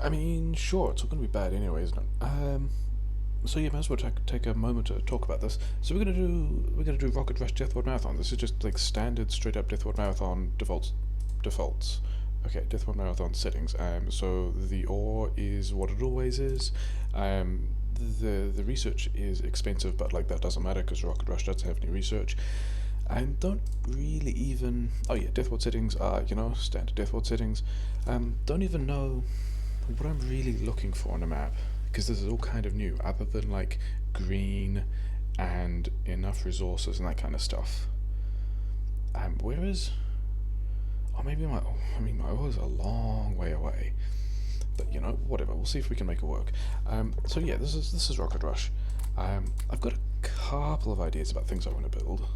I mean, sure, it's all going to be bad anyway, isn't it? So yeah, might as well take a moment to talk about this. So we're gonna do Rocket Rush Deathward Marathon. This is just like standard, straight up Deathward Marathon defaults. Okay, Deathward Marathon settings. So the ore is what it always is. The research is expensive, but like that doesn't matter because Rocket Rush doesn't have any research. I don't really even. Oh yeah, Deathward settings are standard Deathward settings. Don't even know what I'm really looking for on a map because this is all kind of new, other than like green and enough resources and that kind of stuff. Where is? Oh, maybe my. I mean, my ore is a long way away, but whatever. We'll see if we can make it work. So yeah, this is Rocket Rush. I've got a couple of ideas about things I want to build.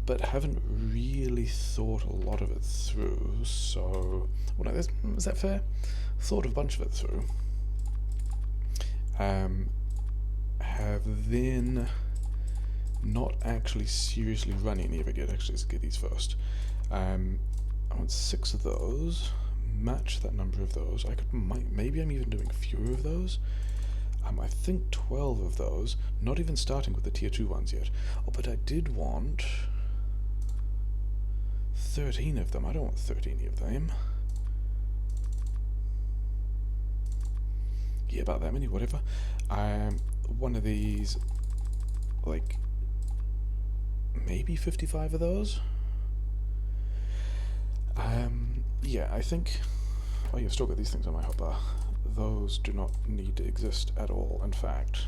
But haven't really thought a lot of it through. So, well, no, is that fair? Thought a bunch of it through. Have then not actually seriously run any of it yet. Actually, let's get these first. I want 6 of those. Match that number of those. Maybe I'm even doing fewer of those. I think 12 of those. Not even starting with the tier 2 ones yet. Oh, but I did want 13 of them. I don't want 13 of them. Yeah, about that many, whatever. One of these, like, maybe 55 of those. Yeah, I think. Oh, you've still got these things on my hotbar. Those do not need to exist at all. In fact,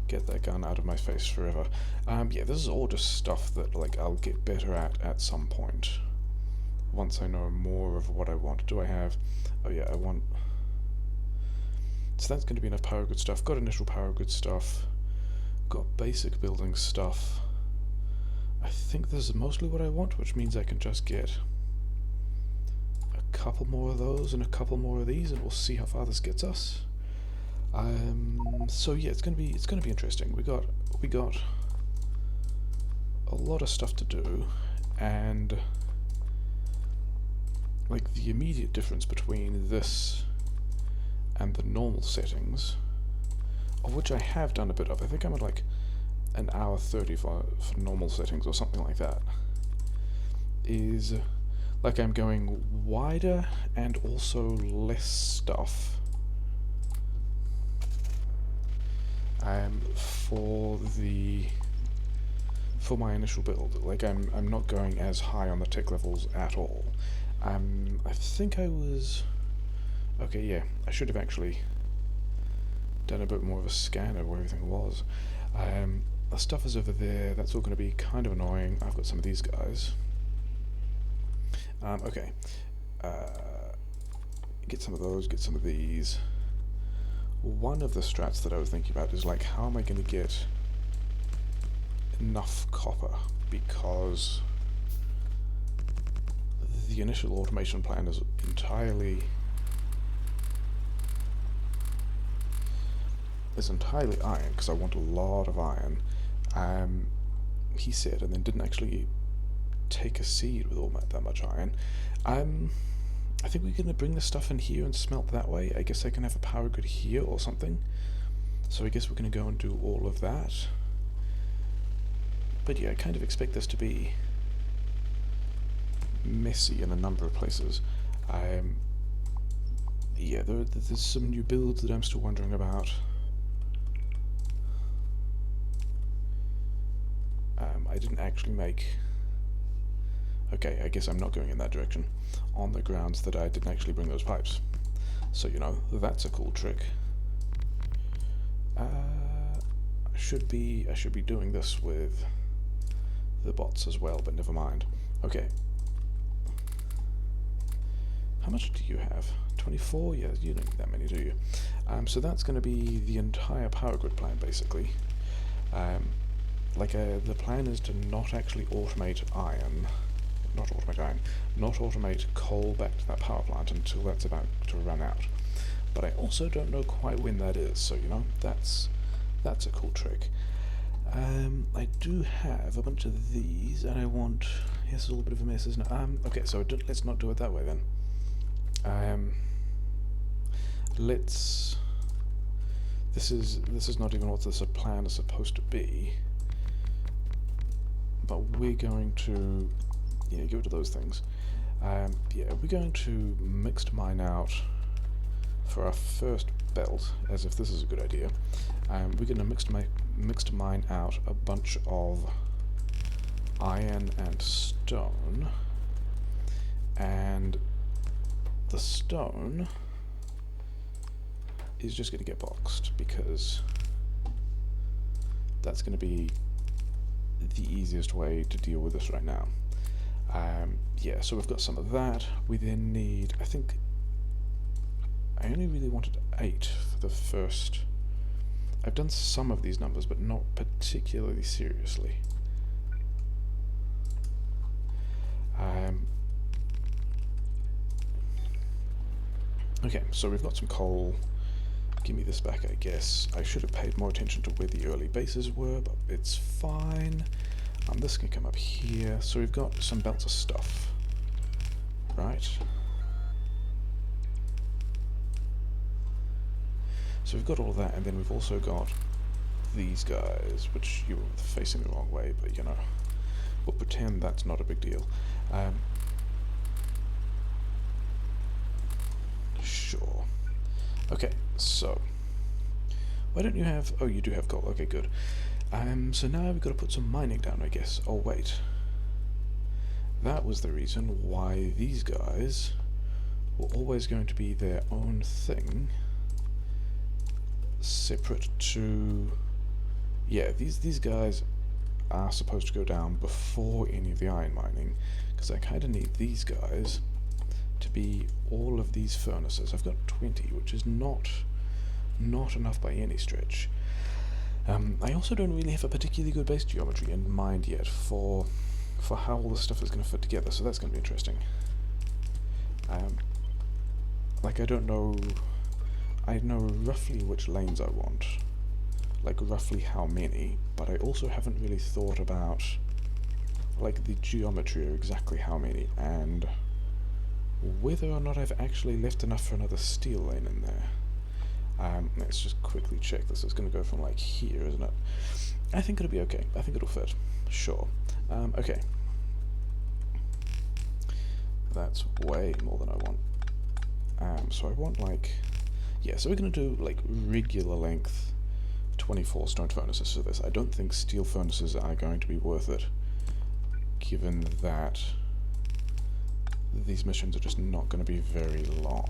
get that gun out of my face forever. Yeah, this is all just stuff that like I'll get better at some point. Once I know more of what I want. Do I have? Oh yeah, I want. So that's going to be enough power good stuff. Got initial power good stuff. Got basic building stuff. I think this is mostly what I want, which means I can just get a couple more of those and a couple more of these, and we'll see how far this gets us. So yeah, it's gonna be interesting. We got a lot of stuff to do, and like the immediate difference between this and the normal settings, of which I have done a bit of. I think I'm at like an hour 30 for normal settings or something like that. Is like I'm going wider and also less stuff. For my initial build, like I'm not going as high on the tech levels at all. I think I was okay. Yeah, I should have actually done a bit more of a scan of where everything was. The stuff is over there. That's all going to be kind of annoying. I've got some of these guys. Okay. Get some of those. Get some of these. One of the strats that I was thinking about is like, how am I going to get enough copper? Because the initial automation plan is entirely iron, because I want a lot of iron. He said, and then didn't actually take a seed with all that much iron. I think we're going to bring the stuff in here and smelt that way. I guess I can have a power grid here or something. So I guess we're going to go and do all of that. But yeah, I kind of expect this to be messy in a number of places. Yeah, there's some new builds that I'm still wondering about. I didn't actually make... Okay, I guess I'm not going in that direction, on the grounds that I didn't actually bring those pipes. So, that's a cool trick. I should be doing this with the bots as well, but never mind. Okay. How much do you have? 24? Yeah, you don't need that many, do you? So that's going to be the entire power grid plan, basically. The plan is to not actually automate iron. Not automate coal back to that power plant until that's about to run out. But I also don't know quite when that is, so that's a cool trick. I do have a bunch of these, and I want... Yes, it's all a bit of a mess, isn't it? Okay, so let's not do it that way then. Let's. This is not even what this plan is supposed to be. But we're going to, yeah, give it to those things. Yeah, we're going to mixed mine out for our first belt, as if this is a good idea. We're going to mixed mine out a bunch of iron and stone, and the stone is just going to get boxed because that's going to be the easiest way to deal with this right now. Yeah, so we've got some of that. We then need, I think, I only really wanted 8 for the first. I've done some of these numbers, but not particularly seriously. Okay, so we've got some coal. Give me this back, I guess. I should have paid more attention to where the early bases were, but it's fine. This can come up here. So we've got some belts of stuff, right? So we've got all that, and then we've also got these guys, which you were facing the wrong way, but you know, we'll pretend that's not a big deal. Sure. Okay, so why don't you have? Oh, you do have coal. Okay, good. So now we've got to put some mining down, I guess. Oh wait, that was the reason why these guys were always going to be their own thing, separate to. Yeah, these guys are supposed to go down before any of the iron mining, because I kind of need these guys to be all of these furnaces. I've got 20, which is not enough by any stretch. I also don't really have a particularly good base geometry in mind yet for how all this stuff is going to fit together, so that's going to be interesting. Like, I don't know. I know roughly which lanes I want, like roughly how many, but I also haven't really thought about like the geometry of exactly how many, and whether or not I've actually left enough for another steel lane in there. Let's just quickly check this. It's going to go from like here, isn't it? I think it'll be okay. I think it'll fit. Sure. Okay. That's way more than I want. So I want like, yeah, so we're going to do like regular length 24 stone furnaces for this. I don't think steel furnaces are going to be worth it, given that these missions are just not going to be very long.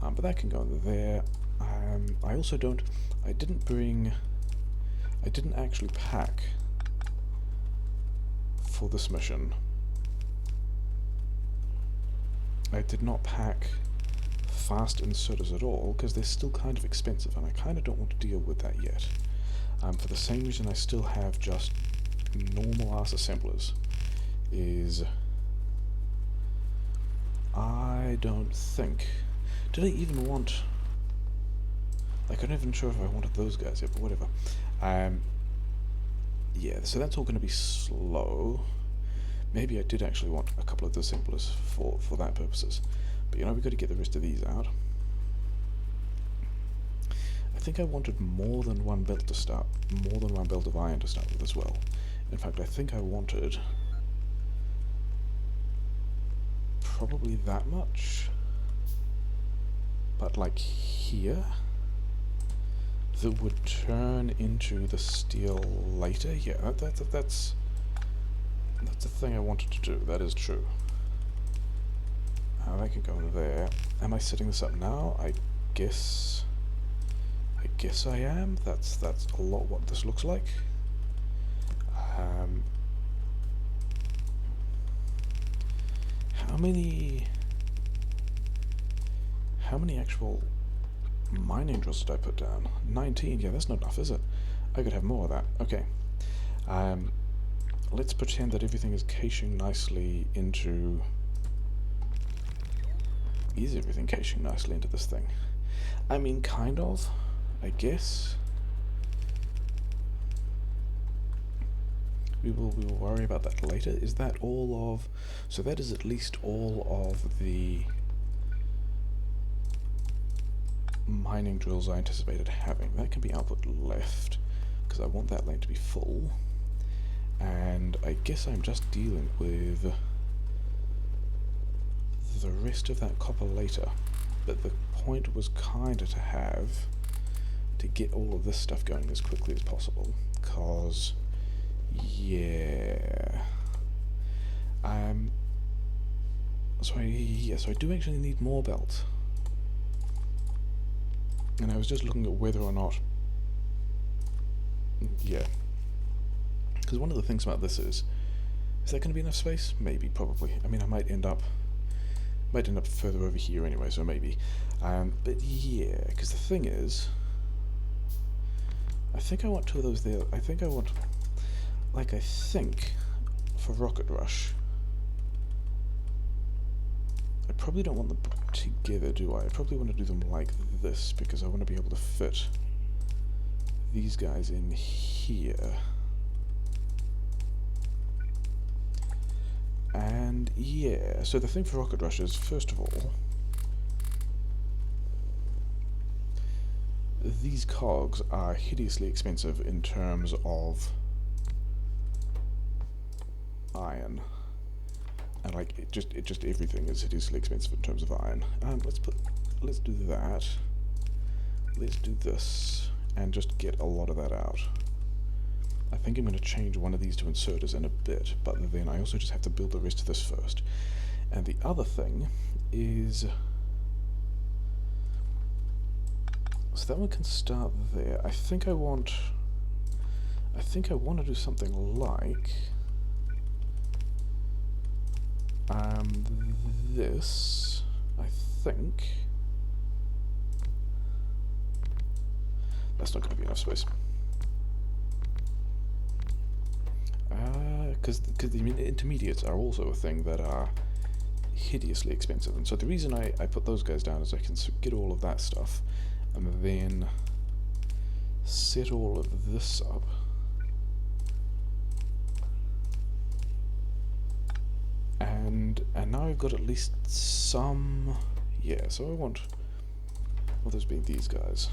But that can go there. I also don't. I didn't actually pack for this mission. I did not pack fast inserters at all because they're still kind of expensive, and I kind of don't want to deal with that yet. For the same reason I still have just normal ass assemblers. Is I don't think. Did I even want? Like, I'm not even sure if I wanted those guys yet, but whatever. Yeah, so that's all going to be slow. Maybe I did actually want a couple of the assemblers for that purposes. But you know, we've got to get the rest of these out. I think I wanted more than one belt to start, more than one belt of iron to start with as well. In fact, I think I wanted probably that much. But like here, that would turn into the steel later. Yeah, that's the thing I wanted to do. That is true. That can go in there. Am I setting this up now? I guess I am. That's a lot what this looks like. How many actual mining drills did I put down? 19. Yeah, that's not enough, is it? I could have more of that. Okay. Let's pretend that everything is caching nicely into. Is everything caching nicely into this thing? I mean, kind of, I guess. We will worry about that later. Is that all of... So that is at least all of the mining drills I anticipated having. That can be output left, because I want that lane to be full. And I guess I'm just dealing with the rest of that copper later. But the point was kinda to get all of this stuff going as quickly as possible, cause yeah. So I do actually need more belt. And I was just looking at whether or not, yeah. Because one of the things about this is that going to be enough space? Maybe, probably. I mean, I might end up further over here anyway, so maybe. But yeah, because the thing is, I think I want 2 of those there. I think for Rocket Rush, I probably don't want them together, do I? I probably want to do them like this, because I want to be able to fit these guys in here. And yeah, so the thing for Rocket Rush is, first of all, these cogs are hideously expensive in terms of iron. And like it just everything is hideously expensive in terms of iron. Let's do that. Let's do this and just get a lot of that out. I think I'm going to change one of these to inserters in a bit, but then I also just have to build the rest of this first. And the other thing is, so that one can start there. I think I want to do something like this. I think that's not going to be enough space. Because I mean, intermediates are also a thing that are hideously expensive, and so the reason I put those guys down is I can get all of that stuff, and then set all of this up. And now I've got at least some, yeah, so I want, well, those being these guys.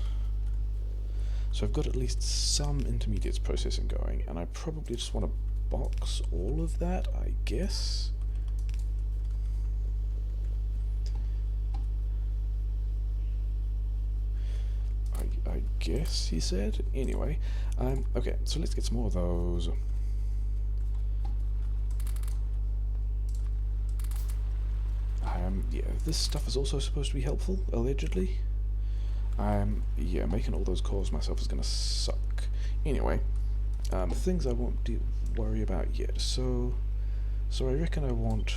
So I've got at least some intermediates processing going, and I probably just want to box all of that, I guess. I guess, he said. Anyway, okay, so let's get some more of those. Yeah, this stuff is also supposed to be helpful, allegedly. Yeah, making all those cores myself is gonna suck. Anyway, things I won't worry about yet. So I reckon I want,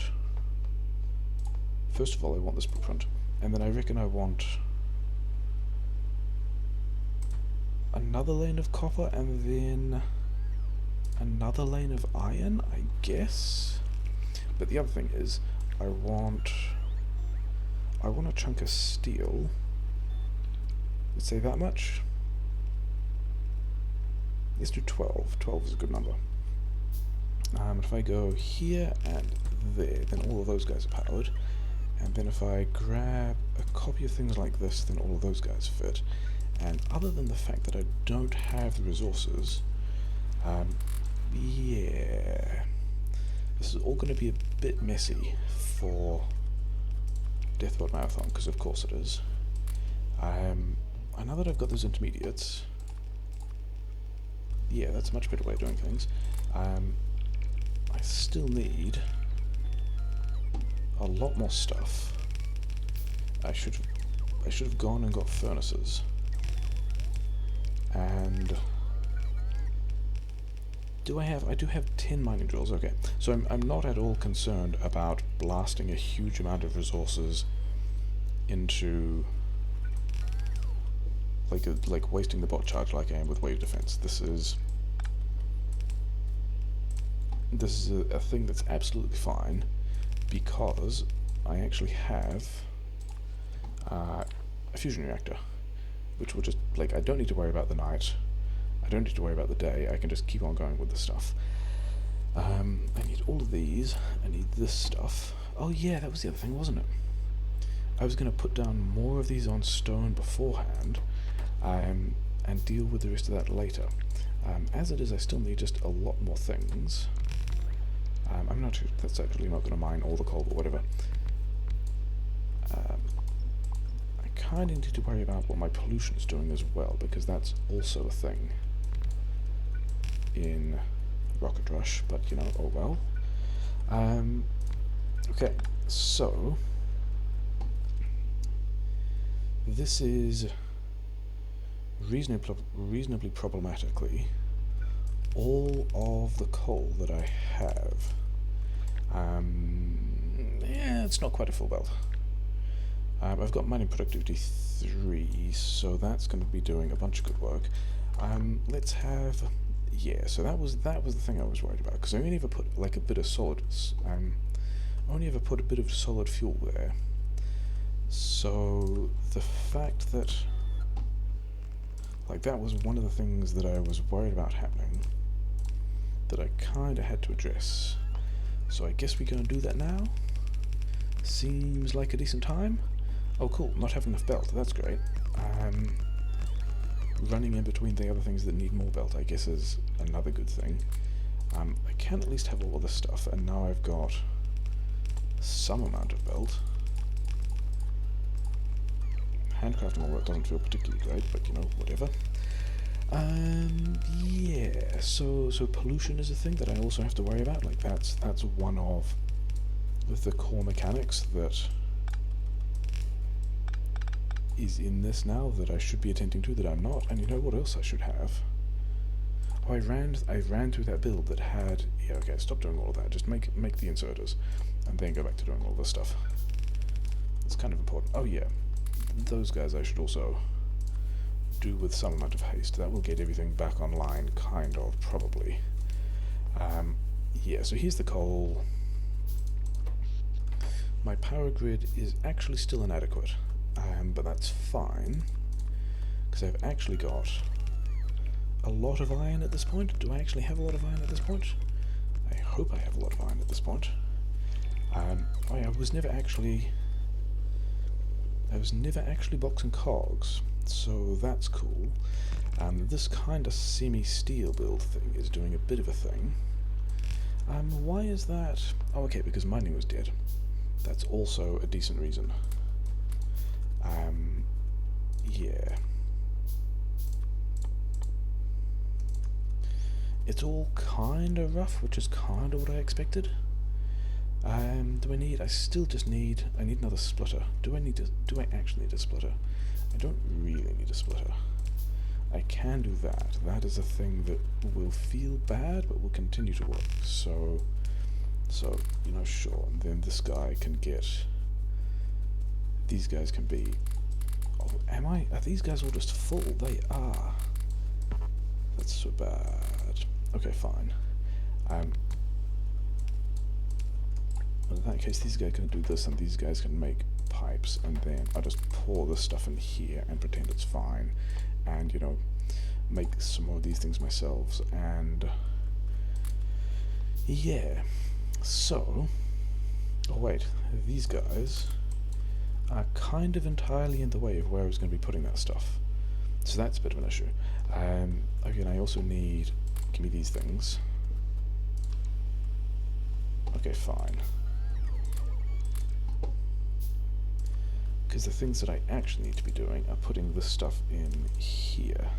first of all, I want this blueprint, and then I reckon I want another lane of copper, and then another lane of iron, I guess. But the other thing is, I want a chunk of steel. Let's say that much. Let's do 12. 12 is a good number. If I go here and there, then all of those guys are powered. And then if I grab a copy of things like this, then all of those guys fit. And other than the fact that I don't have the resources, yeah, this is all going to be a bit messy for Deathworld Marathon, because of course it is. Now that I've got those intermediates, yeah, that's a much better way of doing things. I still need a lot more stuff. I should have gone and got furnaces. And I do have 10 mining drills, okay. So I'm not at all concerned about blasting a huge amount of resources into like wasting the bot charge like I am with wave defense. This is a thing that's absolutely fine, because I actually have a fusion reactor, which will just, like, I don't need to worry about the night, I don't need to worry about the day, I can just keep on going with the stuff. I need all of these, I need this stuff. Oh yeah, that was the other thing, wasn't it? I was going to put down more of these on stone beforehand, and deal with the rest of that later. As it is, I still need just a lot more things. I'm not sure, that's actually not going to mine all the coal, but whatever. I kind of need to worry about what my pollution is doing as well, because that's also a thing in Rocket Rush, but you know, oh well. Okay, so this is reasonably problematically all of the coal that I have. Yeah, it's not quite a full belt. I've got mining productivity 3, so that's going to be doing a bunch of good work. Let's have, yeah. So that was the thing I was worried about, because I only ever put like a bit of solid. Only ever put a bit of solid fuel there. So the fact that, like, that was one of the things that I was worried about happening, that I kind of had to address. So I guess we're going to do that now. Seems like a decent time. Oh cool, not having enough belt, that's great. Running in between the other things that need more belt, I guess, is another good thing. I can at least have all of this stuff, and now I've got some amount of belt. Handcrafting all that doesn't feel particularly great, but you know, whatever. Yeah, so pollution is a thing that I also have to worry about. Like, that's one of the core mechanics that is in this now that I should be attending to, that I'm not. And you know what else I should have? Oh, I ran through that build that had, yeah, okay, stop doing all of that. Just make the inserters, and then go back to doing all this stuff. It's kind of important. Oh yeah, those guys I should also do with some amount of haste. That will get everything back online, kind of, probably. Yeah, so here's the coal. My power grid is actually still inadequate, but that's fine, because I've actually got a lot of iron at this point. Do I actually have a lot of iron at this point? I hope I have a lot of iron at this point. Oh yeah, I was never actually boxing cogs, so that's cool. This kind of semi-steel build thing is doing a bit of a thing. Why is that? Oh, okay, because mining was dead. That's also a decent reason. Yeah. It's all kind of rough, which is kind of what I expected. Do I need? I still just need. I need another splitter. Do I actually need a splitter? I don't really need a splitter. I can do that. That is a thing that will feel bad, but will continue to work. So you know, sure. And then this guy can get. These guys can be. Oh, are these guys all just full? They are. That's so bad. Okay, fine. In that case, these guys can do this, and these guys can make pipes, and then I'll just pour this stuff in here and pretend it's fine, and, you know, make some more of these things myself, and yeah. So, oh wait, these guys are kind of entirely in the way of where I was going to be putting that stuff, so that's a bit of an issue. Again, I also need, give me these things. Okay, fine. Because the things that I actually need to be doing are putting this stuff in here.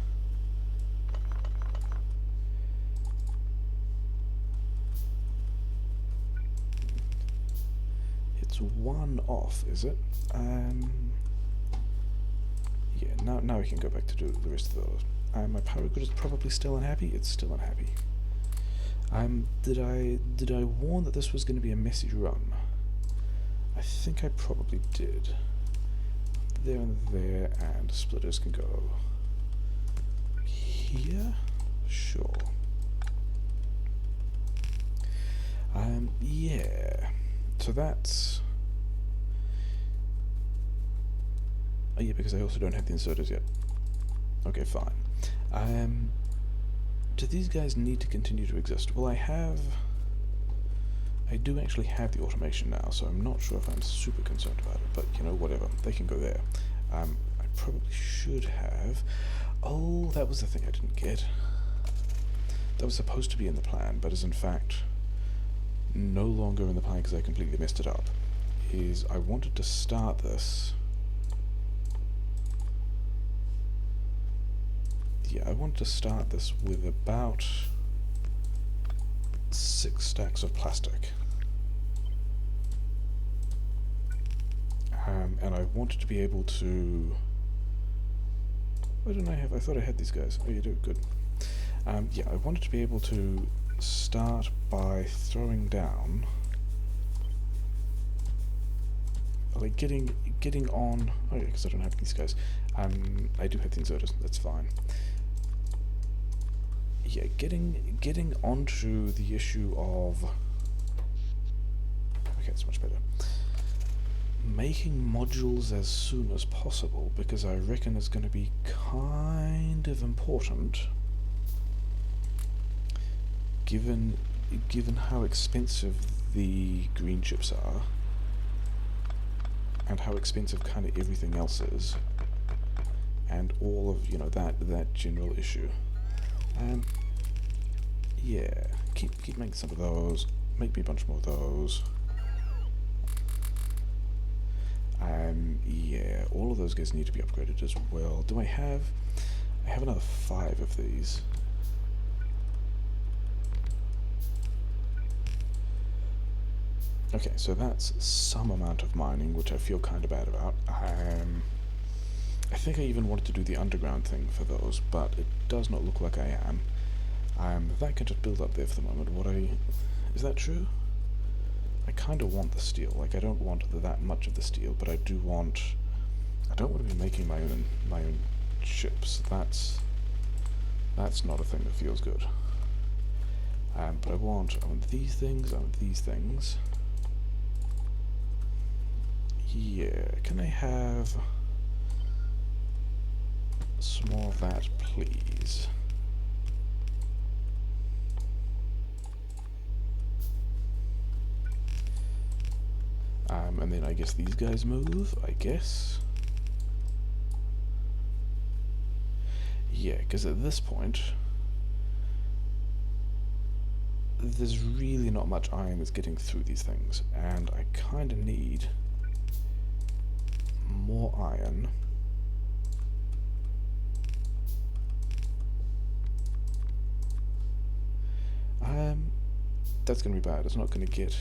It's one off, is it? Yeah, now we can go back to do the rest of those. My power grid is probably still unhappy. It's still unhappy. Did I warn that this was going to be a messy run? I think I probably did. There and there, and splitters can go here. Sure. Yeah. So that's. Oh yeah, because I also don't have the inserters yet. Okay, fine. Do these guys need to continue to exist? Well, I have I do actually have the automation now, so I'm not sure if I'm super concerned about it, but you know, whatever, they can go there. I probably should have... Oh, that was the thing I didn't get. That was supposed to be in the plan, but is in fact no longer in the plan because I completely messed it up. Is I wanted to start this... Yeah, I wanted to start this with about 6 stacks of plastic. And I wanted to be able to... Why didn't I have... I thought I had these guys. Oh, you do? Good. Yeah, I wanted to be able to start by throwing down... Like, getting on... Oh yeah, because I don't have these guys. I do have the inserters, that's fine. Yeah, getting onto the issue of... Okay, it's much better. Making modules as soon as possible, because I reckon it's going to be kind of important given how expensive the green chips are and how expensive kind of everything else is, and all of, you know, that general issue. Yeah, keep making some of those, make me a bunch more of those. Yeah, all of those guys need to be upgraded as well. Do I have another 5 of these. Okay, so that's some amount of mining, which I feel kind of bad about. I think I even wanted to do the underground thing for those, but it does not look like I am. That can just build up there for the moment. Is that true? I kind of want the steel. Like, I don't want that much of the steel, but I don't want to be making my own chips. That's not a thing that feels good. But I want these things. I want these things. Yeah, can I have some more of that, please? And then I guess these guys move, I guess. Yeah, because at this point, there's really not much iron that's getting through these things, and I kind of need more iron. That's going to be bad. It's not going to get...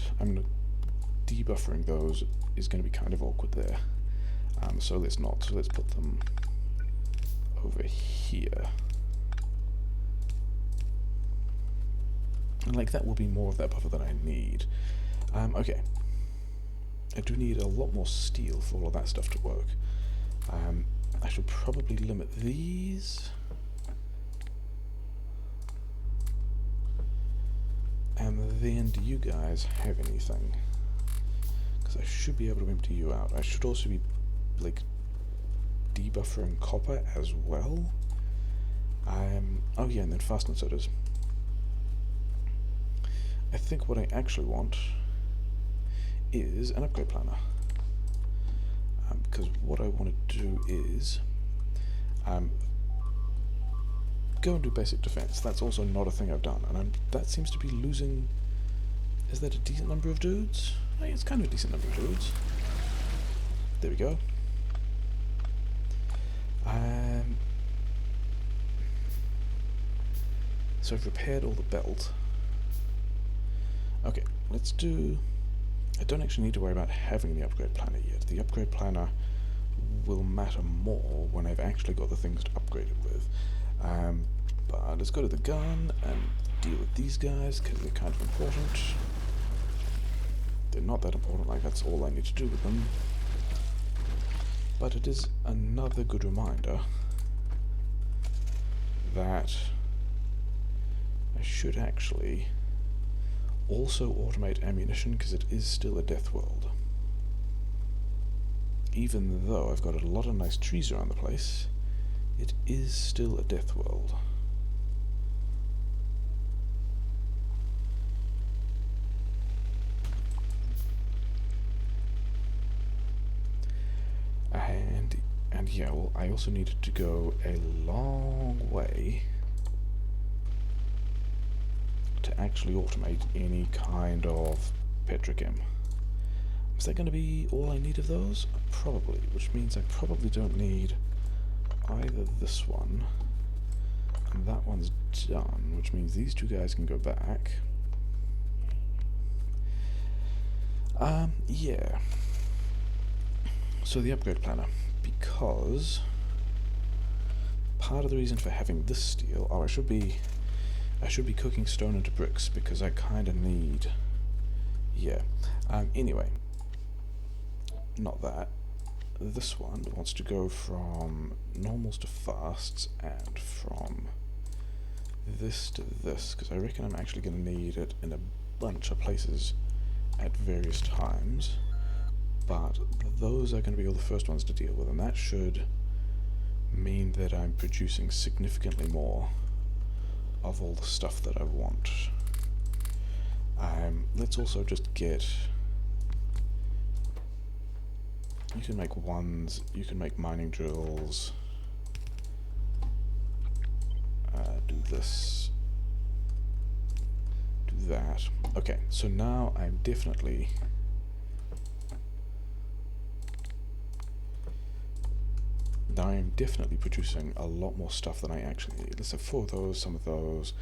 debuffering those is going to be kind of awkward there. So let's not. So let's put them over here. And like that will be more of that buffer than I need. Okay. I do need a lot more steel for all of that stuff to work. I should probably limit these. And then, do you guys have anything? Because I should be able to empty you out. I should also be, like, debuffering copper as well. Oh yeah, and then fasten inserters. I think what I actually want is an upgrade planner. Because what I want to do is go and do basic defense. That's also not a thing I've done, and that seems to be losing... Is that a decent number of dudes? Oh, yeah, it's kind of a decent number of dudes. There we go. So I've repaired all the belt. Okay, let's do... I don't actually need to worry about having the upgrade planner yet. The upgrade planner will matter more when I've actually got the things to upgrade it with. But let's go to the gun and deal with these guys, because they're kind of important. They're not that important, like that's all I need to do with them. But it is another good reminder that I should actually also automate ammunition, because it is still a death world. Even though I've got a lot of nice trees around the place, it is still a death world. yeah, well, I also needed to go a long way to actually automate any kind of petrochem. Is that going to be all I need of those? Probably, which means I probably don't need either this one, and that one's done, which means these two guys can go back. Yeah. So the upgrade planner, because part of the reason for having this steel, I should be cooking stone into bricks because I kind of need, yeah. Anyway, not that. This one wants to go from normals to fasts and from this to this, because I reckon I'm actually going to need it in a bunch of places at various times, but those are going to be all the first ones to deal with, and that should mean that I'm producing significantly more of all the stuff that I want. Let's also just get, you can make ones, you can make mining drills, do this, do that. Okay, so now I'm definitely producing a lot more stuff than I actually need. Let's have 4 of those, some of those.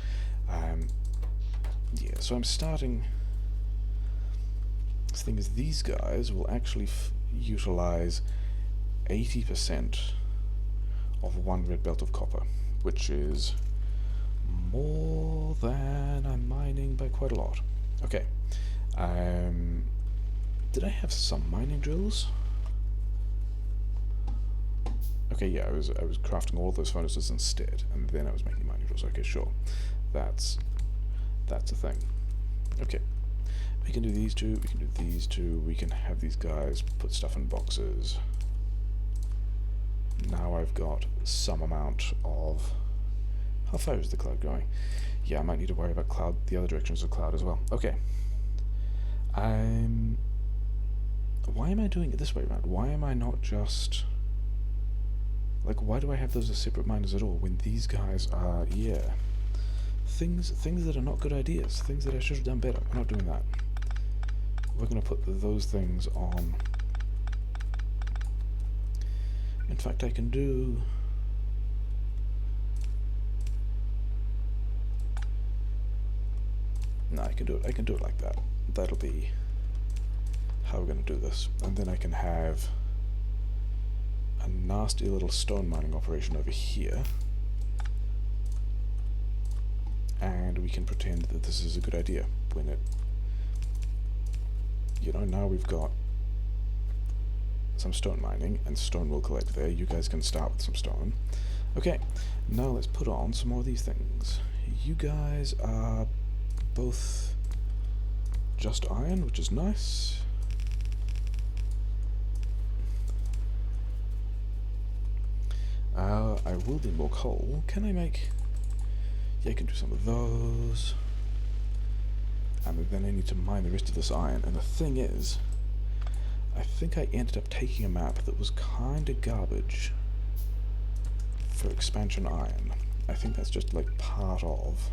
Yeah, so I'm starting. The thing is, these guys will actually utilize 80% of 1 red belt of copper, which is more than I'm mining by quite a lot. Okay. Did I have some mining drills? Okay, yeah, I was crafting all those furnaces instead, and then I was making mining drills. Okay, sure. That's a thing. Okay. We can do these two, we can do these two, we can have these guys put stuff in boxes. Now I've got some amount of... How far is the cloud going? Yeah, I might need to worry about cloud, the other directions of cloud as well. Okay. Why am I doing it this way around? Why am I not just... Like, why do I have those as separate miners at all when these guys are, yeah, things that are not good ideas, things that I should have done better. We're not doing that. We're going to put those things on. In fact, I can do... No, I can do it like that. That'll be how we're going to do this. And then I can have a nasty little stone mining operation over here, and we can pretend that this is a good idea when it, you know, now we've got some stone mining and stone will collect there. You guys can start with some stone. Okay, now let's put on some more of these things. You guys are both just iron, which is nice. I will need more coal. Can I make... Yeah, I can do some of those. And then I need to mine the rest of this iron. And the thing is, I think I ended up taking a map that was kinda garbage for expansion iron. I think that's just like part of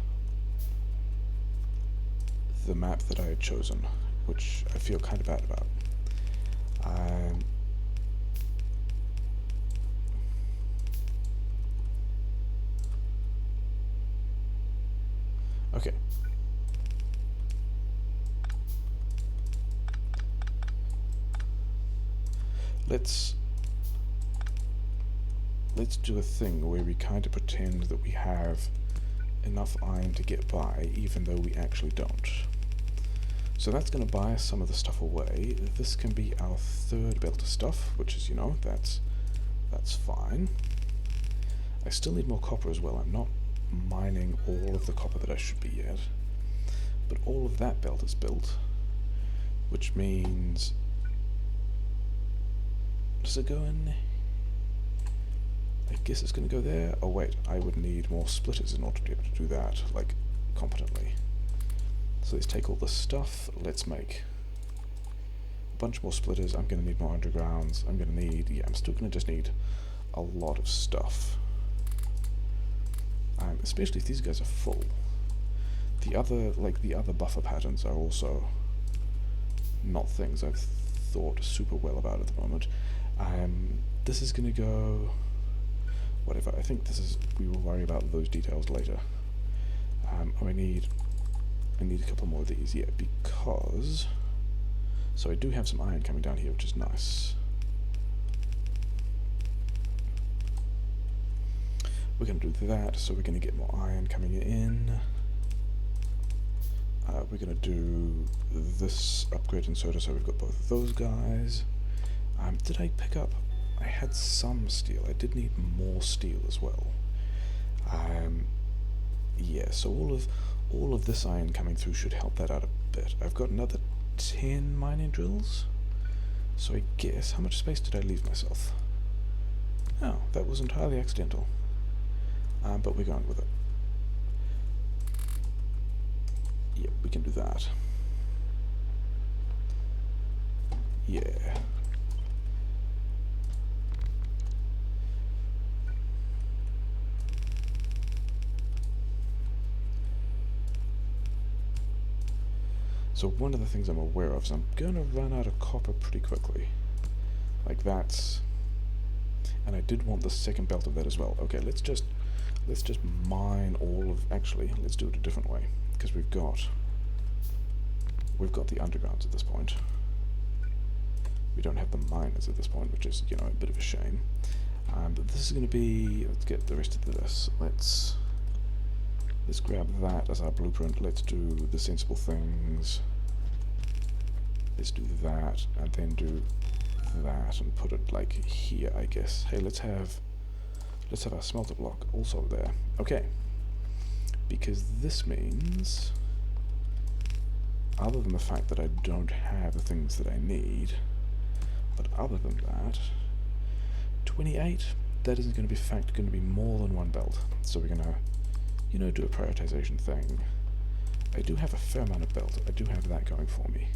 the map that I had chosen, which I feel kinda bad about. Okay. Let's do a thing where we kind of pretend that we have enough iron to get by, even though we actually don't. So that's going to buy us some of the stuff away. This can be our third belt of stuff, which is, you know, that's fine. I still need more copper as well. I'm not mining all of the copper that I should be yet, but all of that belt is built, which means, does it go in? I guess it's going to go there. Oh wait, I would need more splitters in order to be able to do that, like, competently. So let's take all this stuff, let's make a bunch more splitters. I'm going to need more undergrounds. I'm going to need, yeah, I'm still going to just need a lot of stuff. Especially if these guys are full. The other buffer patterns are also not things I've thought super well about at the moment. This is going to go... whatever, I think we will worry about those details later. I need a couple more of these, yeah, because... so I do have some iron coming down here, which is nice. We're going to do that, so we're going to get more iron coming in. We're going to do this upgrade inserter, so we've got both of those guys. Did I pick up... I had some steel. I did need more steel as well. Yeah, so all of this iron coming through should help that out a bit. I've got another 10 mining drills. So I guess... how much space did I leave myself? Oh, that was entirely accidental. But we're going with it. Yep, we can do that. Yeah. So one of the things I'm aware of is I'm gonna run out of copper pretty quickly. Like that's... and I did want the second belt of that as well. Okay, let's just mine all of... actually, let's do it a different way. Because we've got the undergrounds at this point. We don't have the miners at this point, which is, you know, a bit of a shame. But this is going to be... let's get the rest of this. Let's grab that as our blueprint. Let's do the sensible things. Let's do that, and then do that, and put it like here, I guess. Hey, let's have our smelter block also there. Okay. Because this means, other than the fact that I don't have the things that I need, but other than that, 28, that isn't going to be going to be more than one belt. So we're going to, you know, do a prioritization thing. I do have a fair amount of belt. I do have that going for me.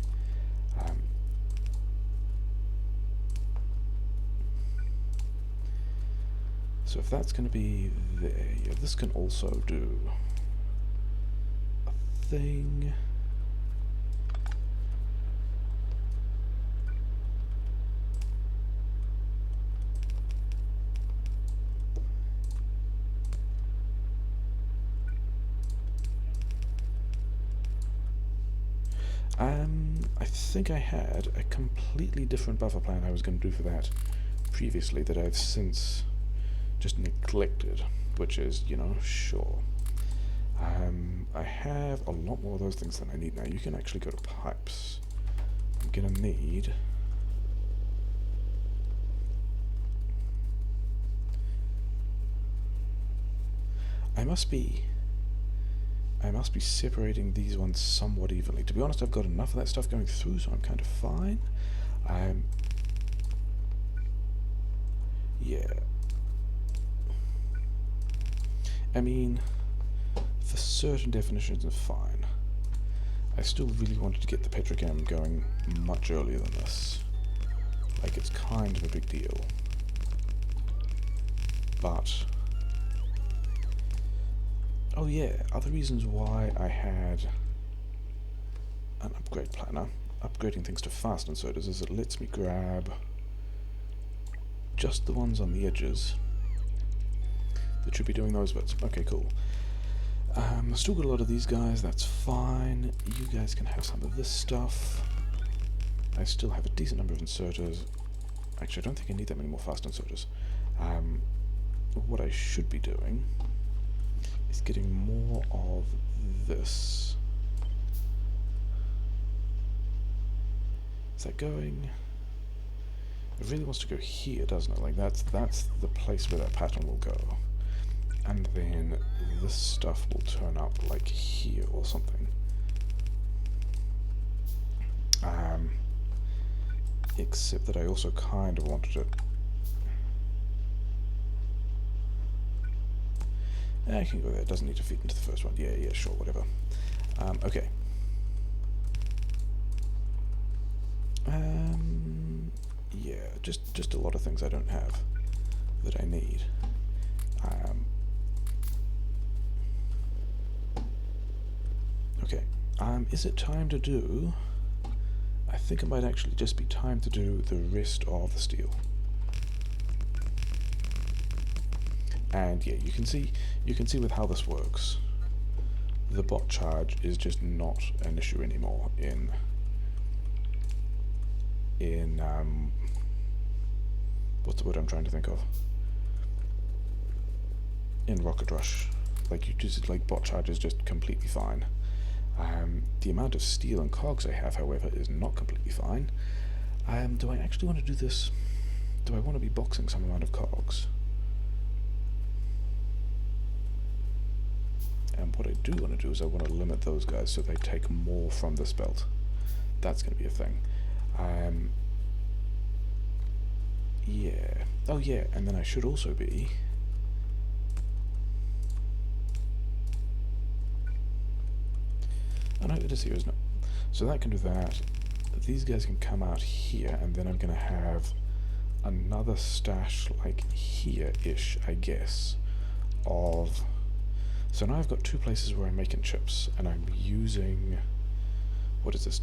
So if that's going to be there, yeah, this can also do a thing. I think I had a completely different buffer plan I was going to do for that previously that I've since just neglected, which is, you know, sure. I have a lot more of those things than I need now. You can actually go to pipes. I'm going to need... I must be separating these ones somewhat evenly. To be honest, I've got enough of that stuff going through, so I'm kind of fine. Yeah. I mean, for certain definitions, it's fine. I still really wanted to get the petrochem going much earlier than this. Like, it's kind of a big deal. But... oh yeah, other reasons why I had an upgrade planner, upgrading things to fast inserters, is it lets me grab just the ones on the edges that should be doing those bits. Okay, cool. Still got a lot of these guys, that's fine. You guys can have some of this stuff. I still have a decent number of inserters. Actually, I don't think I need that many more fast inserters. What I should be doing is getting more of this. Is that going? It really wants to go here, doesn't it? Like that's the place where that pattern will go. And then this stuff will turn up like here or something. Except that I also kind of wanted it. I can go there, it doesn't need to feed into the first one. Yeah, sure, whatever. Okay. Yeah, just a lot of things I don't have that I need. Okay, is it time to do... I think it might actually just be time to do the rest of the steel. And yeah, you can see with how this works, the bot charge is just not an issue anymore in what's the word I'm trying to think of? In Rocket Rush. Like, you just, like, bot charge is just completely fine. The amount of steel and cogs I have, however, is not completely fine. Do I actually want to do this? Do I want to be boxing some amount of cogs? And what I do want to do is I want to limit those guys so they take more from this belt. That's going to be a thing. Yeah. Oh yeah, and then I should also be... Oh no, it is here, isn't it? So that can do that. These guys can come out here, and then I'm going to have another stash, like here-ish, I guess, of... So now I've got two places where I'm making chips, and I'm using... What is this?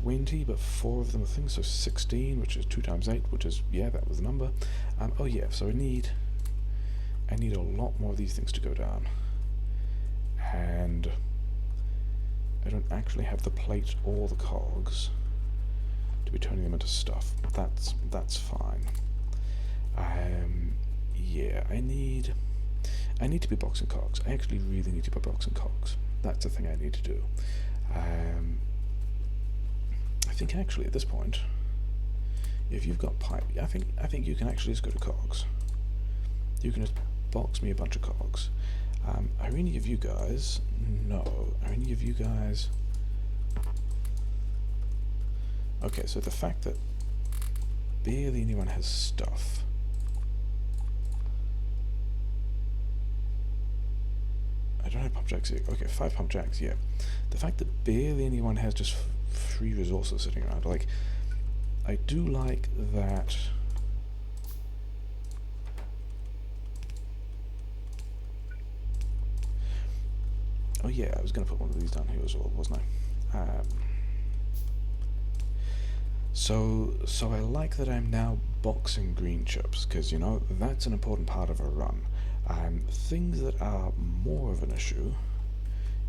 20, but 4 of them are things, so 16, which is 2 times 8, which is... Yeah, that was the number. Oh yeah, so I need a lot more of these things to go down. And... I don't actually have the plate or the cogs to be turning them into stuff. That's fine. Yeah, I need to be boxing cogs. I actually really need to be boxing cogs. That's the thing I need to do. I think actually at this point, if you've got pipe, I think you can actually just go to cogs. You can just box me a bunch of cogs. Are any of you guys? No. Are any of you guys? Okay, so the fact that barely anyone has stuff. I don't have pump jacks here. Okay, 5 pump jacks, yeah. The fact that barely anyone has just free resources sitting around, like, I do like that. Oh yeah, I was going to put one of these down here as well, wasn't I? So I like that I'm now boxing green chips, because, you know, that's an important part of a run. Things that are more of an issue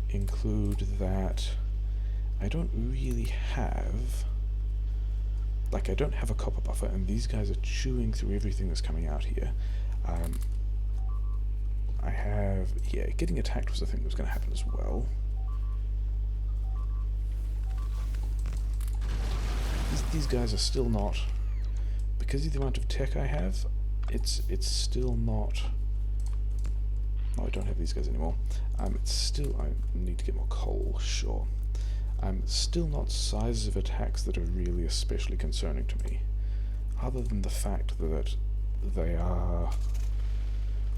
include that I don't really have... Like, I don't have a copper buffer, and these guys are chewing through everything that's coming out here. I have... Yeah, getting attacked was the thing that was going to happen as well. These guys are still not... Because of the amount of tech I have, it's still not... Oh, I don't have these guys anymore. It's still... I need to get more coal, sure. Still not sizes of attacks that are really especially concerning to me. Other than the fact that they are...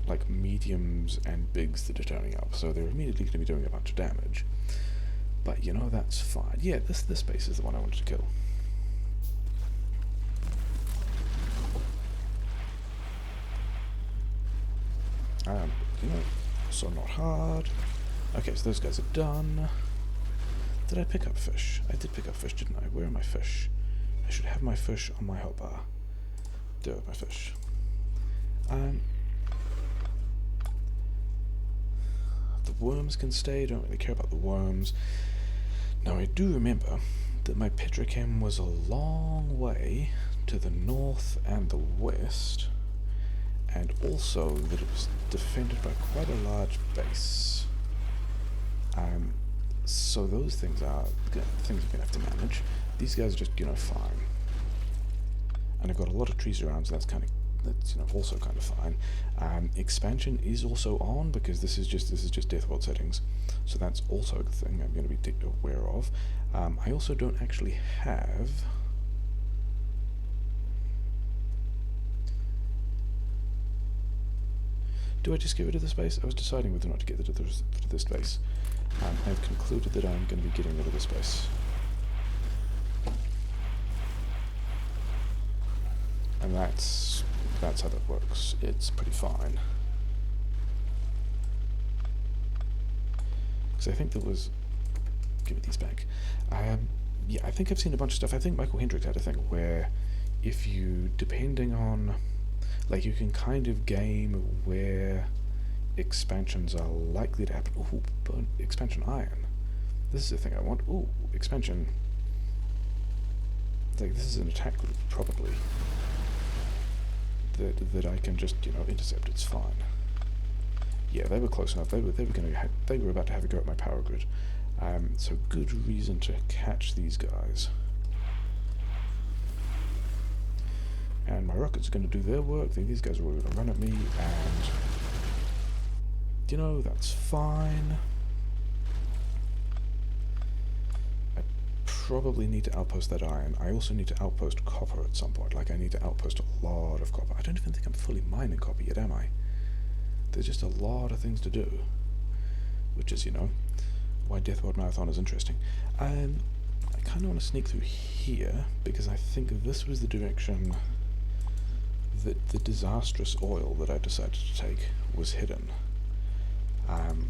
like mediums and bigs that are turning up, so they're immediately going to be doing a bunch of damage. But, you know, that's fine. Yeah, this base is the one I wanted to kill. You know, so not hard. Okay, so those guys are done. Did I pick up fish? I did pick up fish, didn't I? Where are my fish? I should have my fish on my hotbar. There are my fish. The worms can stay, don't really care about the worms. Now I do remember that my petrochem was a long way to the north and the west, and also that it was defended by quite a large base. So those things are things I'm going to have to manage. These guys are just, you know, fine. And I've got a lot of trees around, so that's you know, also kind of fine. Expansion is also on because this is just Death World settings, so that's also a thing I'm going to be aware of. I also don't actually have. Do I just get rid of the space? I was deciding whether or not to get rid of this space. I've concluded that I'm going to be getting rid of the space. And that's that's how that works. It's pretty fine. Because I think there was... Give me these back. Yeah, I think I've seen a bunch of stuff. I think Michael Hendricks had a thing where if you, depending on... Like, you can kind of game where expansions are likely to happen. Ooh, expansion iron. This is the thing I want. Ooh, expansion... Like, this is an attack group, probably. That I can just, you know, intercept. It's fine. Yeah, they were close enough. They were about to have a go at my power grid. So good reason to catch these guys. And my rockets are going to do their work. These guys are all going to run at me, and you know, that's fine. I probably need to outpost that iron. I also need to outpost copper at some point. Like, I need to outpost a lot of copper. I don't even think I'm fully mining copper yet, am I? There's just a lot of things to do, which is, you know, why Death World Marathon is interesting. I kind of want to sneak through here, because I think this was the direction that the disastrous oil that I decided to take was hidden. And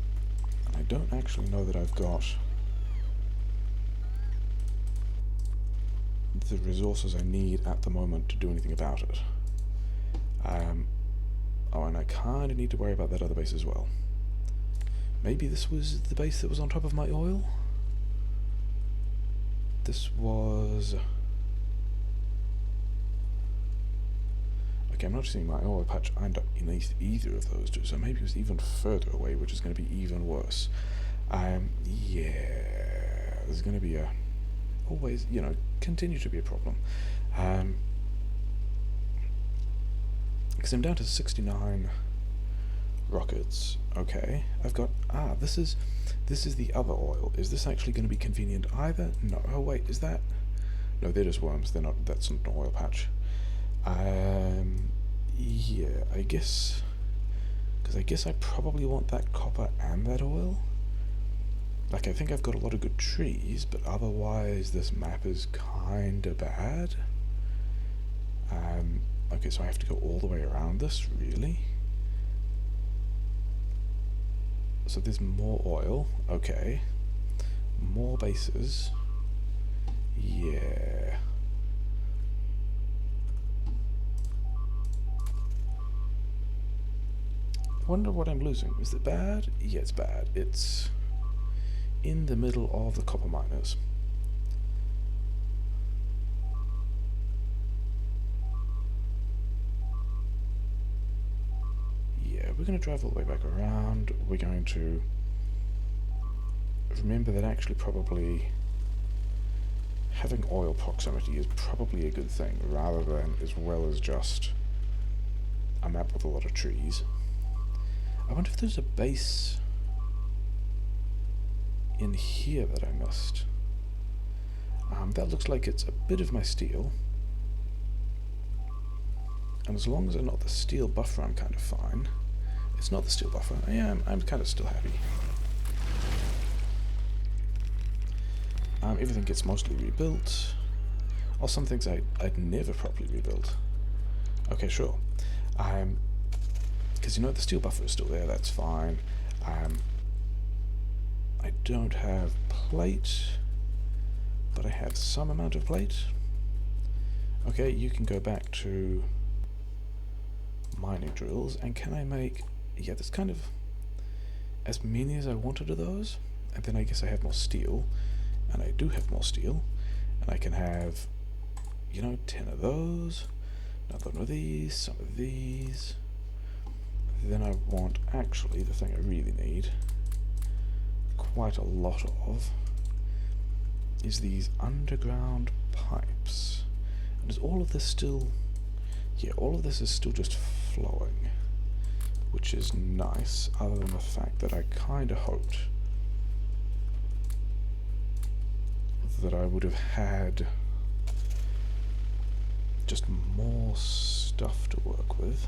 I don't actually know that I've got the resources I need at the moment to do anything about it. Oh, and I kind of need to worry about that other base as well. Maybe this was the base that was on top of my oil? This was... Okay, I'm not seeing my oil patch end up in either of those two, so maybe it was even further away, which is going to be even worse. Yeah, there's going to be a... always, you know, continue to be a problem. Because I'm down to 69 rockets. Okay, I've got... Ah, this is the other oil. Is this actually going to be convenient either? No. Oh wait, is that... No, they're just worms. They're not... That's not an oil patch. Yeah, I guess... Because I guess I probably want that copper and that oil. Like, I think I've got a lot of good trees, but otherwise this map is kinda bad. Okay, so I have to go all the way around this, really? So there's more oil, okay. More bases. Yeah. Wonder what I'm losing. Is it bad? Yeah, it's bad. It's in the middle of the copper miners. Yeah, we're going to drive all the way back around. We're going to remember that actually probably having oil proximity is probably a good thing, rather than as well as just a map with a lot of trees. I wonder if there's a base in here that I missed. That looks like it's a bit of my steel. And as long as I'm not the steel buffer, I'm kind of fine. It's not the steel buffer. I'm kind of still happy. Everything gets mostly rebuilt. Or some things I'd never properly rebuilt. Okay, sure. Because, you know, the steel buffer is still there, that's fine. I don't have plate, but I have some amount of plate. Okay, you can go back to mining drills, and can I make... Yeah, there's kind of as many as I wanted of those, and then I guess I have more steel, and I do have more steel, and I can have, you know, 10 of those, another one of these, some of these. Then I want, actually, the thing I really need quite a lot of is these underground pipes. And is all of this still... Yeah, all of this is still just flowing, which is nice, other than the fact that I kind of hoped that I would have had just more stuff to work with.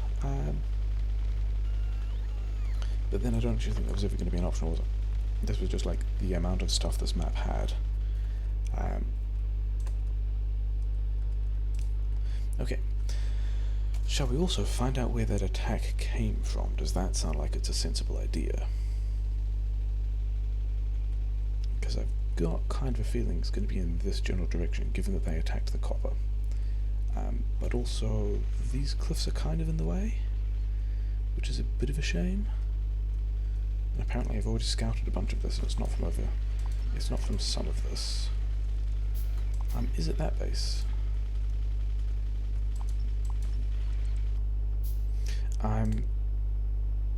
But then I don't actually think that was ever going to be an option, was it? This was just like the amount of stuff this map had. Okay. Shall we also find out where that attack came from? Does that sound like it's a sensible idea? Because I've got kind of a feeling it's going to be in this general direction, given that they attacked the copper. But also, these cliffs are kind of in the way, which is a bit of a shame. And apparently I've already scouted a bunch of this, and it's not from over... It's not from some of this. Is it that base?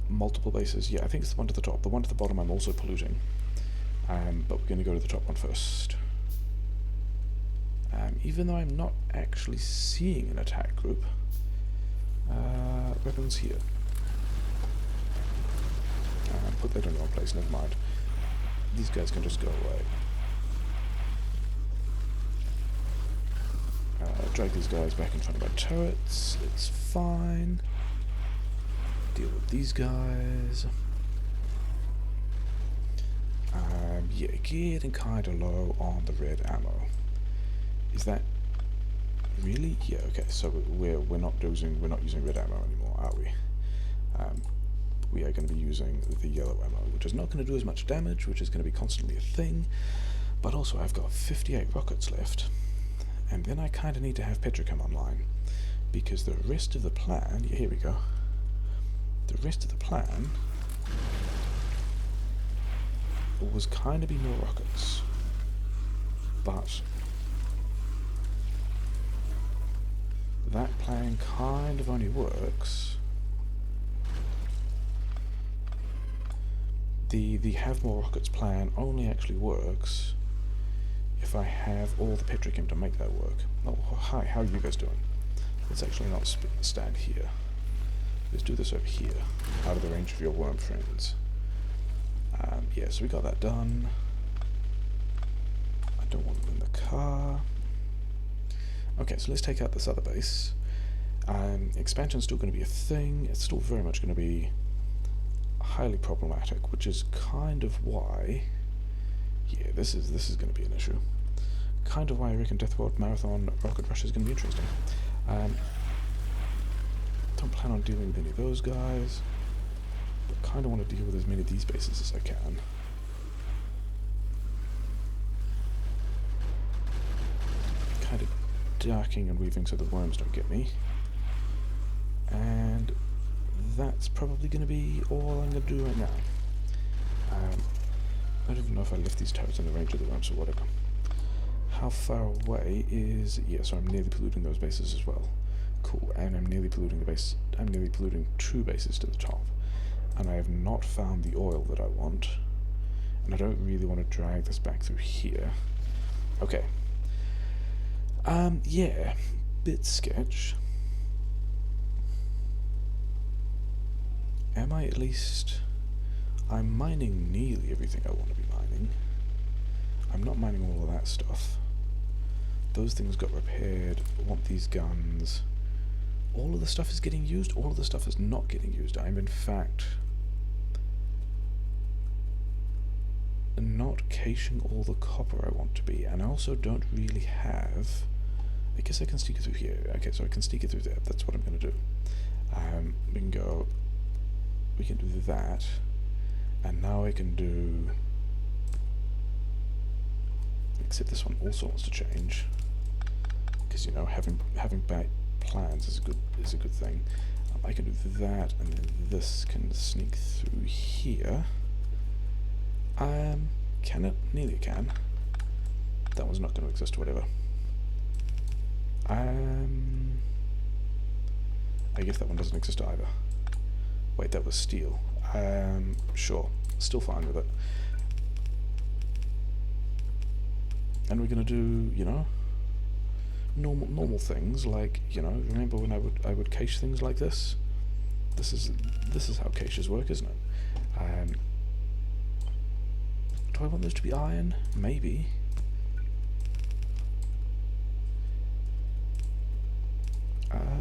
Multiple bases. Yeah, I think it's the one to the top. The one to the bottom I'm also polluting. But we're going to go to the top one first. Even though I'm not actually seeing an attack group. Weapons here. Put that in the wrong place, never mind. These guys can just go away. Drag these guys back in front of my turrets. It's fine. Deal with these guys. Yeah, getting kind of low on the red ammo. Is that really? Yeah. Okay. So we're not using red ammo anymore, are we? We are going to be using the yellow ammo, which is not going to do as much damage, which is going to be constantly a thing. But also, I've got 58 rockets left, and then I kind of need to have petrochem online, because the rest of the plan. Yeah, here we go. The rest of the plan was kind of be more rockets, but that plan kind of only works. The have more rockets plan only actually works if I have all the petrochem to make that work. Oh, hi, how are you guys doing? Let's actually not stand here. Let's do this over here, out of the range of your worm friends. Yeah, so we got that done. I don't want them in the car. Okay, so let's take out this other base. Expansion's still going to be a thing. It's still very much going to be highly problematic, which is kind of why... Yeah, this is going to be an issue. Kind of why I reckon Death World Marathon Rocket Rush is going to be interesting. Don't plan on dealing with any of those guys, but kind of want to deal with as many of these bases as I can. Kind of darking and weaving so the worms don't get me. And that's probably going to be all I'm going to do right now. I don't even know if I left these turrets in the range of the worms or whatever. How far away is... Yeah, so I'm nearly polluting those bases as well. Cool, and I'm nearly polluting the base. I'm nearly polluting 2 bases to the top. And I have not found the oil that I want. And I don't really want to drag this back through here. Okay. Yeah. Bit sketch. Am I at least... I'm mining nearly everything I want to be mining. I'm not mining all of that stuff. Those things got repaired. I want these guns. All of the stuff is getting used, all of the stuff is not getting used. I'm in fact not caching all the copper I want to be, and I also don't really have... I guess I can sneak it through here. Okay, so I can sneak it through there. That's what I'm going to do. We can go... We can do that, and now I can do... Except this one also wants to change, because you know having bad plans is a good thing. I can do that, and then this can sneak through here. Can it? Nearly can. That one's not going to exist, whatever. I guess that one doesn't exist either. Wait, that was steel. Sure, still fine with it. And we're gonna do, you know, normal things like, you know, remember when I would cache things like this? This is how caches work, isn't it? Do I want those to be iron? Maybe.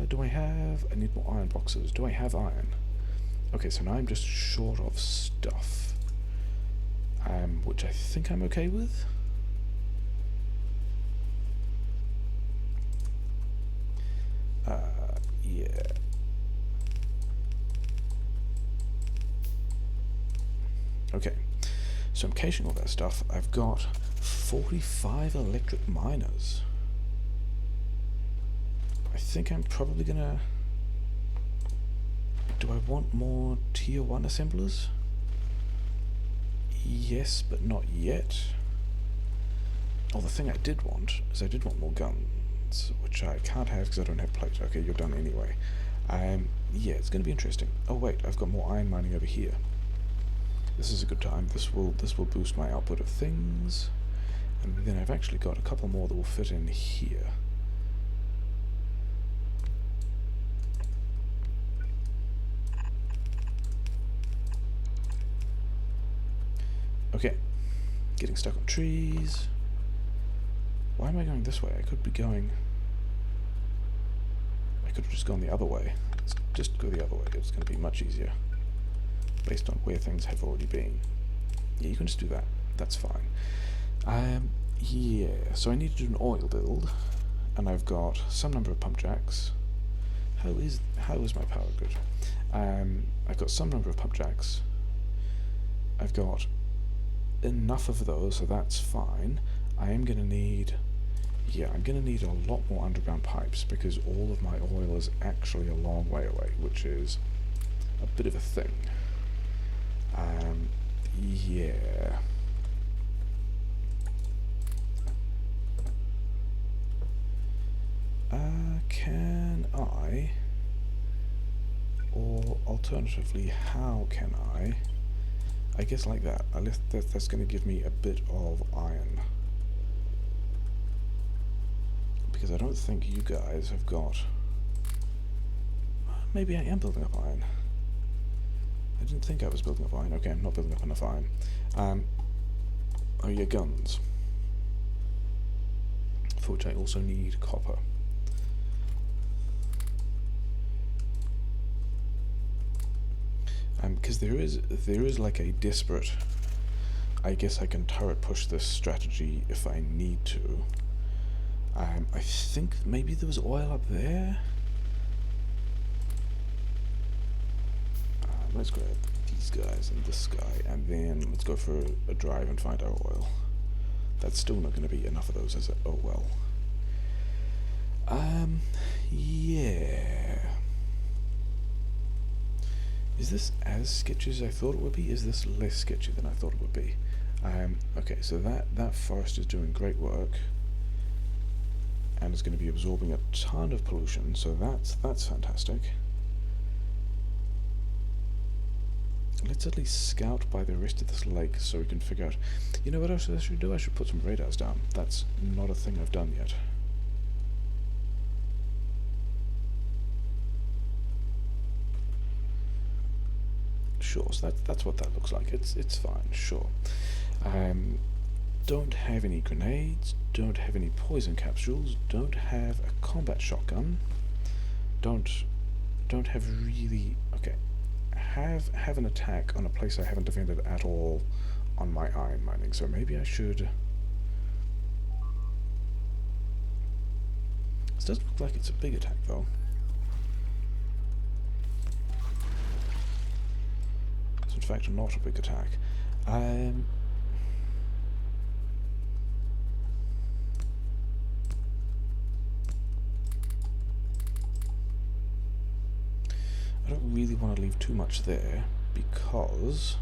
Do I have... I need more iron boxes. Do I have iron? Okay, so now I'm just short of stuff. Which I think I'm okay with. Yeah. So I'm caching all that stuff. I've got 45 electric miners. I think I'm probably gonna... Do I want more tier 1 assemblers? Yes, but not yet. Oh, the thing I did want is I did want more guns, which I can't have because I don't have plate. Okay, you're done anyway. Yeah, it's going to be interesting. Oh wait, I've got more iron mining over here. This is a good time. This will boost my output of things, and then I've actually got a couple more that will fit in here. Okay, getting stuck on trees. Why am I going this way? I could be going... I could have just gone the other way. Let's just go the other way. It's going to be much easier based on where things have already been. Yeah, you can just do that. That's fine. Yeah, so I need to do an oil build, and I've got some number of pump jacks. How is my power good? I've got some number of pump jacks. I've got enough of those, so that's fine. I am going to need... Yeah, I'm going to need a lot more underground pipes because all of my oil is actually a long way away, which is a bit of a thing. Yeah. Can I, or alternatively, how can I guess like that. That's going to give me a bit of iron. Because I don't think you guys have got... Maybe I am building up iron. I didn't think I was building up iron. Okay, I'm not building up enough iron. Oh yeah, guns. For which I also need copper. Because there is like a desperate... I guess I can turret push this strategy if I need to. I think maybe there was oil up there. Let's grab these guys and this guy, and then let's go for a drive and find our oil. That's still not going to be enough of those, is it? Oh well. Yeah. Is this as sketchy as I thought it would be? Is this less sketchy than I thought it would be? Okay, so that forest is doing great work. And it's going to be absorbing a ton of pollution, so that's fantastic. Let's at least scout by the rest of this lake so we can figure out... You know what else I should do? I should put some radars down. That's not a thing I've done yet. Sure, so that's what that looks like. It's fine, sure. Don't have any grenades, don't have any poison capsules, don't have a combat shotgun, don't have really... Okay, have an attack on a place I haven't defended at all on my iron mining, so maybe I should... This doesn't look like it's a big attack though. It's in fact not a big attack. I don't really want to leave too much there because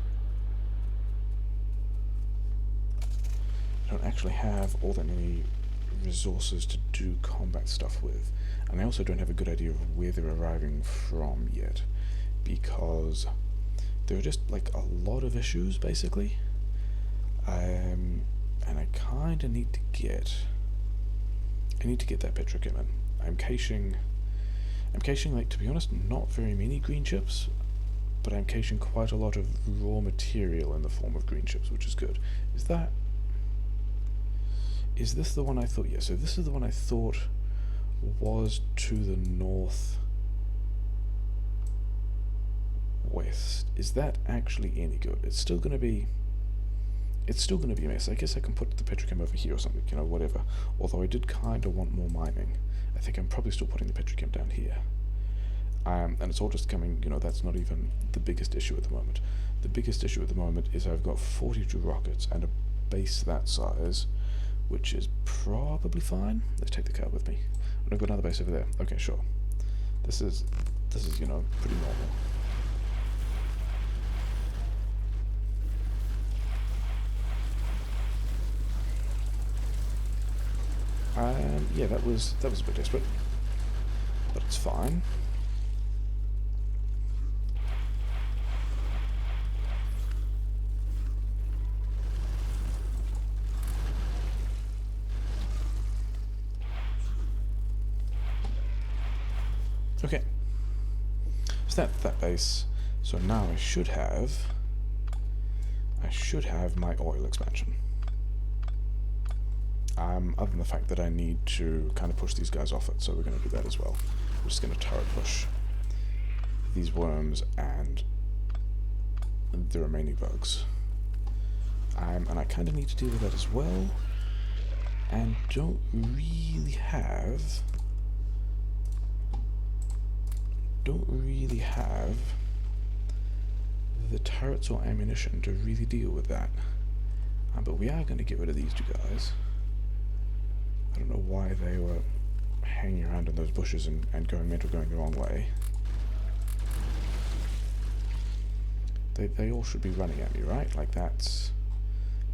I don't actually have all that many resources to do combat stuff with, and I also don't have a good idea of where they're arriving from yet because there are just like a lot of issues basically, and I kind of need to get that petrochem in. I'm caching, like, to be honest, not very many green chips, but I'm caching quite a lot of raw material in the form of green chips, which is good. Is this the one I thought? Yeah, so this is the one I thought was to the north west. Is that actually any good? It's still gonna be a mess. I guess I can put the petrochem over here or something, you know, whatever. Although I did kind of want more mining. I think I'm probably still putting the petrochem down here. And it's all just coming, you know, that's not even the biggest issue at the moment. The biggest issue at the moment is I've got 42 rockets and a base that size, which is probably fine. Let's take the car with me. And I've got another base over there. Okay, sure. This is you know, pretty normal. Yeah, that was a bit desperate, but it's fine. Okay, so that base. So now I should have my oil expansion. Other than the fact that I need to kind of push these guys off it, so we're going to do that as well. We're just going to turret push these worms and the remaining bugs. And I kind of need to deal with that as well, and don't really have the turrets or ammunition to really deal with that. But we are going to get rid of these two guys. I don't know why they were hanging around in those bushes and going mental, going the wrong way. They all should be running at me, right? Like that's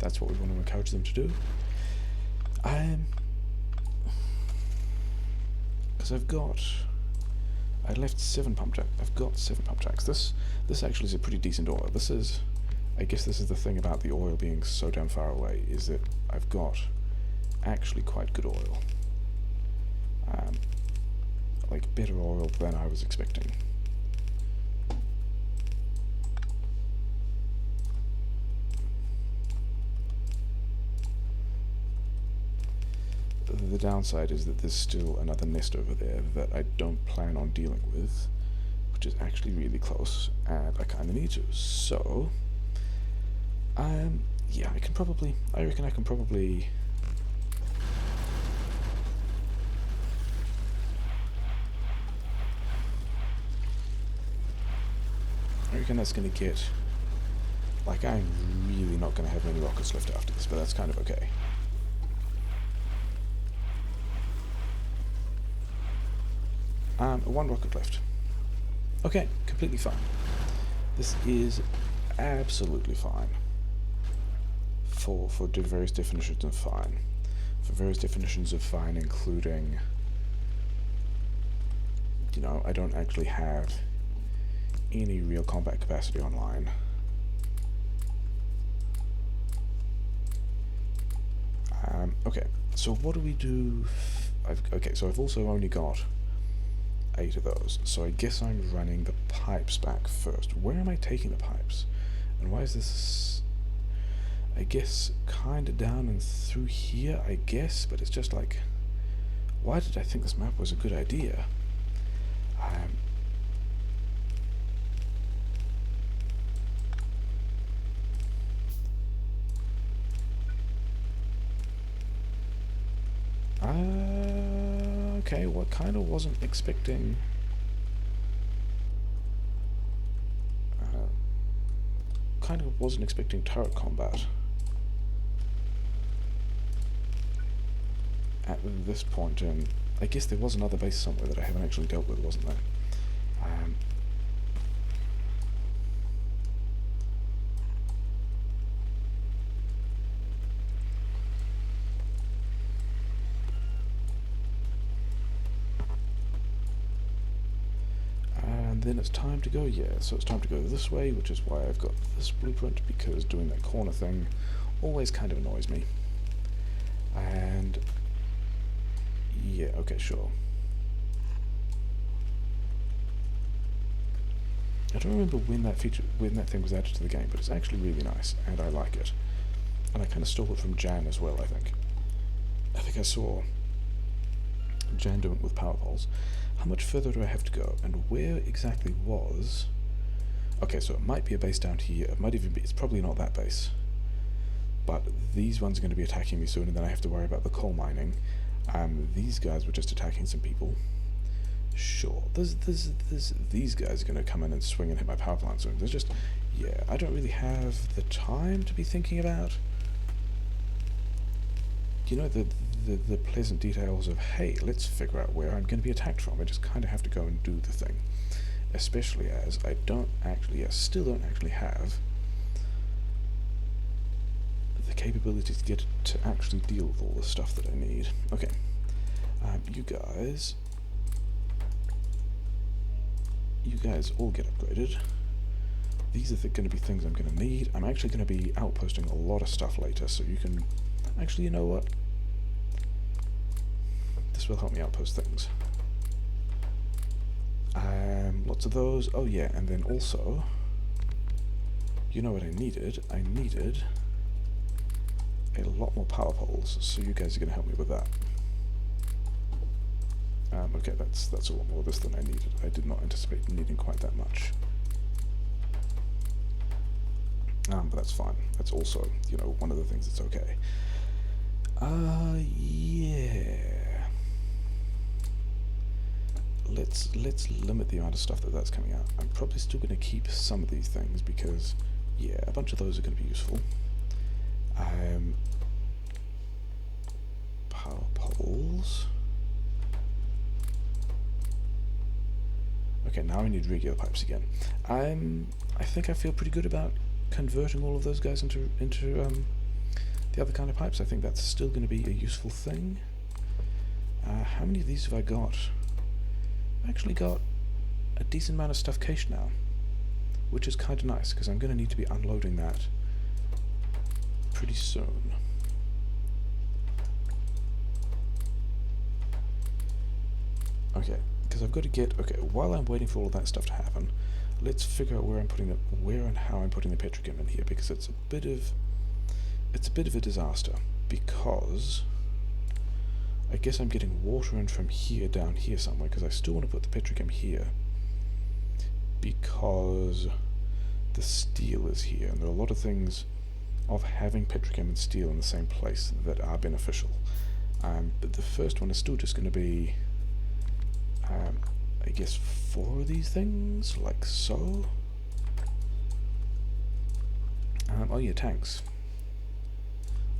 what we want to encourage them to do. Because I left 7 pump jacks. I've got 7 pump jacks. This actually is a pretty decent oil. I guess this is the thing about the oil being so damn far away, is that I've got actually quite good oil. Like better oil than I was expecting. The downside is that there's still another nest over there that I don't plan on dealing with, which is actually really close, and I kind of need to. So, yeah, I reckon I can probably that's going to get, like, I'm really not going to have many rockets left after this, but that's kind of okay. One rocket left. Okay, completely fine. This is absolutely fine for various definitions of fine. For various definitions of fine, including, you know, I don't actually have any real combat capacity online. Okay, so what do we do? Okay, so I've also only got 8 of those, so I guess I'm running the pipes back first. Where am I taking the pipes? And why is this, I guess, kind of down and through here, I guess, but it's just like, why did I think this map was a good idea? Okay, well, kind of wasn't expecting turret combat at this point, and I guess there was another base somewhere that I haven't actually dealt with, wasn't there? Then it's time to go, yeah, so it's time to go this way, which is why I've got this blueprint, because doing that corner thing always kind of annoys me. And yeah, okay, sure. I don't remember when that thing was added to the game, but it's actually really nice, and I like it. And I kind of stole it from Jan as well, I think. I think I saw Jan doing it with power poles. How much further do I have to go, and where exactly was... Okay, so it might be a base down here, it might even be, it's probably not that base. But these ones are going to be attacking me soon, and then I have to worry about the coal mining. These guys were just attacking some people. Sure, these guys are going to come in and swing and hit my power plant soon. There's just yeah, I don't really have the time to be thinking about, you know, the pleasant details of, hey, let's figure out where I'm going to be attacked from. I just kind of have to go and do the thing. Especially as I still don't actually have the capability to get to actually deal with all the stuff that I need. Okay, you guys all get upgraded. These are going to be things I'm going to need. I'm actually going to be outposting a lot of stuff later, so you can... Actually, you know what? This will help me outpost things. Lots of those. Oh yeah, and then also... You know what I needed? I needed a lot more power poles, so you guys are going to help me with that. Okay, that's a lot more of this than I needed. I did not anticipate needing quite that much. But that's fine. That's also, you know, one of the things that's okay. Yeah. Let's limit the amount of stuff that's coming out. I'm probably still going to keep some of these things because, yeah, a bunch of those are going to be useful. Power poles. Okay, now I need regular pipes again. I think I feel pretty good about converting all of those guys into the other kind of pipes. I think that's still going to be a useful thing. How many of these have I got? I've actually got a decent amount of stuff cached now, which is kind of nice because I'm going to need to be unloading that pretty soon. Okay, because I've got to get... Okay, while I'm waiting for all of that stuff to happen, let's figure out where and how I'm putting the petrochem in here, because it's a bit of a disaster, because I guess I'm getting water in from here down here somewhere, because I still want to put the petrochem here, because the steel is here, and there are a lot of things of having petrochem and steel in the same place that are beneficial. But the first one is still just going to be, I guess, 4 of these things, like so. Oh yeah, tanks.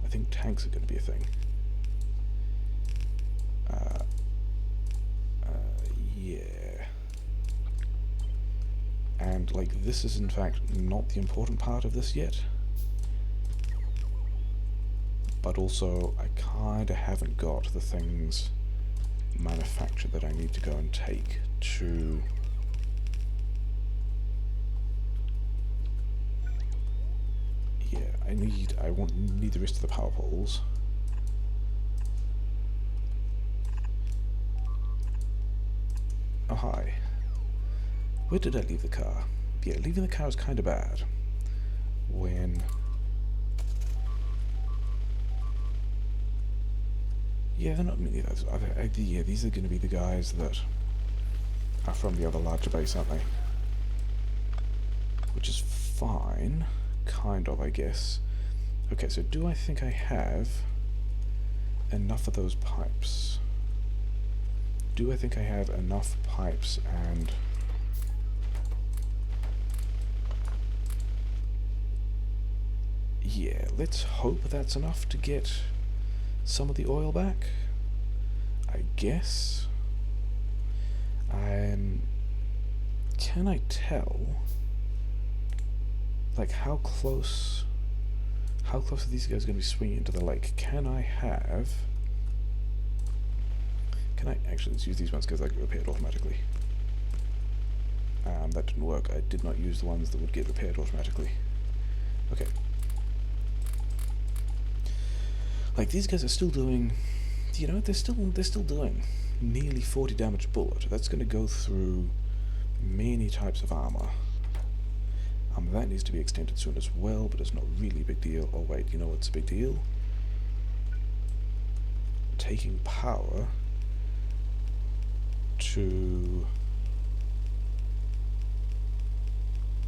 I think tanks are going to be a thing. Yeah. And, like, this is in fact not the important part of this yet. But also, I kinda haven't got the things manufactured that I need to go and take to... Yeah, I need the rest of the power poles. Oh hi. Where did I leave the car? Yeah, leaving the car is kinda bad. When... Yeah, they're not many of those. Yeah, these are going to be the guys that are from the other larger base, aren't they? Which is fine. Kind of, I guess. Okay, so do I think I have enough of those pipes? Do I think I have enough pipes and... Yeah, let's hope that's enough to get some of the oil back, I guess. Can I tell, like, how close are these guys going to be swinging into the lake? Can I actually, let's use these ones because they get repaired automatically. That didn't work. I did not use the ones that would get repaired automatically. Okay. Like, these guys are still doing, you know, they're still doing nearly 40 damage a bullet. That's going to go through many types of armor. That needs to be extended soon as well, but it's not really a big deal. Oh wait, you know what's a big deal? Taking power to...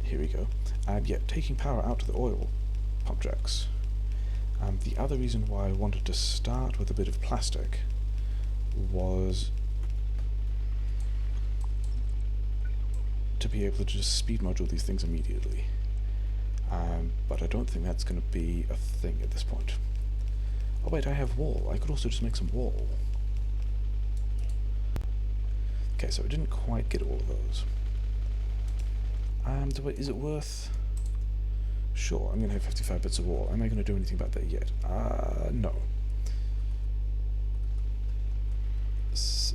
Here we go. Yeah, taking power out to the oil pump jacks. The other reason why I wanted to start with a bit of plastic was to be able to just speed module these things immediately. but I don't think that's going to be a thing at this point. Oh wait, I have wall. I could also just make some wall. Okay, so I didn't quite get all of those. Is it worth... Sure, I'm going to have 55 bits of wall. Am I going to do anything about that yet? No.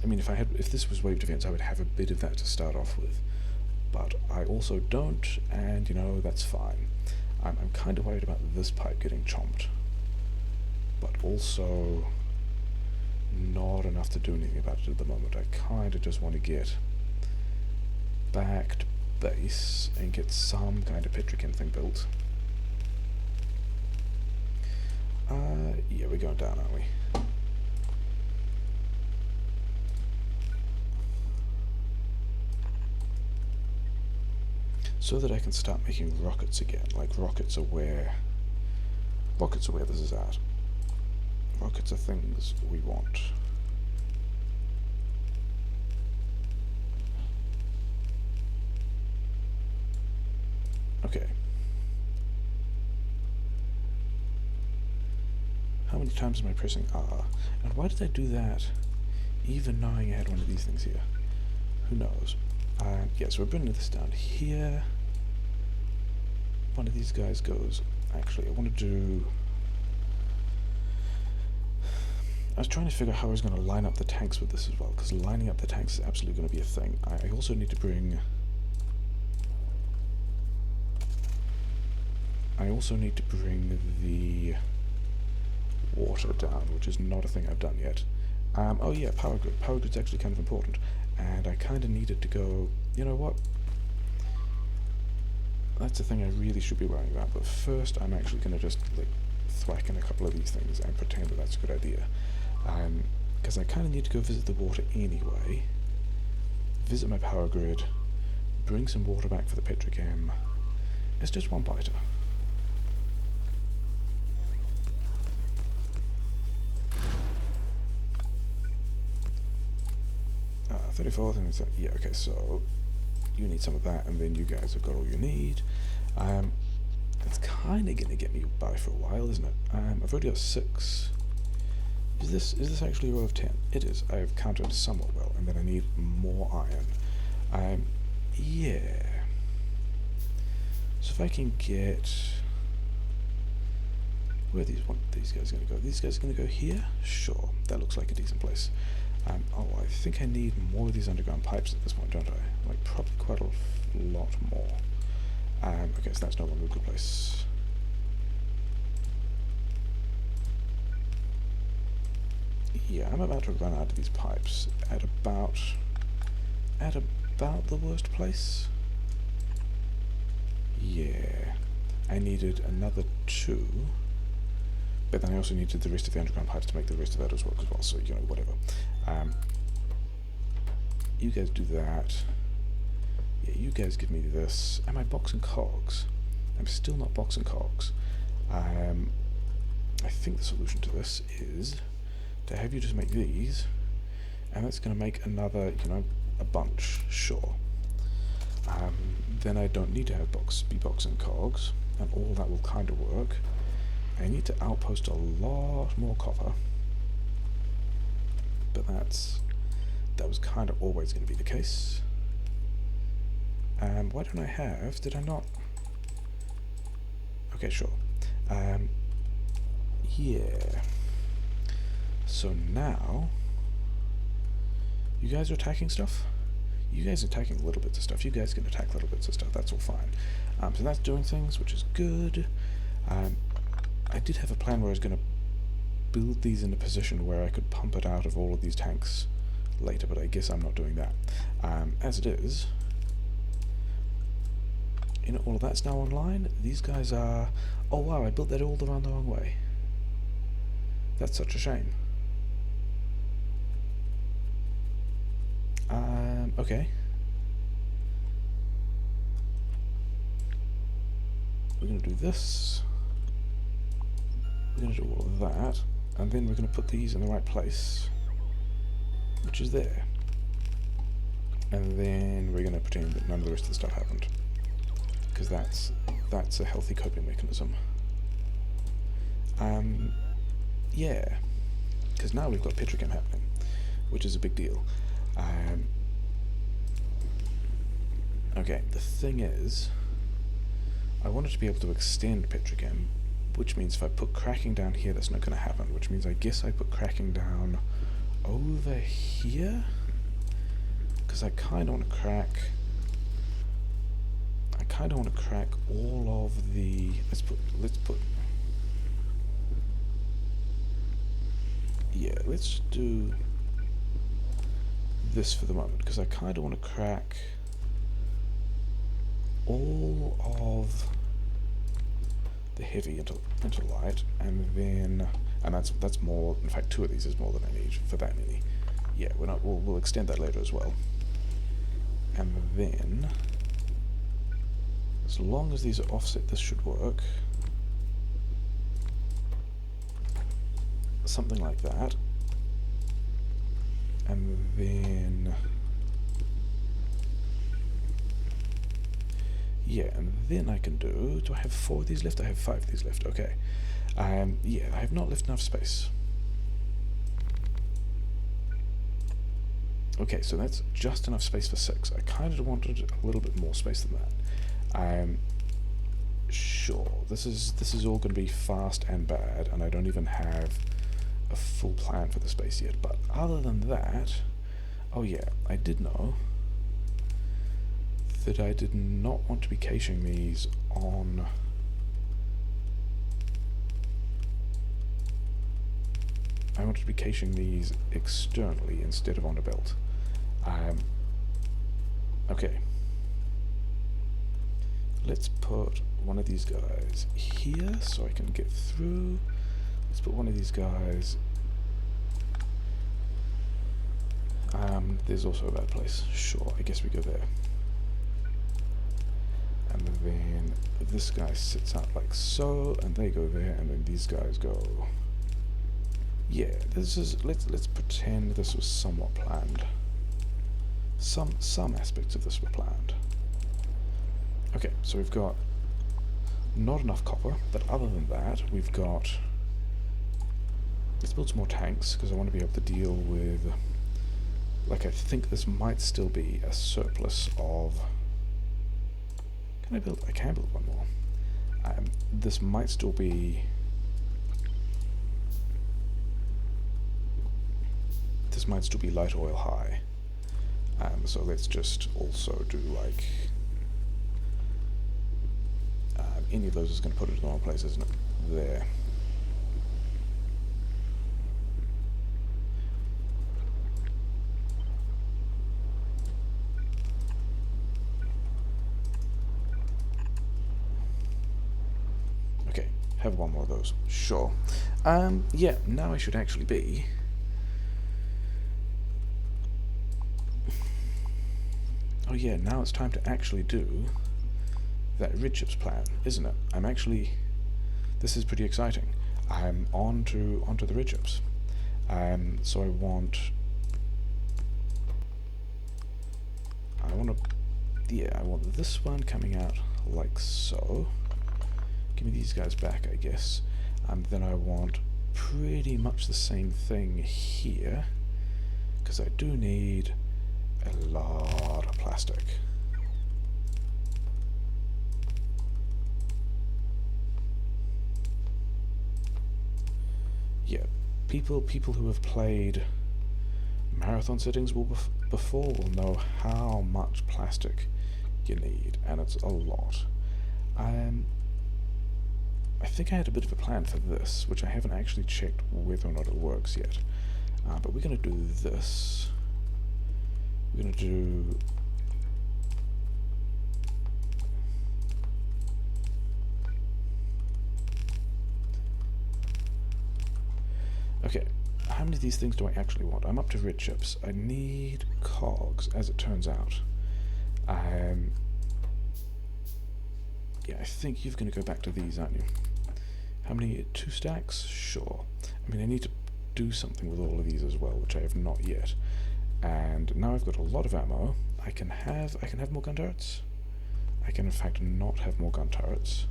I mean, if this was wave defense, I would have a bit of that to start off with. But I also don't, and you know, that's fine. I'm kind of worried about this pipe getting chomped. But also not enough to do anything about it at the moment. I kind of just want to get back to base and get some kind of petrochem thing built. Yeah, we're going down, aren't we? So that I can start making rockets again. Like, rockets are where this is at. Rockets are things we want. Okay. How many times am I pressing R? And why did I do that even knowing I had one of these things here? Who knows? Yeah, so we're bringing this down here. One of these guys goes... Actually, I want to do... I was trying to figure out how I was going to line up the tanks with this as well, because lining up the tanks is absolutely going to be a thing. I also need to bring... the water down, which is not a thing I've done yet. Oh yeah, power grid. Power grid's actually kind of important. And I kind of needed to go, you know what? That's the thing I really should be worrying about, but first I'm actually going to just like thwack in a couple of these things and pretend that that's a good idea. Because I kind of need to go visit the water anyway. Visit my power grid, bring some water back for the petrochem. It's just one biter. 34th, and it's yeah, okay, so you need some of that, and then you guys have got all you need. It's kind of going to get me by for a while, isn't it? I've already got 6. Is this actually a row of 10? It is. I've counted somewhat well, and then I need more iron. Yeah. So if I can get... Where are these guys going to go? These guys are going to go here? Sure, that looks like a decent place. Oh, I think I need more of these underground pipes at this point, don't I? Like, probably quite a lot more. Okay, so that's no longer a good place. Yeah, I'm about to run out of these pipes at about the worst place. Yeah, I needed another 2. But then I also needed the rest of the underground pipes to make the rest of that as well, so, you know, whatever. You guys do that. Yeah, you guys give me this. Am I boxing cogs? I'm still not boxing cogs. I think the solution to this is to have you just make these, and that's going to make another, you know, a bunch, sure. Then I don't need to have be boxing cogs, and all that will kind of work. I need to outpost a lot more copper, but that was kind of always going to be the case. Why don't I have... Did I not... Okay, sure. Yeah. So now... You guys are attacking stuff? You guys are attacking little bits of stuff. You guys can attack little bits of stuff. That's all fine. So that's doing things, which is good. I did have a plan where I was going to build these in a position where I could pump it out of all of these tanks later, but I guess I'm not doing that. As it is, you know, all of that's now online. These guys are... Oh wow, I built that all around the wrong way. That's such a shame. Okay. We're going to do this. We're going to do all of that, and then we're going to put these in the right place, which is there. And then we're going to pretend that none of the rest of the stuff happened, because that's that's a healthy coping mechanism. Yeah, because now we've got petrochem happening, which is a big deal. Okay, the thing is, I wanted to be able to extend petrochem, which means if I put cracking down here, that's not going to happen, which means I guess I put cracking down over here, because I kind of want to crack all of the, let's do this for the moment, because I kind of want to crack all of the heavy into light, and then, and that's more, in fact 2 of these is more than I need for that many. Yeah, we'll extend that later as well. And then, as long as these are offset, this should work. Something like that. And then, yeah, and then I can do I have 4 of these left? I have 5 of these left, okay. Yeah, I have not left enough space. Okay, so that's just enough space for 6. I kind of wanted a little bit more space than that. Sure, this is all going to be fast and bad, and I don't even have a full plan for the space yet, but other than that, oh yeah, I did know that I did not want to be caching these on I wanted to be caching these externally instead of on a belt. Okay, let's put one of these guys here so I can get through. Let's put one of these guys. There's also a bad place. Sure, I guess we go there. And then this guy sits out like so, and they go there, and then these guys go. Yeah, this is. Let's pretend this was somewhat planned. Some aspects of this were planned. Okay, so we've got not enough copper, but other than that, we've got. Let's build some more tanks because I want to be able to deal with. Like, I think this might still be a surplus of. Can I build? I can build one more. This might still be. This might still be light oil high. So let's just also do like. Any of those is going to put it in the wrong place, isn't it? There. Okay, have one more of those. Sure. Yeah, now I should actually be. Oh yeah, now it's time to actually do that rid chips plan, isn't it? I'm actually, this is pretty exciting. I'm onto the rid chips. So I want this one coming out like so. Give me these guys back, I guess. Then I want pretty much the same thing here, because I do need a lot of plastic. Yeah, people who have played marathon settings before will know how much plastic you need, and it's a lot. I think I had a bit of a plan for this, which I haven't actually checked whether or not it works yet. But we're going to do this. We're going to do. Okay, how many of these things do I actually want? I'm up to rid chips. I need cogs, as it turns out. Yeah, I think you're going to go back to these, aren't you? How many? 2 stacks? Sure. I mean, I need to do something with all of these as well, which I have not yet. And now I've got a lot of ammo. I can have more gun turrets. I can in fact not have more gun turrets.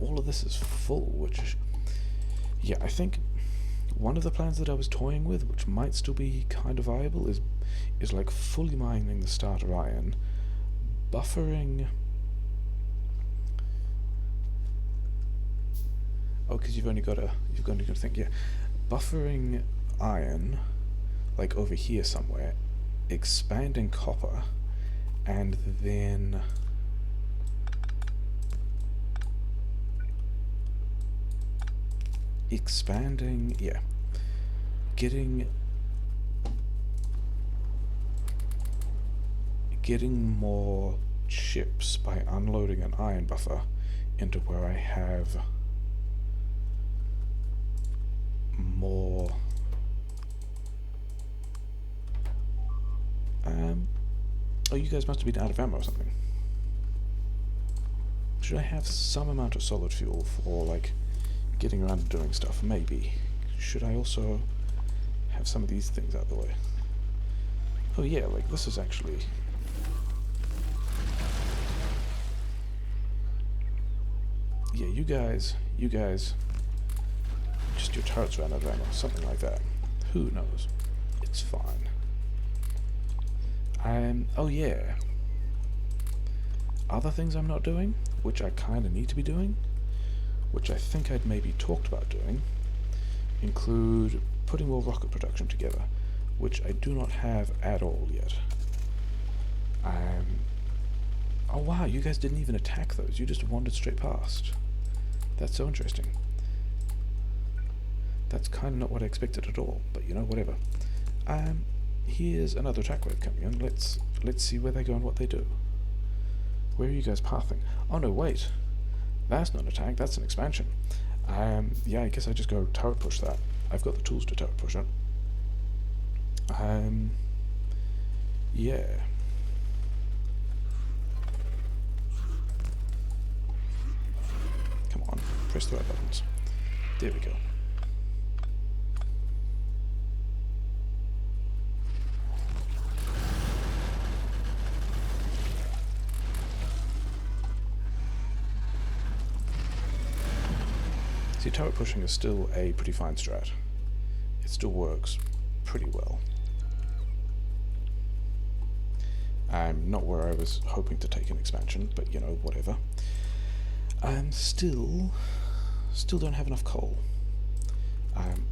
All of this is full, which, yeah, I think one of the plans that I was toying with, which might still be kind of viable, is like fully mining the starter iron, buffering. Oh, because you've only got to think, yeah, buffering iron, like over here somewhere, expanding copper, and then expanding, yeah, getting more chips by unloading an iron buffer into where I have more oh, you guys must have been out of ammo or something. Should I have some amount of solid fuel for like getting around and doing stuff? Maybe. Should I also have some of these things out of the way? Oh yeah, like this is actually... Yeah, you guys, just your turrets ran out of ammo, something like that. Who knows? It's fine. Oh yeah. Other things I'm not doing, which I kind of need to be doing, which I think I'd maybe talked about doing, include putting more rocket production together, which I do not have at all yet. Oh wow, you guys didn't even attack those, you just wandered straight past. That's so interesting. That's kind of not what I expected at all, but you know, whatever. Here's another attack wave coming in. Let's see where they go and what they do. Where are you guys pathing? Oh no, wait. That's not an attack, that's an expansion. Yeah, I guess I just go turret push that. I've got the tools to turret push it. Yeah. Come on, press the right buttons. There we go. See, turret pushing is still a pretty fine strat. It still works pretty well. I'm not where I was hoping to take an expansion, but you know, whatever. I'm still don't have enough coal. And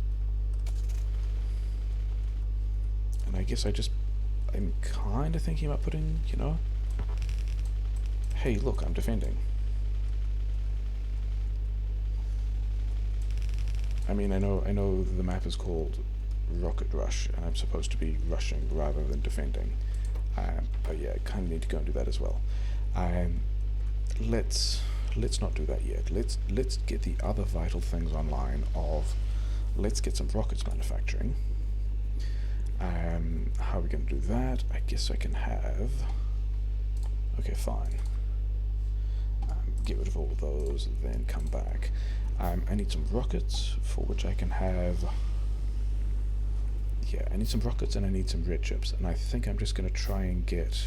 I guess I'm kind of thinking about putting, you know, hey, look, I'm defending. I mean, I know the map is called Rocket Rush, and I'm supposed to be rushing rather than defending. But yeah, I kind of need to go and do that as well. Let's not do that yet. Let's get the other vital things online. Let's get some rockets manufacturing. How are we going to do that? I guess I can have... Okay, fine. Get rid of all of those, then come back. I need some rockets, for which I can have... Yeah, I need some rockets and I need some red chips, and I think I'm just going to try and get...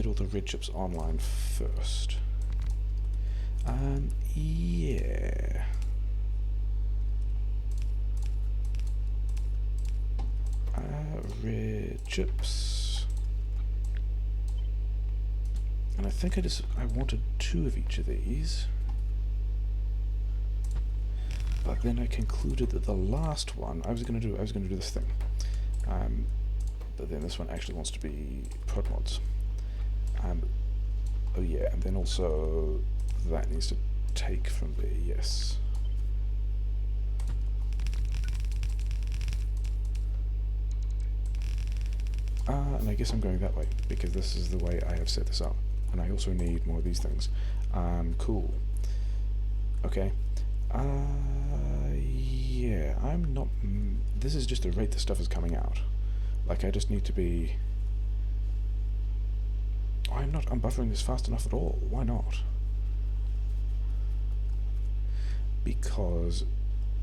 all the red chips online first. Yeah. Red chips. And I think I wanted 2 of each of these. But then I concluded that the last one I was gonna do this thing. But then this one actually wants to be prodmods. Oh yeah, and then also that needs to take from there, yes. And I guess I'm going that way, because this is the way I have set this up. And I also need more of these things. Cool. Okay. Yeah, I'm not... this is just the rate the stuff is coming out. Like, I just need to be... I'm buffering this fast enough at all. Why not? Because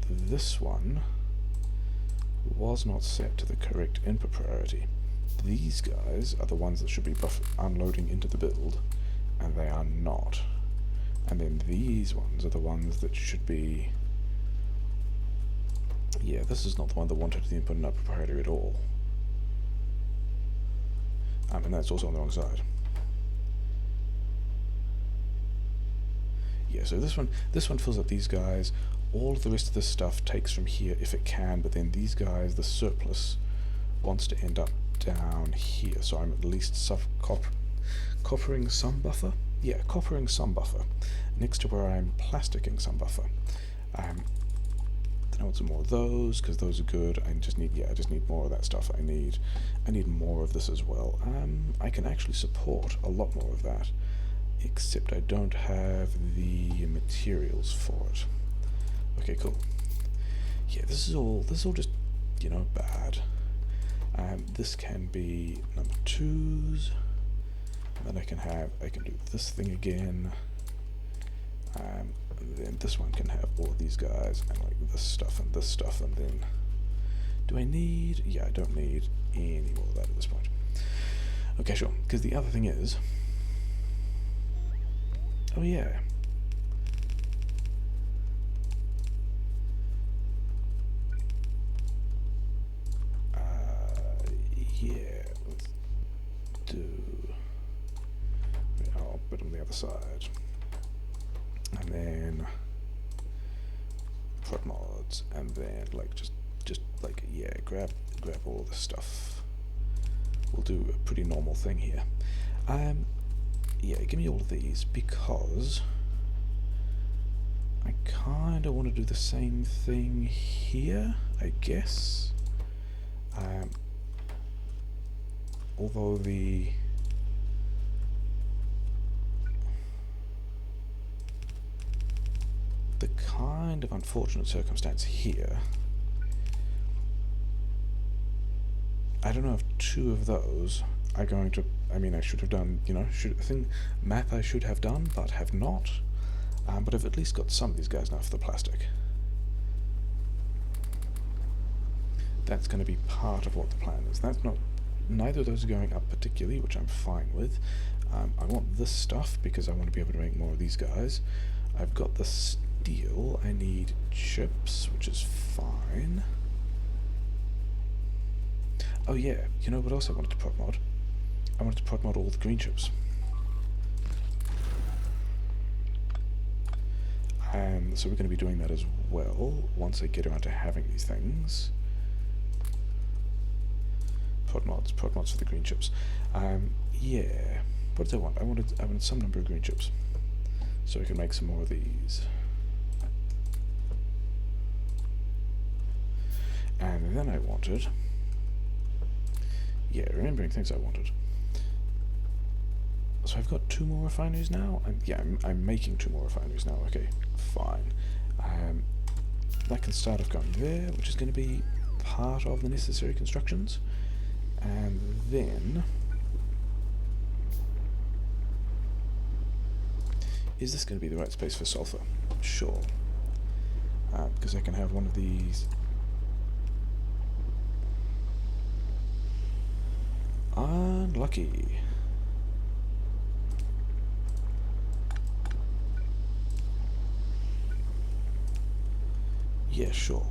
this one was not set to the correct input priority. These guys are the ones that should be unloading into the build, and they are not. And then these ones are the ones that should be... Yeah, this is not the one that wanted the input and output priority at all. And that's also on the wrong side. Yeah, so this one fills up these guys. All of the rest of this stuff takes from here if it can, but then these guys, the surplus, wants to end up down here. So I'm at least coppering some buffer. Yeah, coppering some buffer next to where I'm plasticking some buffer. Then I want some more of those because those are good. I just need more of that stuff. I need more of this as well. I can actually support a lot more of that, except I don't have the materials for it. Okay, cool. Yeah, this is all just, you know, bad. This can be number 2s. And then I can do this thing again. And then this one can have all of these guys and like this stuff, and then do I need? Yeah, I don't need any more of that at this point. Okay, sure. Because the other thing is, oh yeah. Yeah, let's do. I'll put them on the other side, and then prodmods, and then like just like yeah, grab all this stuff. We'll do a pretty normal thing here. Yeah, give me all of these because I kind of want to do the same thing here, I guess. Although the kind of unfortunate circumstance here, I don't know if 2 of those are going to, I mean, I should have done, you know, math I should have done, but have not. But I've at least got some of these guys now for the plastic. That's going to be part of what the plan is. That's not, neither of those are going up particularly, which I'm fine with. I want this stuff because I want to be able to make more of these guys. I've got the steel. I need chips, which is fine. Oh yeah, you know what else I wanted to prodmod? I wanted to prodmod all the green chips. So we're going to be doing that as well once I get around to having these things. Prodmods for the green chips. Yeah. What did I want? I wanted some number of green chips, so we can make some more of these. And then I wanted, yeah, remembering things I wanted. So I've got 2 more refineries now, and yeah, I'm making 2 more refineries now. Okay, fine. That can start off going there, which is going to be part of the necessary constructions. And then, is this going to be the right space for sulfur? Sure. Because I can have one of these. Unlucky. Yeah, sure.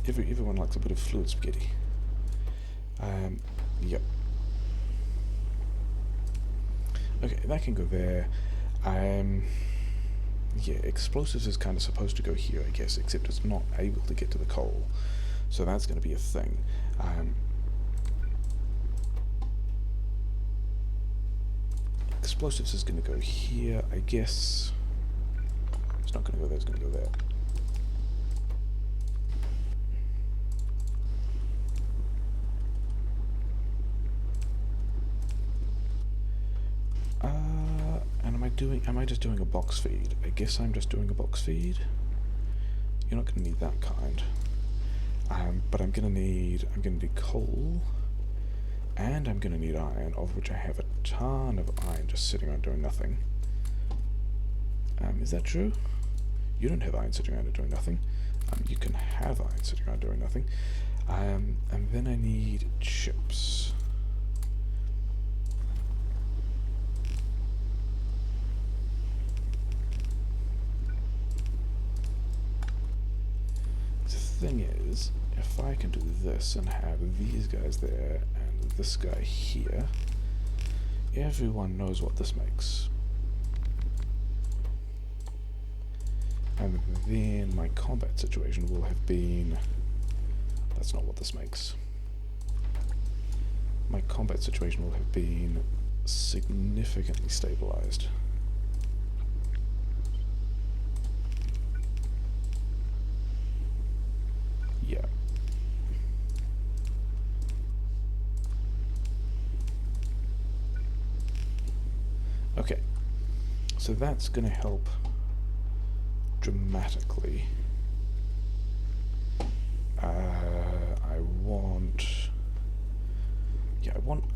Everyone likes a bit of fluid spaghetti. Yep. Okay, that can go there. Yeah, explosives is kind of supposed to go here, I guess, except it's not able to get to the coal. So that's going to be a thing. Explosives is going to go here, I guess. It's not going to go there, it's going to go there. Am I just doing a box feed? I guess I'm just doing a box feed. You're not going to need that kind. But I'm going to need coal, and I'm going to need iron, of which I have a ton of iron just sitting around doing nothing. Is that true? You don't have iron sitting around and doing nothing. You can have iron sitting around doing nothing. And then I need chips. The thing is, if I can do this and have these guys there and this guy here, everyone knows what this makes. And then my combat situation will have been... That's not what this makes. My combat situation will have been significantly stabilized. Yeah. Okay. So that's going to help dramatically.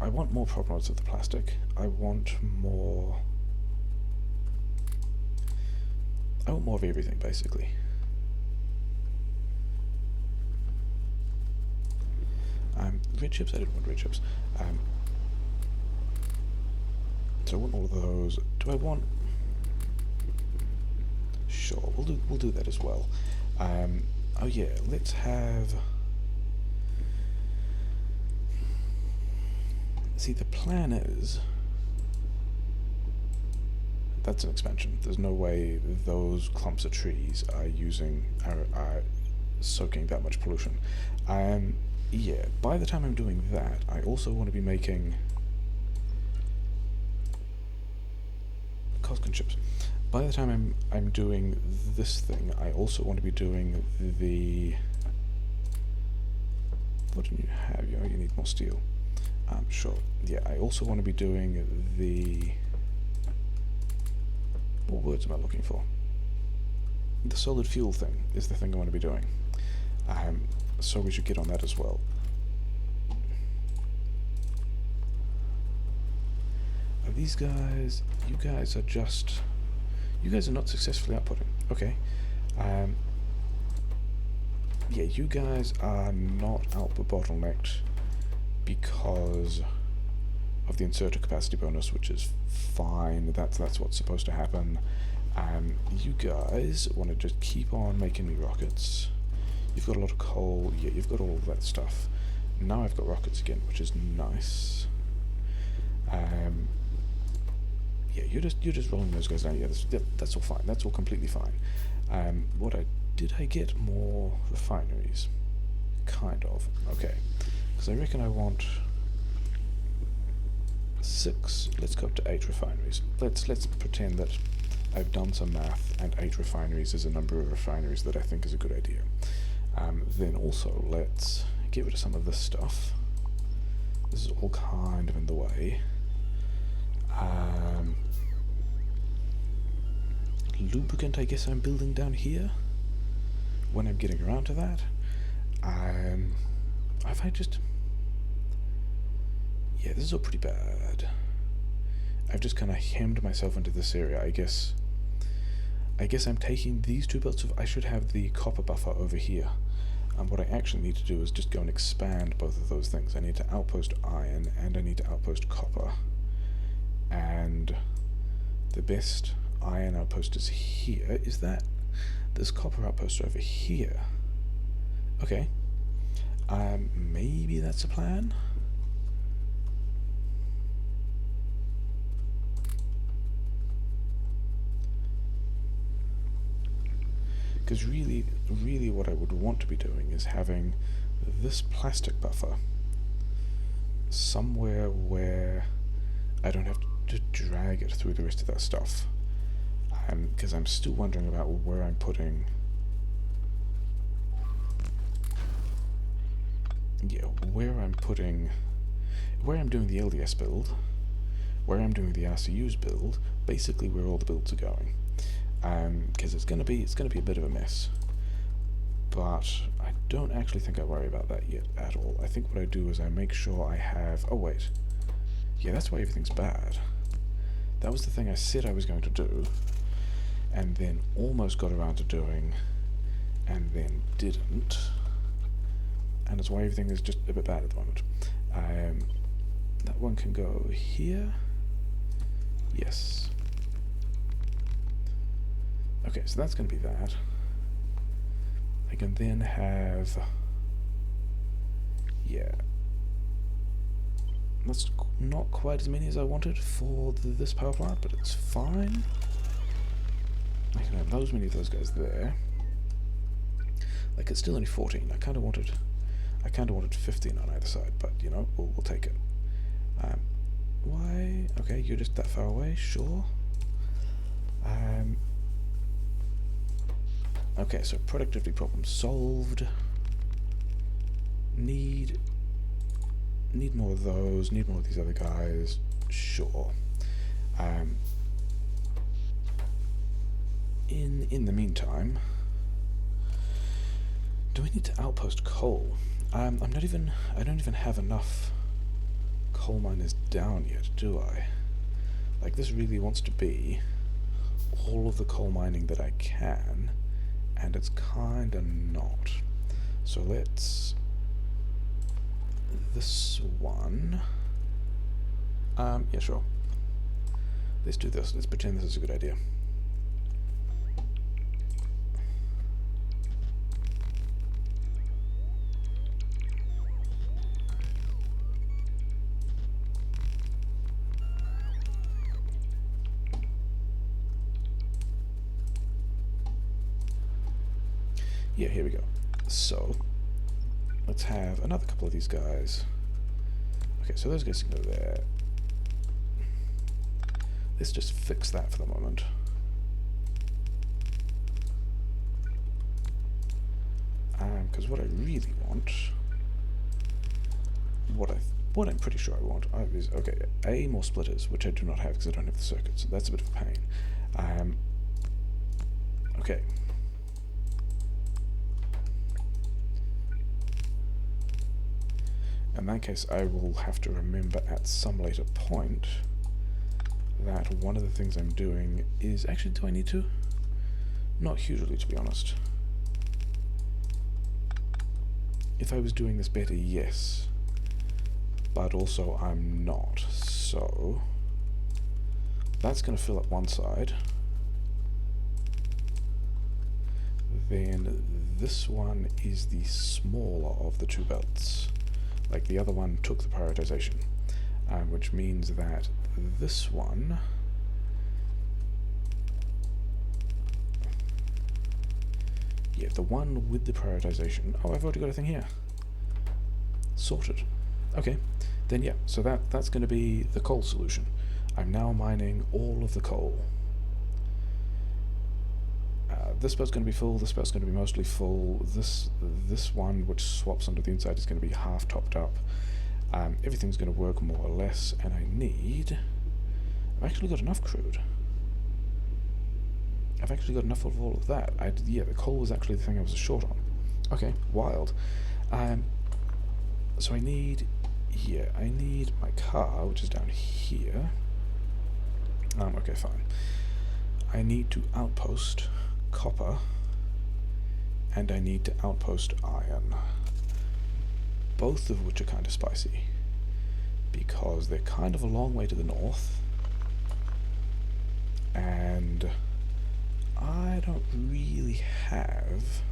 I want more prodmods of the plastic. I want more of everything, basically. Red chips. I didn't want red chips. So I want all of those. Do I want? Sure, we'll do that as well. Oh yeah, let's have. See, the plan is that's an expansion. There's no way those clumps of trees are soaking that much pollution. Yeah. By the time I'm doing that, I also want to be making Coscan chips. By the time I'm doing this thing, I also want to be doing the... What do you have? You need more steel. Sure. Yeah, I also want to be doing the... What words am I looking for? The solid fuel thing is the thing I want to be doing. So we should get on that as well. Are these guys... You guys are just... You guys are not successfully outputting. Okay. Yeah, you guys are not output bottlenecked because of the inserter capacity bonus, which is fine. That's what's supposed to happen. You guys want to just keep on making me rockets. You've got a lot of coal. Yeah, you've got all of that stuff. Now I've got rockets again, which is nice. Yeah, you're just rolling those guys down. Yeah, that's all fine. That's all completely fine. Did I get more refineries? Kind of. Okay. Because I reckon I want 6. Let's go up to 8 refineries. Let's pretend that I've done some math, and 8 refineries is a number of refineries that I think is a good idea. Then also let's get rid of some of this stuff. This is all kind of in the way. Lubricant, I guess I'm building down here when I'm getting around to that. If I just... Yeah, this is all pretty bad. I've just kind of hemmed myself into this area. I guess I'm taking these 2 belts of... I should have the copper buffer over here. And what I actually need to do is just go and expand both of those things. I need to outpost iron, and I need to outpost copper. And the best iron outpost is here. Is that... There's copper outpost over here. Okay. Maybe that's a plan? Because really what I would want to be doing is having this plastic buffer somewhere where I don't have to drag it through the rest of that stuff. Because I'm still wondering about where I'm putting... Yeah, where I'm doing the LDS build, where I'm doing the RCUs build, basically where all the builds are going. Because it's gonna be a bit of a mess. But I don't actually think I worry about that yet at all. I think what I do is I make sure I have... Oh wait. Yeah, that's why everything's bad. That was the thing I said I was going to do, and then almost got around to doing, and then didn't, and that's why everything is just a bit bad at the moment. That one can go here. Yes. Okay, so that's going to be that. I can then have... yeah. That's not quite as many as I wanted for this power plant, but it's fine. I can have those many of those guys there. Like, it's still only 14. I kind of wanted 15 on either side, but you know, we'll take it. Why? Okay, you're just that far away. Sure. Okay, so productivity problem solved. Need more of those. Need more of these other guys. Sure. In the meantime, do we need to outpost coal? I don't even have enough coal miners down yet, do I? Like, this really wants to be all of the coal mining that I can, and it's kinda not. So let's... this one... yeah, sure. Let's do this. Let's pretend this is a good idea. Yeah, here we go. So, let's have another couple of these guys. Okay, so those guys can go there. Let's just fix that for the moment. Because what I really want, what I'm pretty sure I want is, okay, more splitters, which I do not have because I don't have the circuit, so that's a bit of a pain. Okay. In that case, I will have to remember at some later point that one of the things I'm doing is... actually, do I need to? Not hugely, to be honest. If I was doing this better, yes. But also, I'm not. So... that's going to fill up one side. Then this one is the smaller of the two belts. Like, the other one took the prioritization, which means that this one... yeah, the one with the prioritization... oh, I've already got a thing here. Sorted. Okay, then yeah, so that's going to be the coal solution. I'm now mining all of the coal. This belt's going to be full, this belt's going to be mostly full, this one, which swaps onto the inside, is going to be half topped up. Everything's going to work more or less, and I've actually got enough crude. I've actually got enough of all of that. Yeah, the coal was actually the thing I was short on. Okay, wild. So I need my car, which is down here. Okay, fine. I need to outpost copper, and I need to outpost iron, both of which are kind of spicy because they're kind of a long way to the north, and I don't really have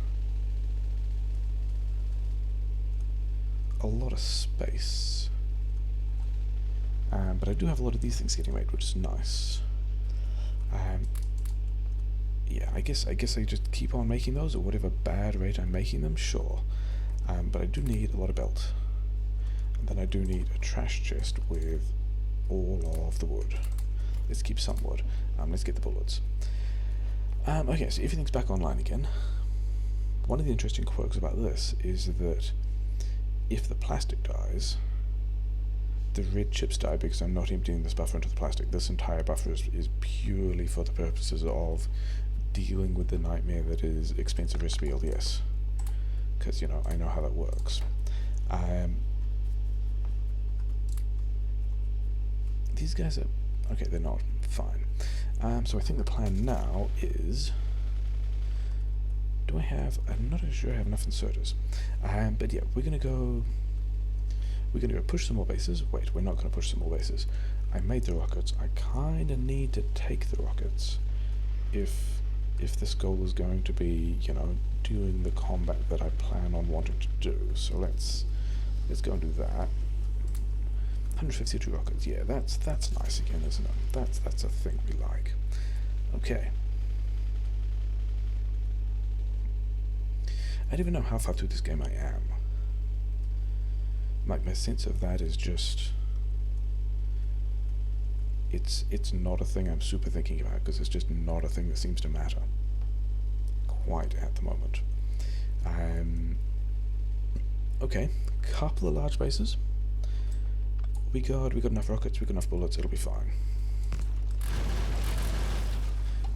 a lot of space, but I do have a lot of these things getting made, which is nice. Yeah, I guess I just keep on making those at whatever bad rate I'm making them, sure. But I do need a lot of belt. And then I do need a trash chest with all of the wood. Let's keep some wood. Let's get the bullets. Okay, so everything's back online again. One of the interesting quirks about this is that if the plastic dies, the red chips die because I'm not emptying this buffer into the plastic. This entire buffer is purely for the purposes of dealing with the nightmare that is expensive recipe LDS, because, you know, I know how that works. These guys are... okay, they're not. Fine. So I think the plan now is... Do I have? I'm not sure I have enough inserters. But yeah, we're gonna go push some more bases. Wait, we're not gonna push some more bases. I made the rockets. I kinda need to take the rockets if this goal is going to be, you know, doing the combat that I plan on wanting to do. So let's go and do that. 152 rockets. Yeah, that's nice again, isn't it? That's a thing we like. Okay. I don't even know how far through this game I am. Like, my sense of that is just... It's not a thing I'm super thinking about, because it's just not a thing that seems to matter quite at the moment. Okay, couple of large bases. We got enough rockets, we got enough bullets, it'll be fine.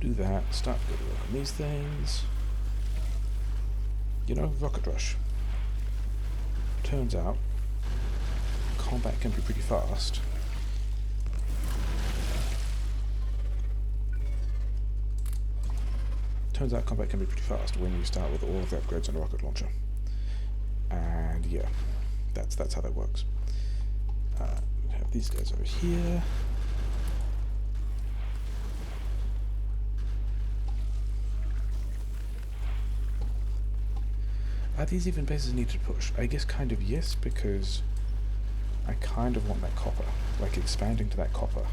Do that, start to work on these things. You know, Rocket Rush. Turns out, combat can be pretty fast. Turns out combat can be pretty fast when you start with all of the upgrades on a rocket launcher. And yeah, that's how that works. We have these guys over here. Are these even bases needed to push? I guess kind of yes, because I kind of want that copper. Like, expanding to that copper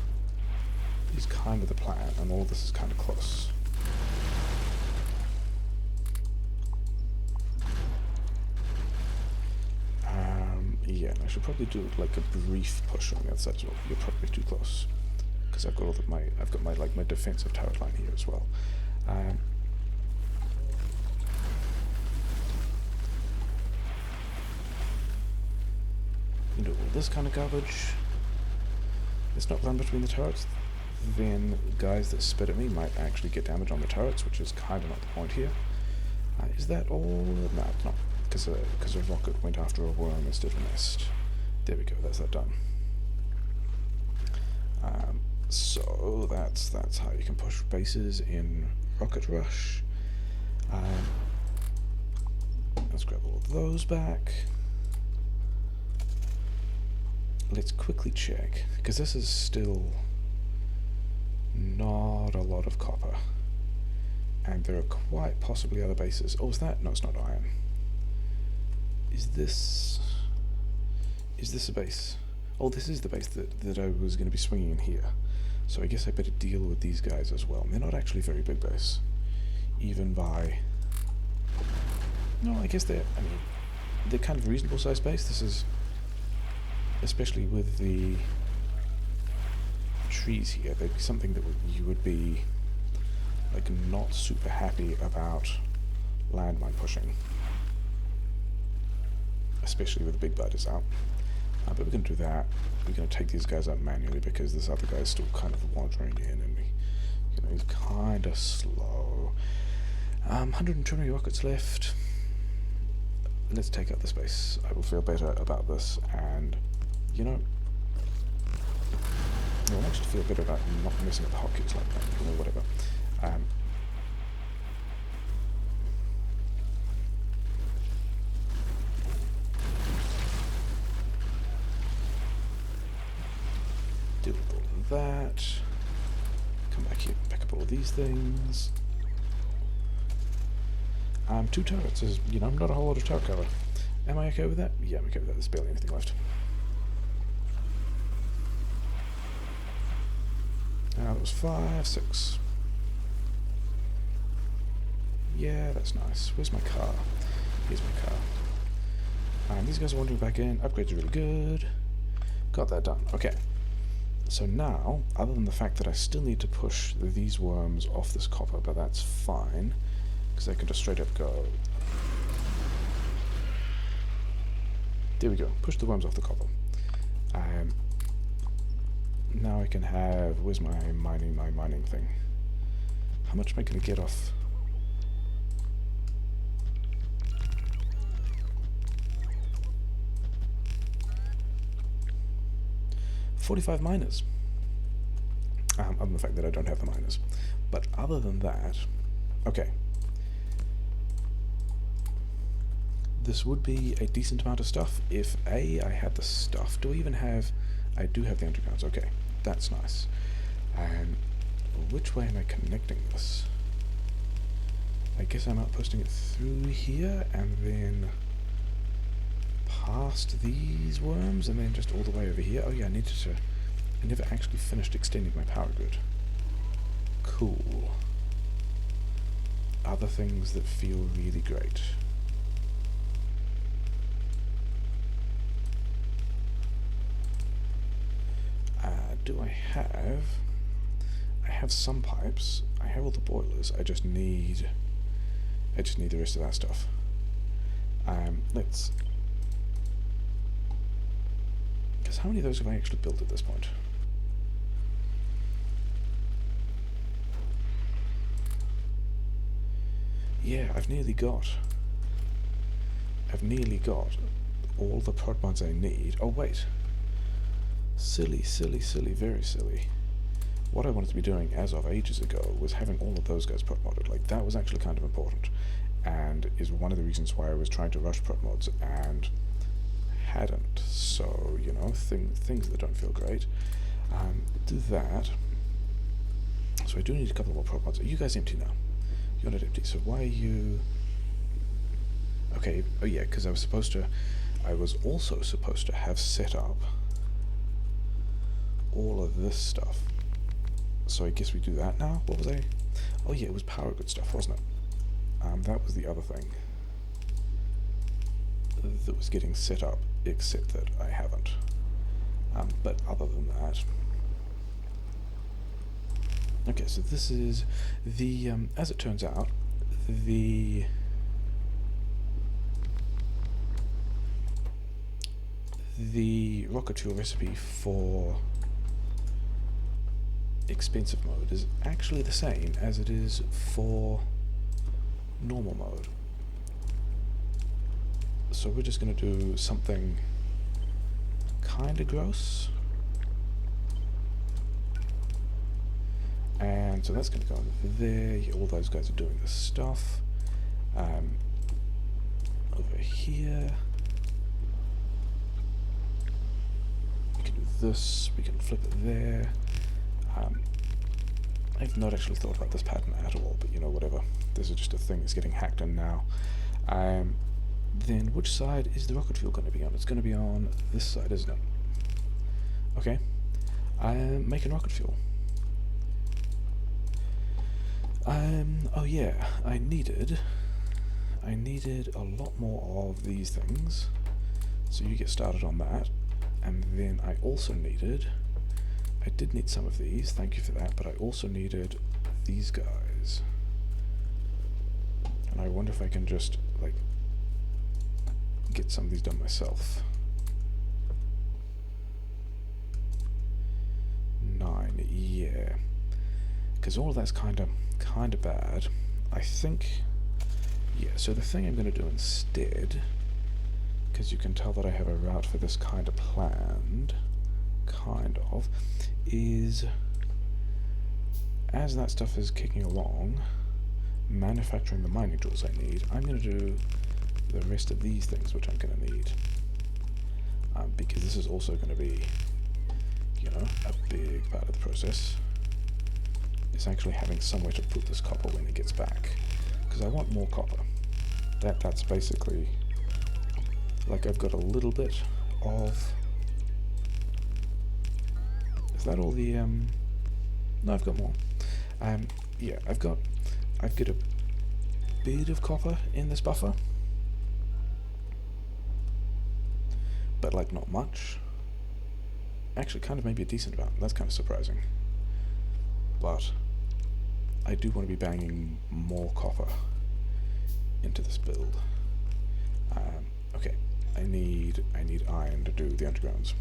is kind of the plan, and all this is kind of close. Yeah, and I should probably do like a brief push on the other side as well. You're probably too close, because I've got all my defensive turret line here as well. You do all this kind of garbage. Let's not run between the turrets. Then guys that spit at me might actually get damage on the turrets, which is kind of not the point here. Is that all? No, it's not. Because a rocket went after a worm instead of a nest. There we go, that's that done. So that's how you can push bases in Rocket Rush. Let's grab all of those back. Let's quickly check, because this is still not a lot of copper. And there are quite possibly other bases. Oh, is that? No, it's not iron. Is this a base? Oh, this is the base that I was going to be swinging in here. So I guess I better deal with these guys as well. And they're not actually very big base. Even by... No, I guess they're kind of a reasonable sized base. This is... Especially with the trees here, they'd be something that you would be like not super happy about landmine pushing. Especially with the big butters out. But we're going to do that. We're going to take these guys out manually because this other guy's still kind of wandering in and he's kind of slow. 120 rockets left. Let's take out the space. I will feel better about this, and I'll actually feel better about not messing with the hotkeys like that, whatever. Deal with all of that. Come back here, pick up all these things. 2 turrets is, not a whole lot of turret cover. Am I okay with that? Yeah, I'm okay with that. There's barely anything left. That was 5, 6. Yeah, that's nice. Where's my car? Here's my car. These guys are wandering back in. Upgrades are really good. Got that done. Okay. So now, other than the fact that I still need to push these worms off this copper, but that's fine, because I can just straight up go... There we go. Push the worms off the copper. Now I can have... Where's my mining thing? How much am I going to get off? $45 miners. Other than the fact that I don't have the miners. But other than that... Okay. this would be a decent amount of stuff if A, I had the stuff. Do I even have... I do have the undergrounds, okay. That's nice. And which way am I connecting this? I guess I'm outposting it through here, and then past these worms, and then just all the way over here. Oh yeah, I never actually finished extending my power grid. Cool. Other things that feel really great. Do I have some pipes, I have all the boilers, I just need the rest of that stuff. Because how many of those have I actually built at this point? Yeah, I've nearly got all the prodmods I need. Oh wait. Silly, silly, silly, very silly. What I wanted to be doing as of ages ago was having all of those guys prodmodded. Like, that was actually kind of important, and is one of the reasons why I was trying to rush prodmods and hadn't. So, you know, things that don't feel great. Do that. So I do need a couple more prodmods. Are you guys empty now? You're not empty, so why are you... Okay, oh yeah, because I was also supposed to have set up all of this stuff. So I guess we do that now. What was I? Oh yeah, it was power grid stuff, wasn't it? That was the other thing that was getting set up, except that I haven't. But other than that... Okay, so this is the, as it turns out, the rocket fuel recipe for expensive mode is actually the same as it is for normal mode. So we're just going to do something kind of gross. And so that's going to go over there. Yeah, all those guys are doing this stuff. Over here. We can do this. We can flip it there. I've not actually thought about this pattern at all, but you know, whatever. This is just a thing that's getting hacked in now. Then which side is the rocket fuel going to be on? It's going to be on this side, isn't it? Okay. Making rocket fuel. Oh yeah, I needed a lot more of these things, so you get started on that. And then I also I did need some of these, thank you for that, but I also needed these guys. And I wonder if I can just, like, get some of these done myself. 9, yeah. Because all of that's kind of bad. I think, yeah, so the thing I'm going to do instead, because you can tell that I have a route for this kind of planned, is, as that stuff is kicking along, manufacturing the mining tools I need, I'm going to do the rest of these things which I'm going to need. Because this is also going to be, you know, a big part of the process. Is actually having somewhere to put this copper when it gets back. Because I want more copper. That's basically, like, I've got a little bit of... Is that all the, No, I've got more. Yeah, I've got a bit of copper in this buffer. But, like, not much. Actually, kind of maybe a decent amount. That's kind of surprising. But I do want to be banging more copper into this build. Okay, I need iron to do the undergrounds.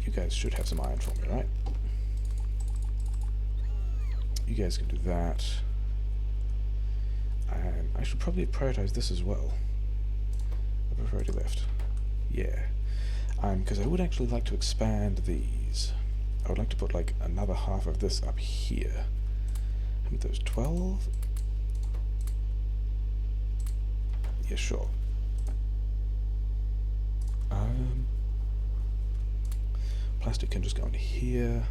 You guys should have some iron for me, right? You guys can do that. I should probably prioritize this as well. I've already left. Yeah. Because I would actually like to expand these. I would like to put, like, another half of this up here. How many of those? 12? Yeah, sure. Plastic can just go in here.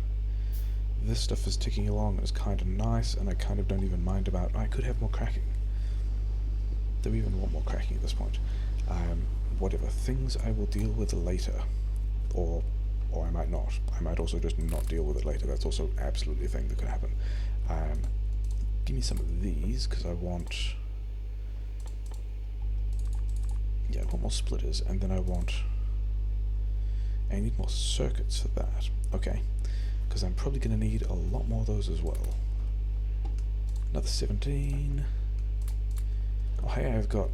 This stuff is ticking along and it's kind of nice, and I kind of don't even mind about... I could have more cracking. Do we even want more cracking at this point? Whatever. Things I will deal with later. Or I might not. I might also just not deal with it later. That's also absolutely a thing that could happen. Give me some of these, because I want... Yeah, I want more splitters, and then I need more circuits for that. Okay. Because I'm probably going to need a lot more of those as well. Another 17. Oh, hey, I've got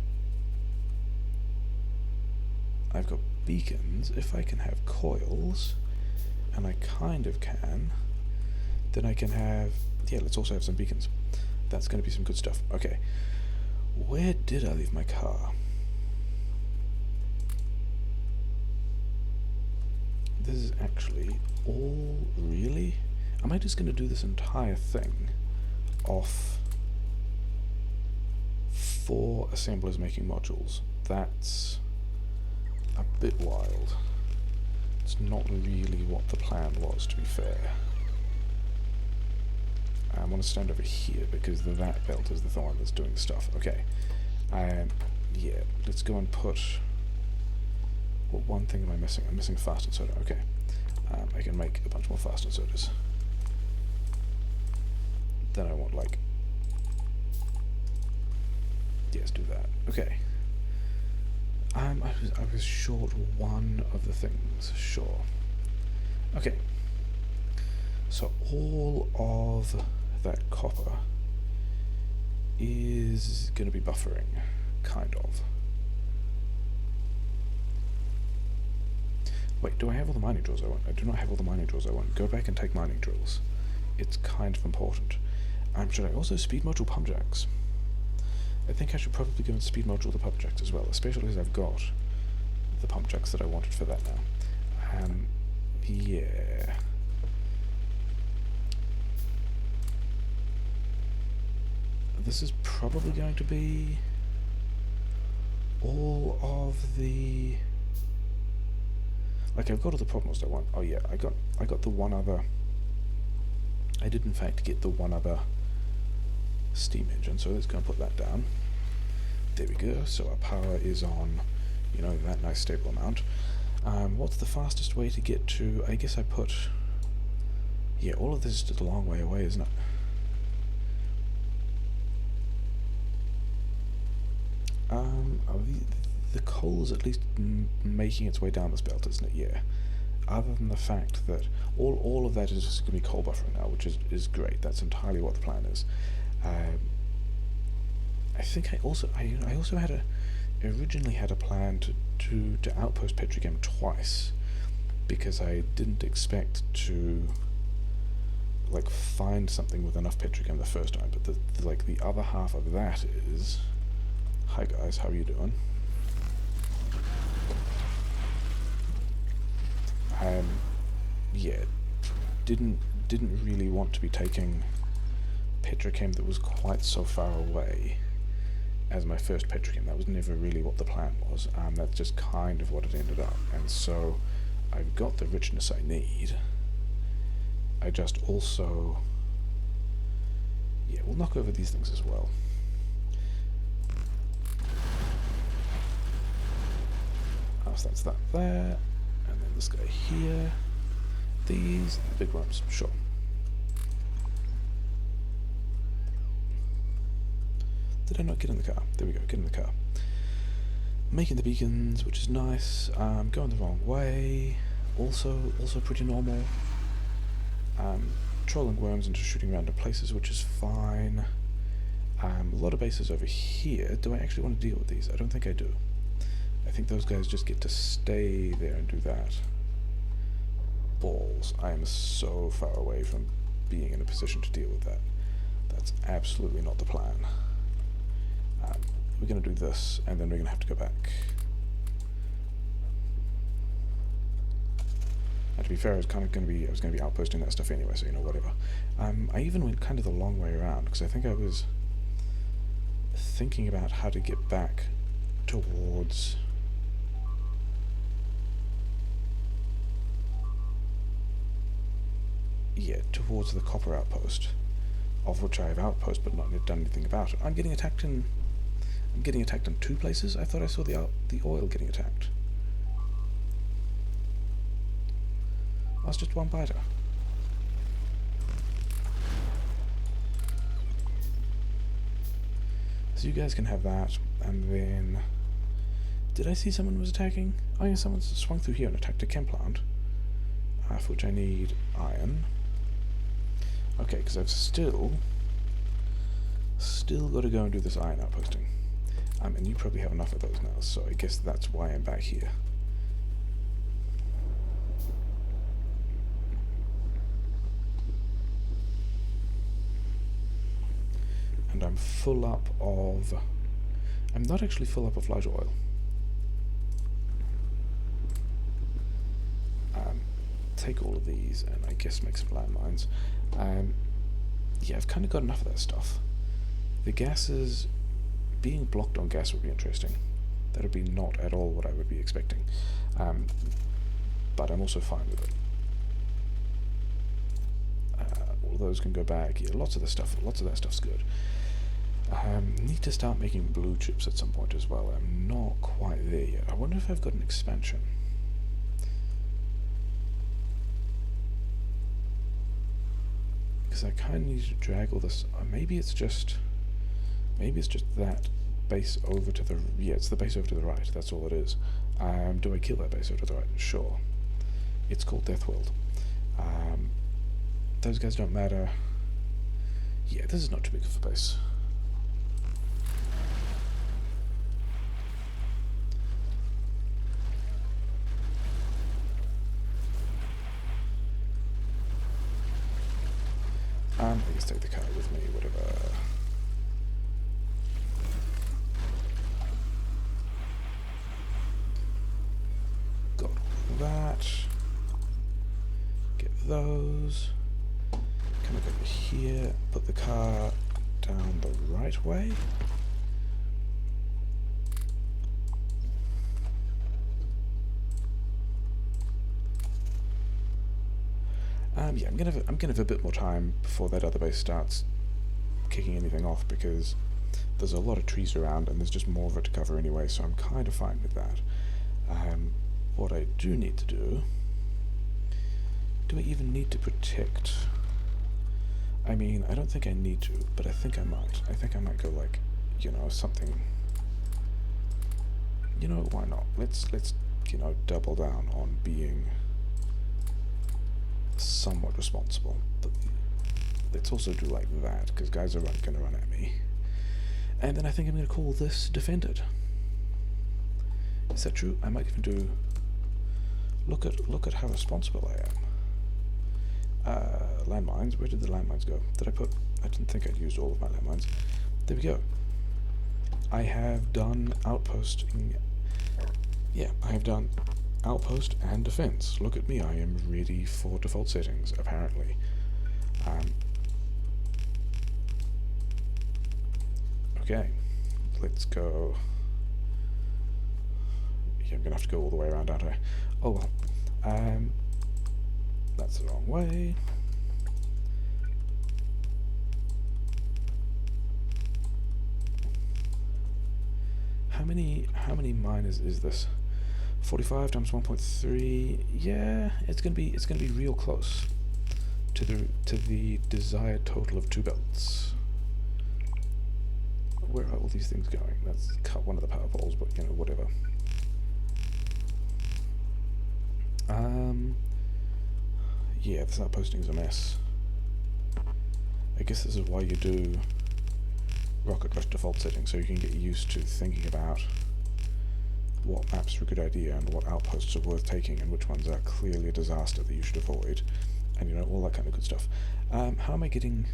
beacons. If I can have coils, and I kind of can, then I can have... Yeah, let's also have some beacons. That's going to be some good stuff. Okay. Where did I leave my car? This is actually all... Really? Am I just going to do this entire thing off 4 assemblers making modules? That's a bit wild. It's not really what the plan was, to be fair. I want to stand over here because that belt is the one that's doing the stuff. Okay. Yeah, let's go and put... What one thing am I missing? I'm missing fastened soda. Okay. I can make a bunch more fastened sodas. Then I want, like... Yes, do that. Okay. I was short one of the things. Sure. Okay. So all of that copper is going to be buffering, kind of. Wait, do I have all the mining drills I want? I do not have all the mining drills I want. Go back and take mining drills. It's kind of important. Should I also speed module pump jacks? I think I should probably go and speed module the pump jacks as well, especially as I've got the pump jacks that I wanted for that now. Yeah. This is probably going to be all of the... Like, I've got all the prodmods I want. Oh yeah, I got the one other... I did in fact get the one other steam engine, so let's go and put that down. There we go, so our power is on, you know, that nice stable amount. What's the fastest way to get to... I guess I put... Yeah, all of this is just a long way away, isn't it? The coal is at least making its way down this belt, isn't it? Yeah. Other than the fact that all of that is just going to be coal buffering now, which is great. That's entirely what the plan is. I think I also originally had a plan to outpost petrochem twice, because I didn't expect to like find something with enough petrochem the first time. But the other half of that is, hi guys, how are you doing? Yeah, didn't really want to be taking petrochem that was quite so far away as my first petrochem. That was never really what the plan was. That's just kind of what it ended up. And so I've got the richness I need. I just also... Yeah, we'll knock over these things as well. So that's that there. And then this guy here. These, the big worms, sure. Did I not get in the car? There we go, get in the car. Making the beacons, which is nice. Going the wrong way, also pretty normal. Trolling worms into shooting random places, which is fine. A lot of bases over here. Do I actually want to deal with these? I don't think I do. I think those guys just get to stay there and do that. Balls. I am so far away from being in a position to deal with that. That's absolutely not the plan. We're going to do this, and then we're going to have to go back. And to be fair, I was going to be outposting that stuff anyway, so you know, whatever. I even went kind of the long way around, because I think I was thinking about how to get back towards towards the copper outpost, of which I have outpost but not yet done anything about it. I'm getting attacked in 2 places. I thought I saw the oil getting attacked. I was just one biter. So you guys can have that, and then... Did I see someone was attacking? Oh yeah, someone swung through here and attacked a chem plant, for which I need iron. Okay, because I've still got to go and do this iron outposting. And you probably have enough of those now, so I guess that's why I'm back here. And I'm full up of... I'm not actually full up of light oil. Take all of these and I guess make some landmines. Yeah, I've kind of got enough of that stuff. The gases... Being blocked on gas would be interesting. That would be not at all what I would be expecting. But I'm also fine with it. All of those can go back. Yeah, lots of that stuff's good. Need to start making blue chips at some point as well. I'm not quite there yet. I wonder if I've got an expansion. Because I kind of need to drag all this. Maybe it's just that base over to the... Yeah, it's the base over to the right. That's all it is. Do I kill that base over to the right? Sure. It's called Deathworld. Those guys don't matter. Yeah, this is not too big of a base. Please take the car with me, whatever. Got all that. Get those. Come over here, put the car down the right way. Yeah, I'm gonna have a bit more time before that other base starts kicking anything off, because there's a lot of trees around and there's just more of it to cover anyway, so I'm kind of fine with that. What I do need to do I even need to protect? I mean, I don't think I need to, but I think I might. I think I might go like, you know, something. You know, why not? Let's you know, double down on being somewhat responsible, but let's also do like that, because guys are going to run at me. And then I think I'm going to call this defended. Is that true? I might even do... Look at how responsible I am. Landmines. Where did the landmines go? I didn't think I'd used all of my landmines. There we go. I have done outposting. Yeah, I have done outpost and defense. Look at me, I am ready for default settings, apparently. Okay, let's go. Yeah, I'm gonna have to go all the way around, aren't I? Oh well. That's the wrong way. How many miners is this? 45 times 1.3. Yeah, it's gonna be real close to the desired total of 2 belts. Where are all these things going? Let's cut one of the power poles, but you know, whatever. Yeah, this outposting is a mess. I guess this is why you do Rocket Rush default settings, so you can get used to thinking about what maps are a good idea and what outposts are worth taking and which ones are clearly a disaster that you should avoid, and you know, all that kind of good stuff. How am I getting...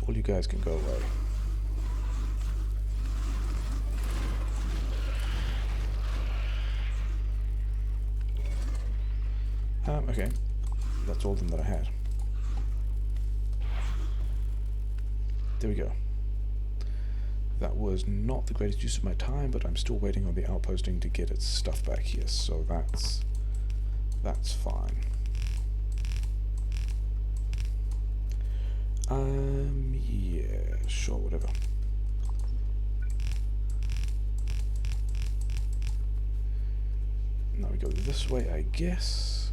All you guys can go away. Okay, that's all of them that I had. There we go. That was not the greatest use of my time, but I'm still waiting on the outposting to get its stuff back here, so that's fine. Yeah, sure, whatever. Now we go this way, I guess.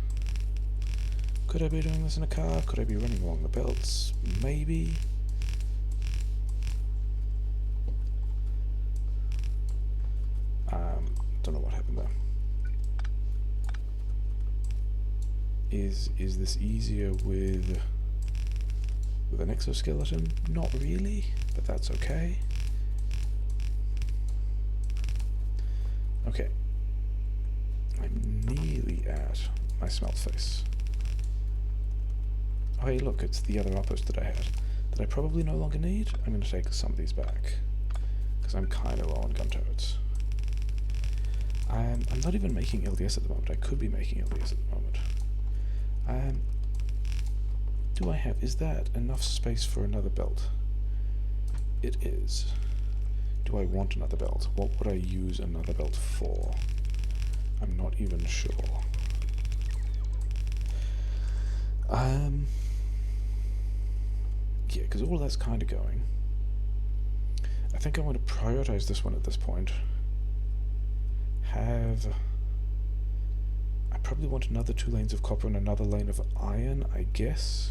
Could I be doing this in a car? Could I be running along the belts? Maybe. Don't know what happened there. Is this easier with an exoskeleton? Not really, but that's okay. Okay. I'm nearly at my smelt face. Oh hey look, it's the other outpost that I had, that I probably no longer need. I'm going to take some of these back, because I'm kind of low on gun turrets. I'm not even making LDS at the moment. I could be making LDS at the moment. Do I have... is that enough space for another belt? It is. Do I want another belt? What would I use another belt for? I'm not even sure. Yeah, because all that's kind of going. I think I want to prioritize this one at this point. I probably want another 2 lanes of copper and another lane of iron, I guess.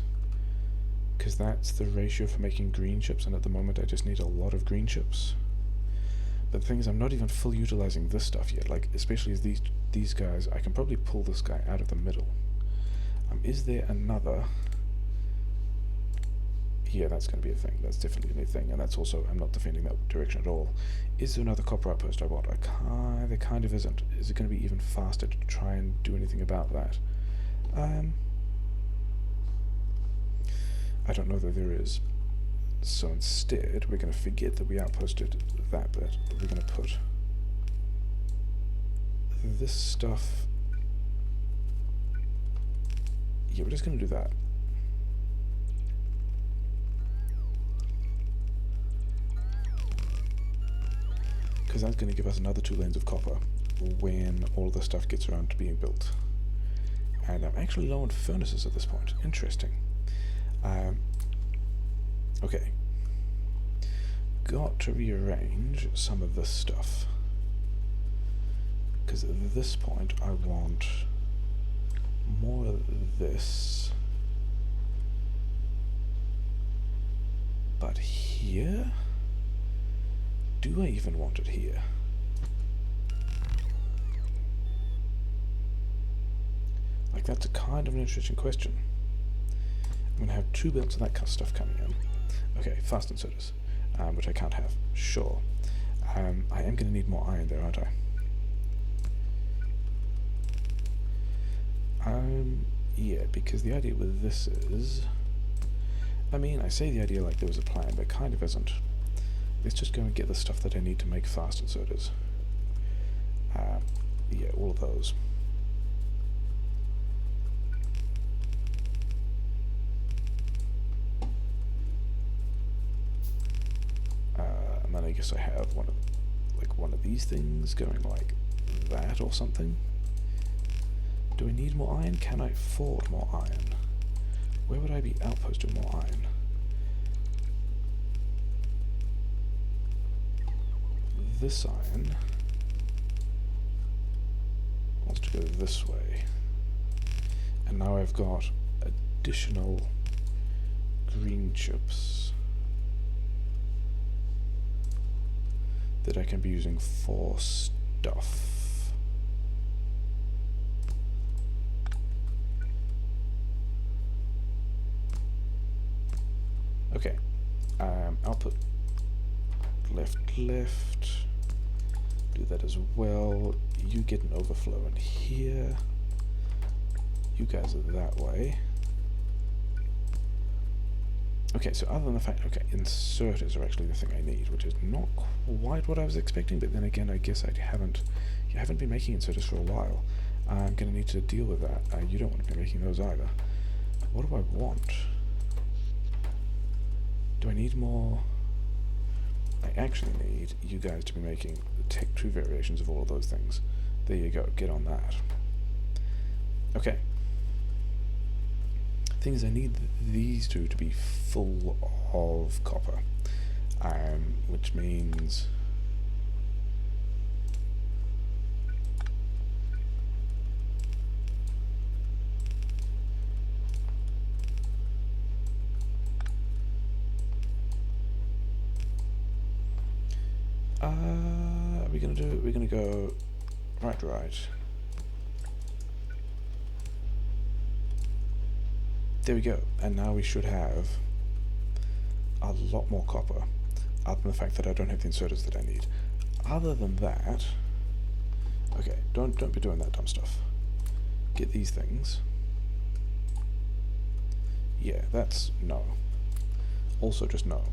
Because that's the ratio for making green chips, and at the moment I just need a lot of green chips. But the thing is, I'm not even full utilizing this stuff yet, like, especially as these guys, I can probably pull this guy out of the middle. Is there another... yeah, that's going to be a thing. That's definitely going to be a thing, and that's also... I'm not defending that direction at all. Is there another copper outpost I want? There kind of isn't. Is it going to be even faster to try and do anything about that? I don't know that there is. So instead, we're going to forget that we outposted that bit. We're going to put this stuff... yeah, we're just going to do that. Because that's going to give us another 2 lanes of copper when all the stuff gets around to being built. And I'm actually low on furnaces at this point. Interesting. Okay. Got to rearrange some of this stuff. Because at this point I want more of this. But here? Do I even want it here? Like, that's a kind of an interesting question. I'm going to have 2 belts of that kind of stuff coming in. Okay, fast inserters, which I can't have. Sure. I am going to need more iron there, aren't I? Yeah, because the idea with this is... I mean, I say the idea like there was a plan, but it kind of isn't. Let's just go and get the stuff that I need to make fast inserters. Yeah, all of those. And then I guess I have one of these things going like that or something. Do I need more iron? Can I afford more iron? Where would I be outposting more iron? This iron wants to go this way, and now I've got additional green chips that I can be using for stuff. Okay, output left, do that as well. You get an overflow in here. You guys are that way. Okay, so other than the fact, okay, inserters are actually the thing I need, which is not quite what I was expecting, but then again, I guess you haven't been making inserters for a while. I'm going to need to deal with that. You don't want to be making those either. What do I want? Do I need more? I actually need you guys to be making Tech 2 variations of all of those things. There you go, get on that. Okay. Thing is, I need these two to be full of copper, which means we're gonna go right. There we go, and now we should have a lot more copper, other than the fact that I don't have the inserters that I need. Other than that, okay, don't be doing that dumb stuff. Get these things. Yeah, that's no. Also just no.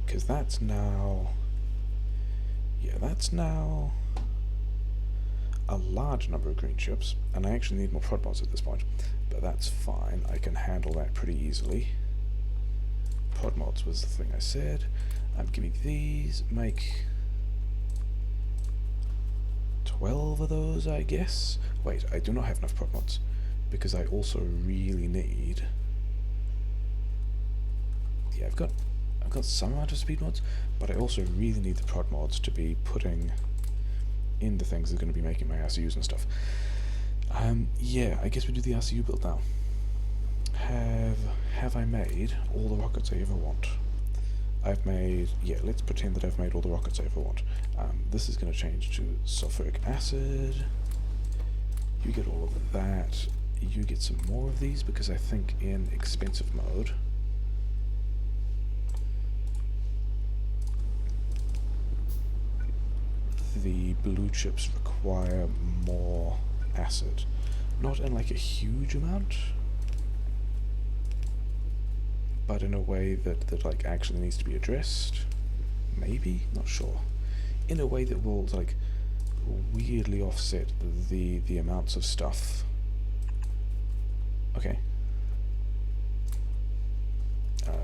Because that's now, yeah, that's now a large number of green chips, and I actually need more prodmods at this point, but that's fine, I can handle that pretty easily. Prodmods was the thing I said. I'm giving these, make 12 of those, I guess. Wait, I do not have enough prodmods, because I also really need, yeah, I've got some amount of speed mods, but I also really need the prod mods to be putting in the things that are going to be making my RCUs and stuff. Yeah, I guess we do the RCU build now. Have I made all the rockets I ever want? I've made, yeah, let's pretend that I've made all the rockets I ever want. This is going to change to sulfuric acid. You get all of that. You get some more of these, because I think in expensive mode the blue chips require more acid. Not in like a huge amount, but in a way that like actually needs to be addressed. Maybe? Not sure. In a way that will like weirdly offset the amounts of stuff. Okay.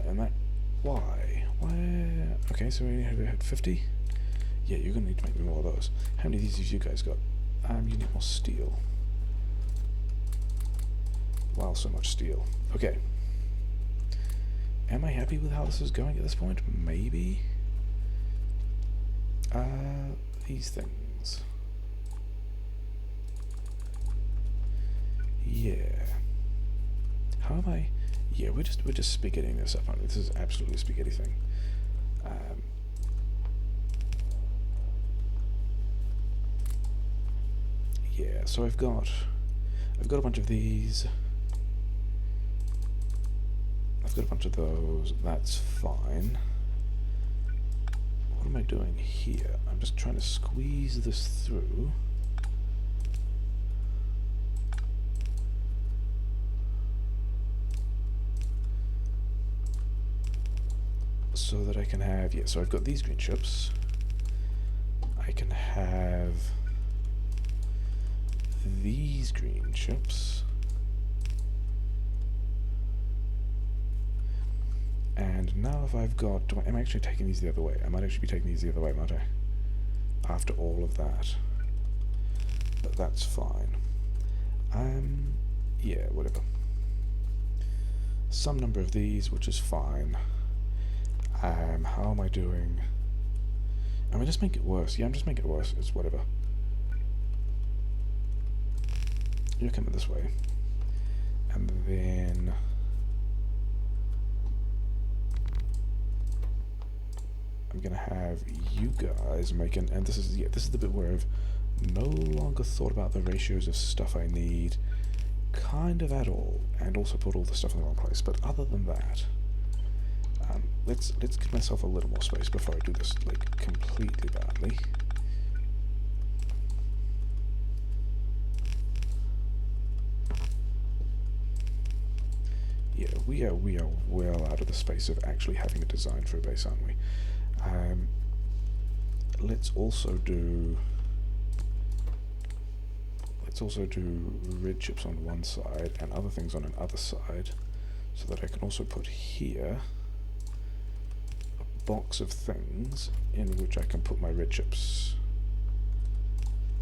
And that, why? Okay, so we have had 50? Yeah, you're going to need to make me more of those. How many of these have you guys got? You need more steel. Wow, so much steel. Okay. Am I happy with how this is going at this point? Maybe. These things. Yeah. How am I? Yeah, we're just spaghetting this up, aren't we? This is absolutely a spaghetti thing. Yeah, so I've got a bunch of these. I've got a bunch of those. That's fine. What am I doing here? I'm just trying to squeeze this through. So that I can have, yeah, so I've got these green chips. I can have these green chips. And now if I've got, am I actually taking these the other way? I might actually be taking these the other way, might I? After all of that. But that's fine. Yeah, whatever. Some number of these, which is fine. How am I doing? Am I just make it worse? Yeah, I'm just making it worse. It's whatever. You're coming this way. And then I'm gonna have you guys making, and this is, yeah, this is the bit where I've no longer thought about the ratios of stuff I need kind of at all, and also put all the stuff in the wrong place. But other than that, let's give myself a little more space before I do this like completely badly. Yeah, we are well out of the space of actually having a design for a base, aren't we? Let's also do. let's also do red chips on one side and other things on another side, so that I can also put here a box of things in which I can put my red chips.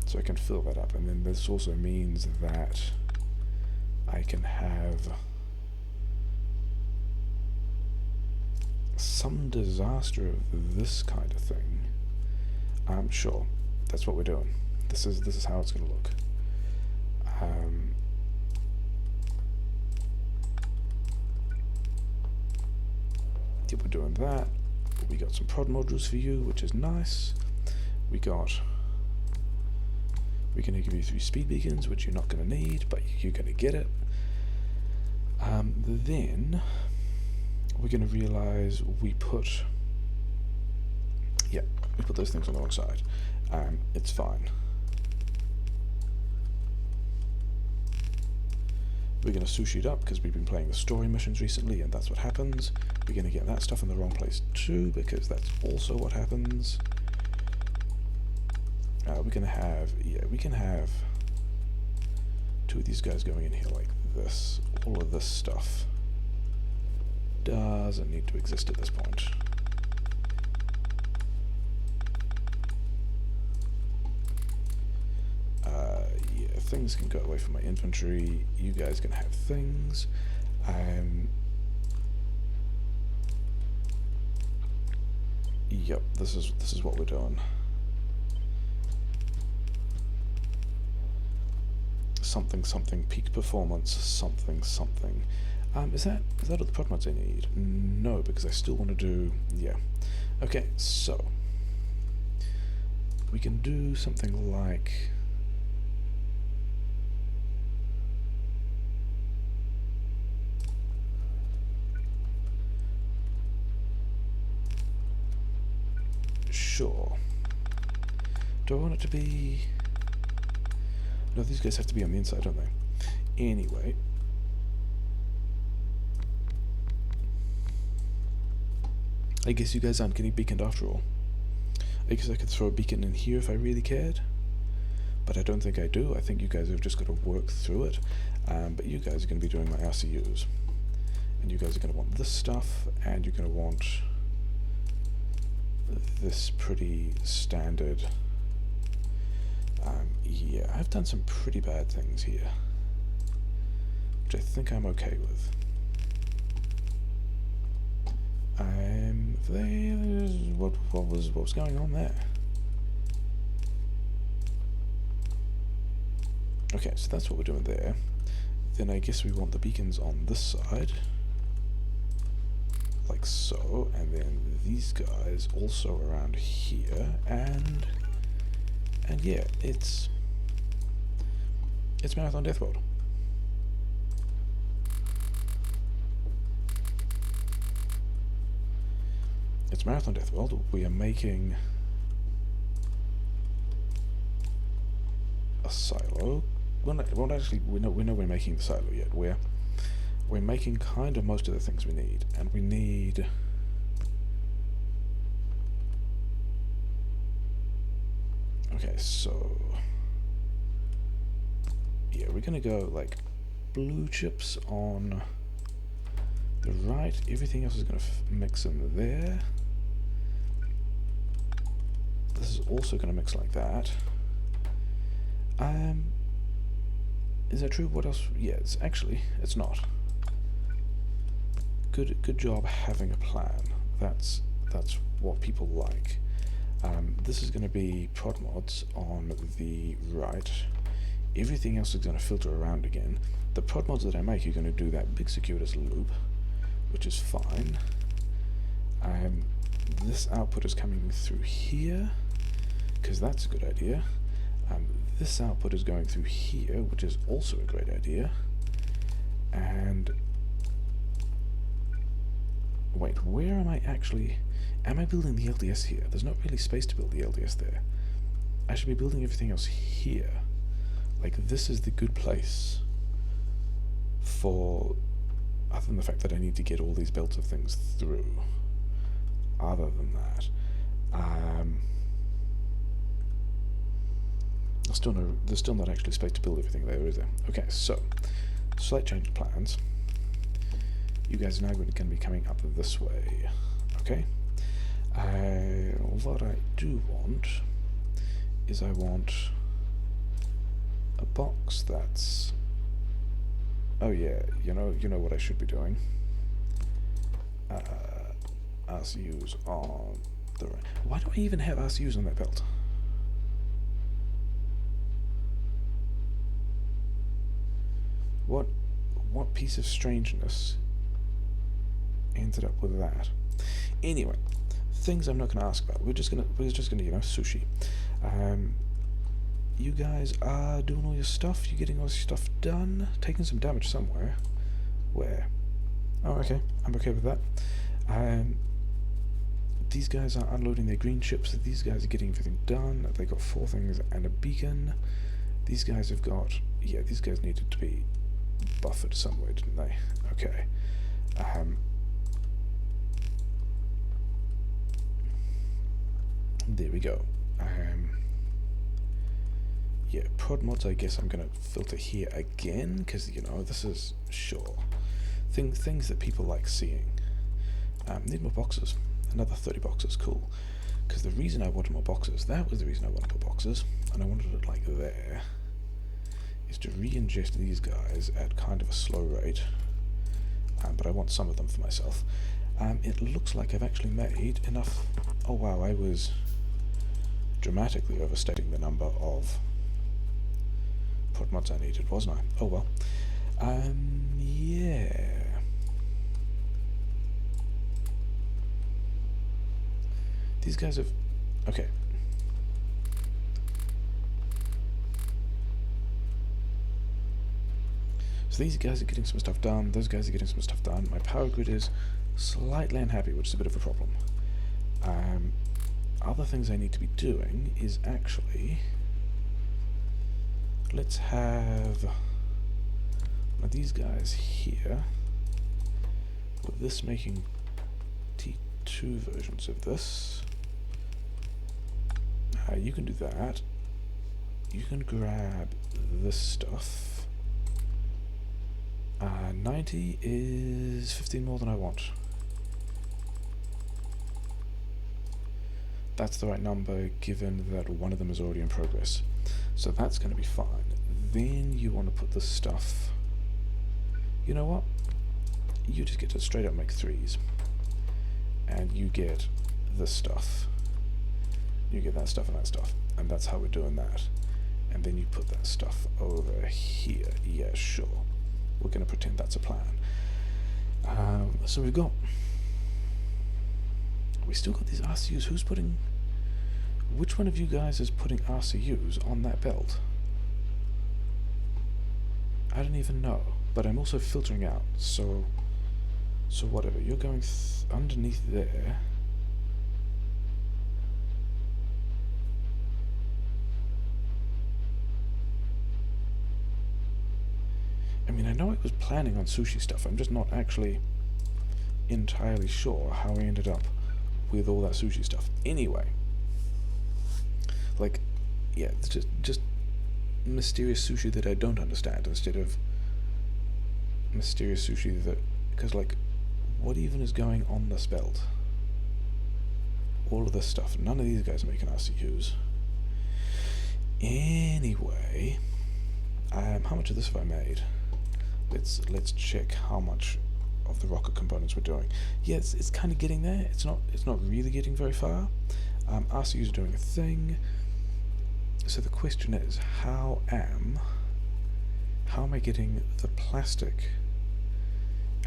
So I can fill that up, and then this also means that I can have some disaster of this kind of thing. I'm sure that's what we're doing. This is how it's going to look. Yeah, we're doing that. We got some prod modules for you, which is nice. We're going to give you 3 speed beacons, which you're not going to need, but you're going to get it. Then we're going to realize we put those things on the wrong side. It's fine. We're going to sushi it up because we've been playing the story missions recently, and that's what happens. We're going to get that stuff in the wrong place too, because that's also what happens. We can have 2 of these guys going in here like this. All of this stuff doesn't need to exist at this point. Things can go away from my inventory. You guys can have things. Yep, this is what we're doing. Something peak performance something. Is that all the prodmods I need? No, because I still want to do Okay, so we can do something like sure. Do I want it to be? No, these guys have to be on the inside, don't they? Anyway. I guess you guys aren't getting beaconed after all. I guess I could throw a beacon in here if I really cared. But I don't think I do. I think you guys have just got to work through it. But you guys are going to be doing my RCUs. And you guys are going to want this stuff, and you're going to want this pretty standard. Yeah, I've done some pretty bad things here, which I think I'm okay with. What was going on there? Okay, so that's what we're doing there. Then I guess we want the beacons on this side, like so, and then these guys also around here, and yeah, it's Marathon Death World. It's Marathon Death World. We are making a silo. Well, actually, we know we're making the silo yet. We're making kind of most of the things we need, and we need. Okay, so yeah, we're gonna go like blue chips on the right. Everything else is gonna mix in there. This is also gonna mix like that. Is that true? What else? Yeah, it's not. Good job having a plan. That's what people like. This is going to be prodmods on the right. Everything else is going to filter around again. The prodmods that I make are going to do that big circuitous loop, which is fine. This output is coming through here, because that's a good idea. This output is going through here, which is also a great idea. And wait, where am I actually? Am I building the LDS here? There's not really space to build the LDS there. I should be building everything else here. Like, this is the good place for, other than the fact that I need to get all these belts of things through. Other than that, There's still not actually space to build everything there, is there? Okay, so slight change of plans. You guys are now going to be coming up this way. Okay. What I do want is I want a box that's. Oh yeah, you know what I should be doing. RCUs on the right. Why do I even have RCUs on that belt? What piece of strangeness ended up with that? Anyway, things I'm not going to ask about. We're just gonna sushi. You guys are doing all your stuff. You getting all your stuff done? Taking some damage somewhere. Where? Oh, okay. I'm okay with that. These guys are unloading their green ships. These guys are getting everything done. They got 4 things and a beacon. These guys have got. Yeah, these guys needed to be buffered somewhere, didn't they? Okay. There we go. Yeah, prodmods, I guess I'm going to filter here again, because, you know, this is, sure, things that people like seeing. Need more boxes. Another 30 boxes, cool. Because the reason I wanted more boxes, that was the reason I wanted more boxes, and I wanted it like there, is to re-ingest these guys at kind of a slow rate, but I want some of them for myself. It looks like I've actually made enough. Oh wow, I was dramatically overstating the number of prodmods I needed, wasn't I? Oh well. Yeah. These guys have. Okay. So these guys are getting some stuff done, those guys are getting some stuff done. My power grid is slightly unhappy, which is a bit of a problem. Other things I need to be doing is actually, let's have one of these guys here, with this making T2 versions of this. You can do that. You can grab this stuff. 90 is 15 more than I want. That's the right number, given that one of them is already in progress. So that's going to be fine. Then you want to put this stuff. You know what? You just get to straight up make 3s. And you get this stuff. You get that stuff and that stuff. And that's how we're doing that. And then you put that stuff over here. Yeah, sure. We're going to pretend that's a plan. So we still got these RCUs. Who's putting... Which one of you guys is putting RCUs on that belt? I don't even know. But I'm also filtering out. So whatever. You're going underneath there. I mean, I know I was planning on sushi stuff. I'm just not actually entirely sure how I ended up with all that sushi stuff. Anyway, like, yeah, it's just mysterious sushi that I don't understand instead of mysterious sushi that, because like, what even is going on this belt? All of this stuff. None of these guys are making RCUs. Anyway, how much of this have I made? Let's check how much of the rocket components we're doing. Yeah, it's kind of getting there. It's not really getting very far. RCUs are doing a thing. So the question is, how am I getting the plastic?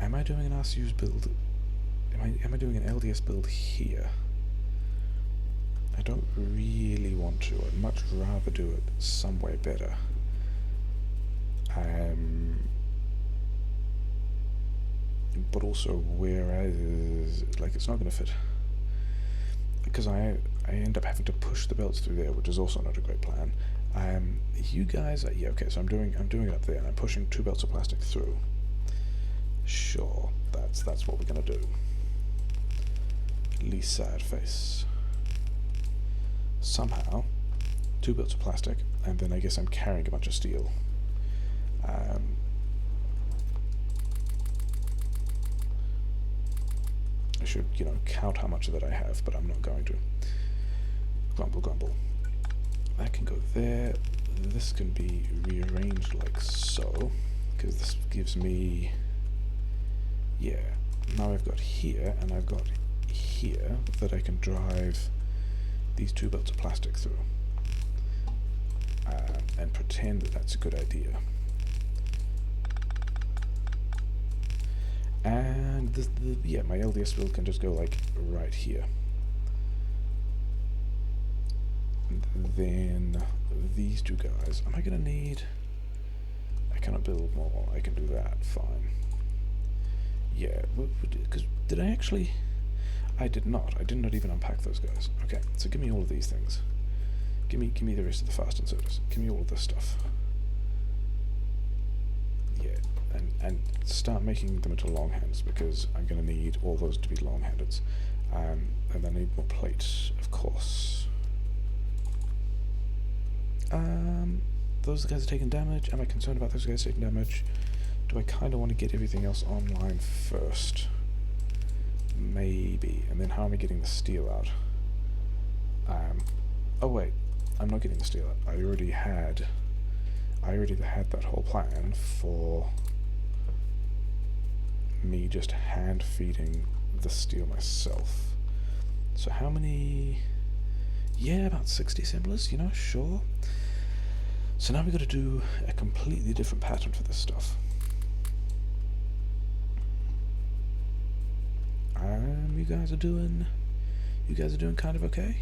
Am I doing an RCUs build? Am I doing an LDS build here? I don't really want to. I'd much rather do it somewhere better. But also, whereas, like, it's not going to fit, because I end up having to push the belts through there, which is also not a great plan. You guys, yeah, okay. So I'm doing it up there, and I'm pushing 2 belts of plastic through. Sure, that's what we're going to do. Least sad face. Somehow, 2 bits of plastic, and then I guess I'm carrying a bunch of steel. I should, you know, count how much of that I have, but I'm not going to. Grumble, grumble. That can go there. This can be rearranged like so, because this gives me, yeah, now I've got here, and I've got here that I can drive these 2 bolts of plastic through, and pretend that that's a good idea. And yeah, my LDS build can just go like right here. And then these 2 guys, am I gonna need, I cannot build more, I can do that, fine. Yeah, because did I actually, I did not even unpack those guys. Okay, so give me all of these things. Give me the rest of the fast inserters. Give me all of this stuff. Yeah, and start making them into long hands, because I'm going to need all those to be long handed. And I need more plates, of course. Those guys are taking damage. Am I concerned about those guys taking damage? Do I kind of want to get everything else online first? Maybe. And then how am I getting the steel out? Oh wait, I'm not getting the steel out. I already had that whole plan for me just hand feeding the steel myself. So how many? Yeah, about 60 assemblers, you know, sure. So now we've got to do a completely different pattern for this stuff. You guys are doing kind of okay.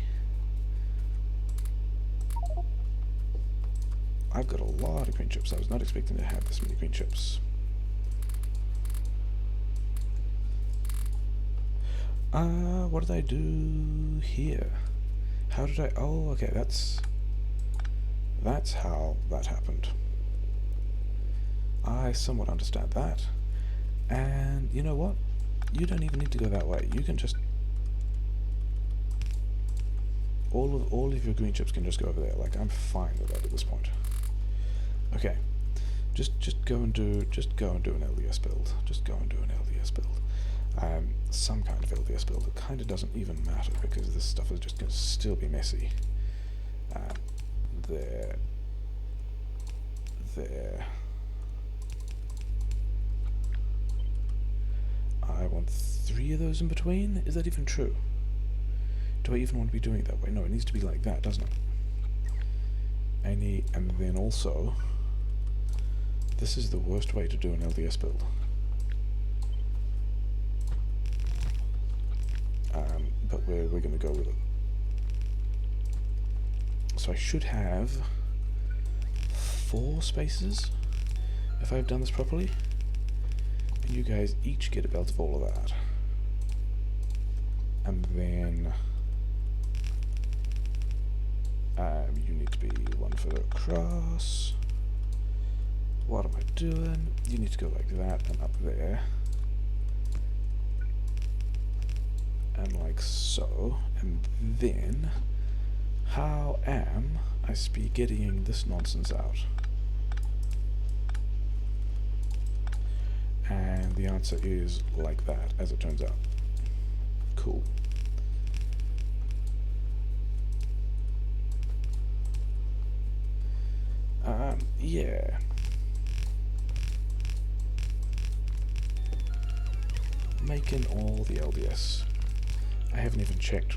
I've got a lot of green chips. I was not expecting to have this many green chips. What did I do here? How did I, oh, okay, that's how that happened. I somewhat understand that. And you know what? You don't even need to go that way. You can just, all of your green chips can just go over there. Like, I'm fine with that at this point. Okay, just go and do an LDS build. Just go and do an LDS build. Some kind of LDS build. It kind of doesn't even matter, because this stuff is just going to still be messy. There. I want 3 of those in between? Is that even true? Do I even want to be doing it that way? No, it needs to be like that, doesn't it? And then also, this is the worst way to do an LDS build. But we're going to go with it. So I should have 4 spaces, if I've done this properly. And you guys each get a belt of all of that. And then you need to be 1 foot across. What am I doing? You need to go like that and up there. And like so. And then, how am I spaghettiing this nonsense out? And the answer is like that, as it turns out. Cool. Yeah. Making all the LDS. I haven't even checked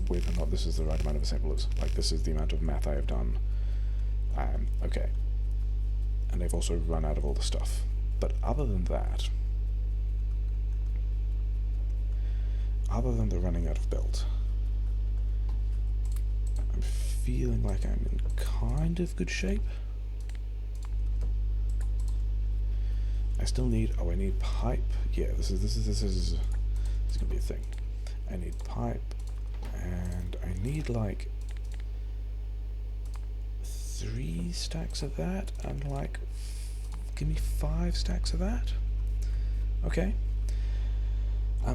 whether or not this is the right amount of assemblers. Like, this is the amount of math I have done. Okay. And they've also run out of all the stuff. But other than that, other than the running out of belt, I'm feeling like I'm in kind of good shape. I still need, I need pipe. Yeah, this is gonna be a thing. I need pipe, and I need like 3 stacks of that, and like give me 5 stacks of that. Okay.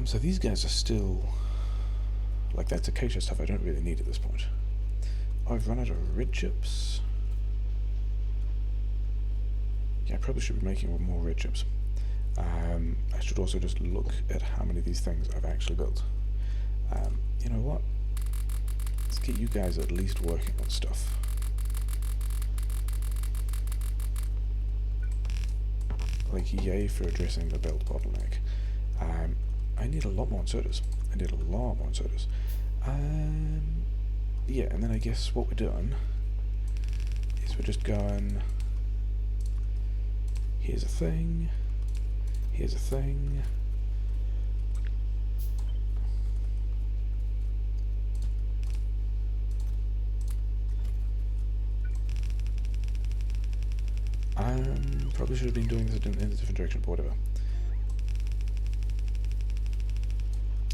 So these guys are still, like, that's acacia stuff I don't really need at this point. I've run out of red chips. Yeah, I probably should be making more red chips. I should also just look at how many of these things I've actually built. You know what? Let's get you guys at least working on stuff. Like, yay for addressing the belt bottleneck. I need a lot more inserters. Yeah, and then I guess what we're doing is we're just going, here's a thing, here's a thing. Probably should have been doing this in a different direction, but whatever.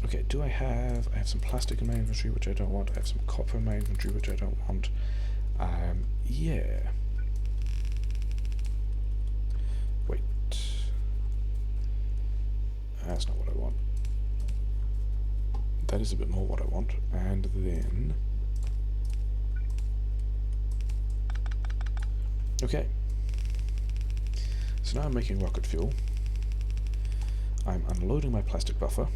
Okay, I have some plastic in my inventory, which I don't want. I have some copper in my inventory, which I don't want. Yeah. Wait. That's not what I want. That is a bit more what I want. And then... okay. So now I'm making rocket fuel. I'm unloading my plastic buffer.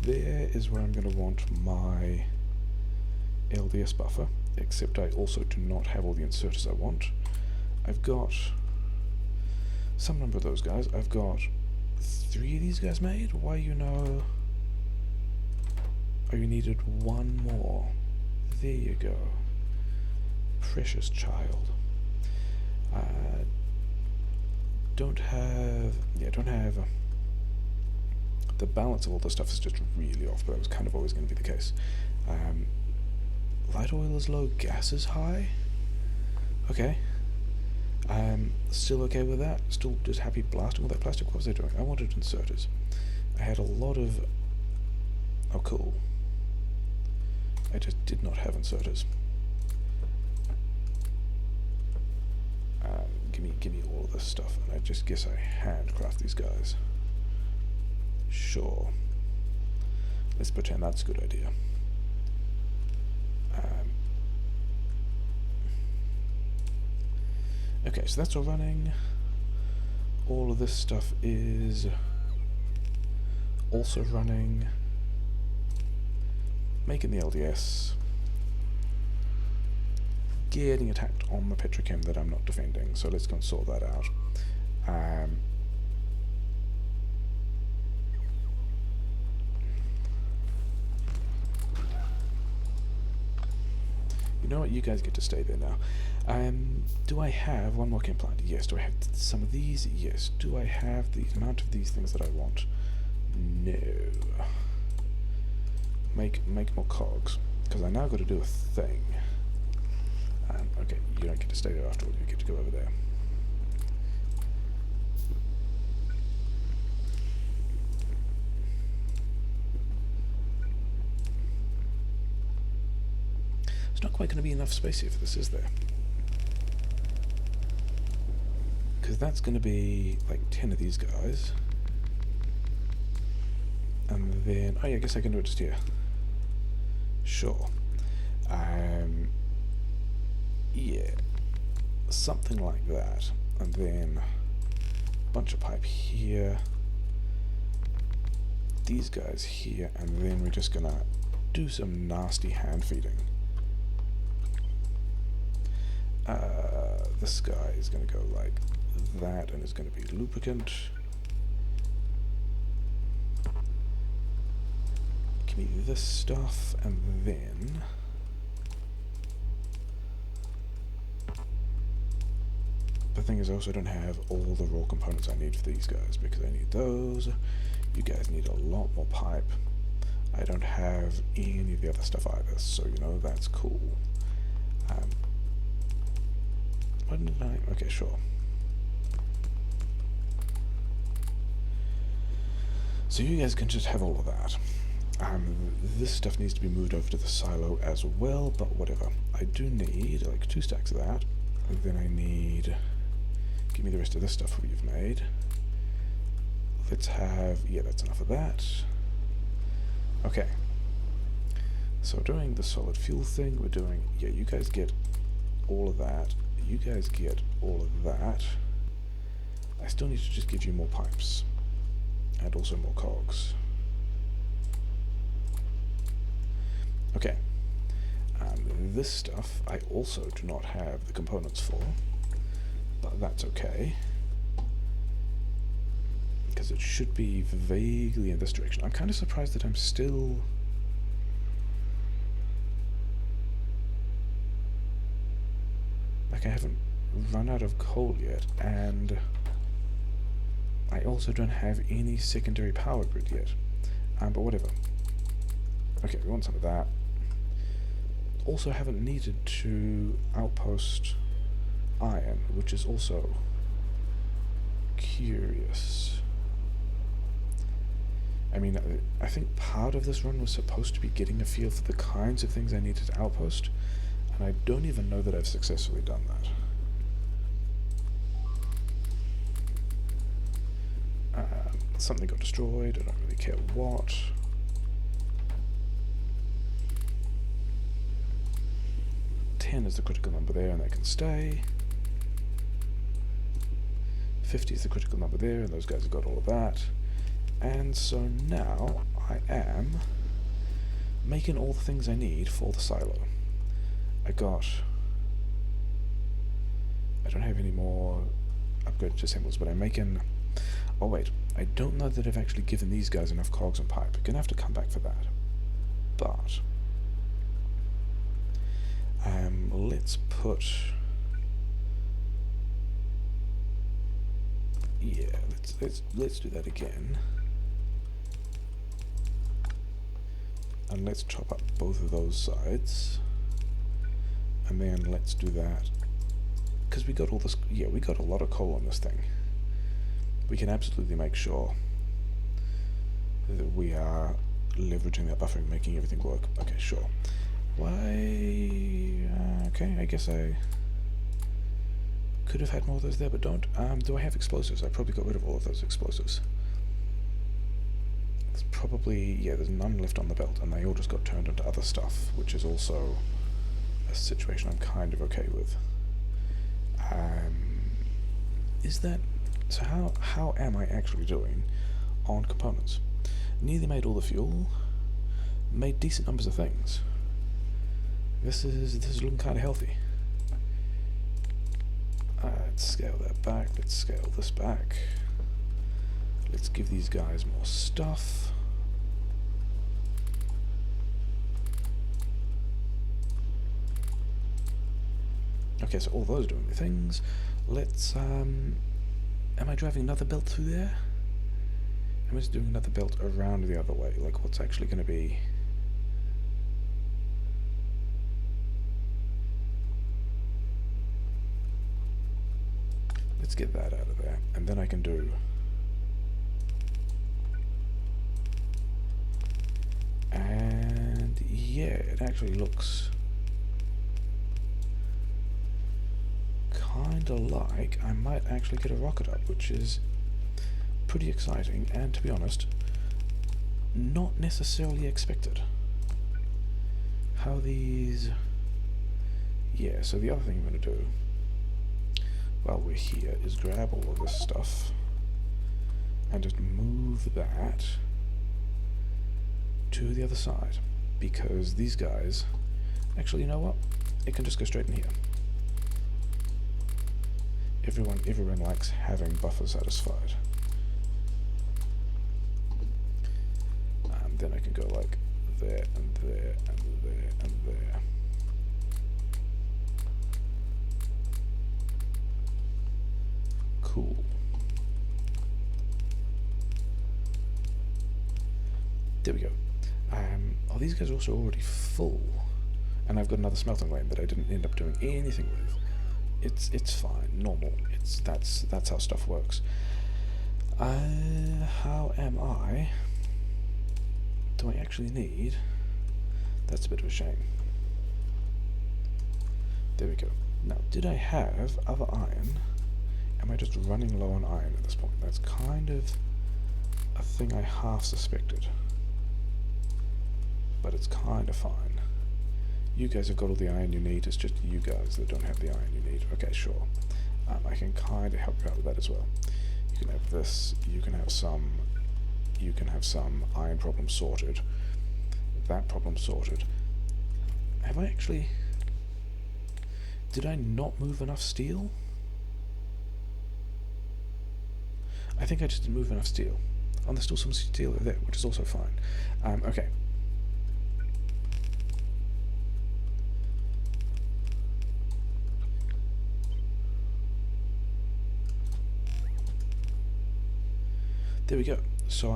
There is where I'm going to want my LDS buffer, except I also do not have all the inserters I want. I've got some number of those guys. I've got 3 of these guys made. Why, you know... oh, you needed 1 more. There you go. Precious child. Don't have... the balance of all this stuff is just really off, but that was kind of always going to be the case. Light oil is low, gas is high? Okay. Still okay with that. Still just happy blasting all that plastic. What was I doing? I wanted inserters. I had a lot of... oh, cool. I just did not have inserters. Give me all of this stuff, and I just guess I handcraft these guys. Sure. Let's pretend that's a good idea. Okay, so that's all running. All of this stuff is also running. Making the LDS. Getting attacked on the petrochem that I'm not defending, so let's go and sort that out. You know what, you guys get to stay there now. Do I have 1 more chem plant? Yes. Do I have some of these? Yes. Do I have the amount of these things that I want? No. Make more cogs, because I now got to do a thing. Okay, you don't get to stay there after all, you get to go over there. There's not quite going to be enough space here for this, is there? Because that's going to be like 10 of these guys. And then, oh yeah, I guess I can do it just here. Sure. Yeah, something like that, and then a bunch of pipe here, these guys here, and then we're just gonna do some nasty hand feeding. This guy is gonna go like that, and it's gonna be lubricant. Give me this stuff, and then the thing is, I also don't have all the raw components I need for these guys, because I need those. You guys need a lot more pipe. I don't have any of the other stuff either, so you know, that's cool. What did I... okay, sure. So you guys can just have all of that. This stuff needs to be moved over to the silo as well, but whatever. I do need like 2 stacks of that, and then I need... give me the rest of this stuff we've made. Let's have... yeah, that's enough of that. Okay. So doing the solid fuel thing, we're doing, yeah, you guys get all of that, you guys get all of that. I still need to just give you more pipes, and also more cogs. Okay, this stuff I also do not have the components for, but that's okay, because it should be vaguely in this direction. I'm kind of surprised that I'm still... like I haven't run out of coal yet, and I also don't have any secondary power grid yet, but whatever. Okay, we want some of that. Also haven't needed to outpost iron, which is also curious. I mean, I think part of this run was supposed to be getting a feel for the kinds of things I needed to outpost, and I don't even know that I've successfully done that. Something got destroyed, I don't really care what. Is the critical number there, and they can stay. 50 is the critical number there, and those guys have got all of that. And so now I am making all the things I need for the silo. I don't have any more upgraded assembles, but I'm making... oh wait, I don't know that I've actually given these guys enough cogs and pipe. I'm gonna have to come back for that. But let's put... yeah, let's do that again. And let's chop up both of those sides. And then let's do that. Because we got all this... yeah, we got a lot of coal on this thing. We can absolutely make sure that we are leveraging that buffering, making everything work. Okay, sure. Why... okay, I guess I could have had more of those there, but don't. Do I have explosives? I probably got rid of all of those explosives. There's probably... yeah, there's none left on the belt, and they all just got turned into other stuff, which is also a situation I'm kind of okay with. Is that... so how am I actually doing on components? Nearly made all the fuel, made decent numbers of things. This is looking kind of healthy. Let's scale that back. Let's scale this back. Let's give these guys more stuff. Okay, so all those are doing the things. Let's am I driving another belt through there? I'm just doing another belt around the other way. Like, what's actually going to be... let's get that out of there, and then I can do... and yeah, it actually looks kind of like I might actually get a rocket up, which is pretty exciting, and to be honest, not necessarily expected. How these... yeah, so the other thing I'm going to do while we're here is grab all of this stuff and just move that to the other side, because these guys... actually, you know what? It can just go straight in here. Everyone likes having buffer satisfied. Then I can go like there and there and there and there. Cool. There we go. Oh, these guys are also already full, and I've got another smelting lane that I didn't end up doing anything with. It's fine, normal. That's how stuff works. How am I? Do I actually need? That's a bit of a shame. There we go. Now, did I have other iron? Am I just running low on iron at this point? That's kind of a thing I half suspected. But it's kind of fine. You guys have got all the iron you need. It's just you guys that don't have the iron you need. Okay, sure. I can kind of help you out with that as well. You can have this. You can have some. You can have some iron problem sorted. That problem sorted. Have I actually... Did I not move enough steel? I think I just didn't move enough steel. Oh, there's still some steel over there, which is also fine. Okay. There we go. So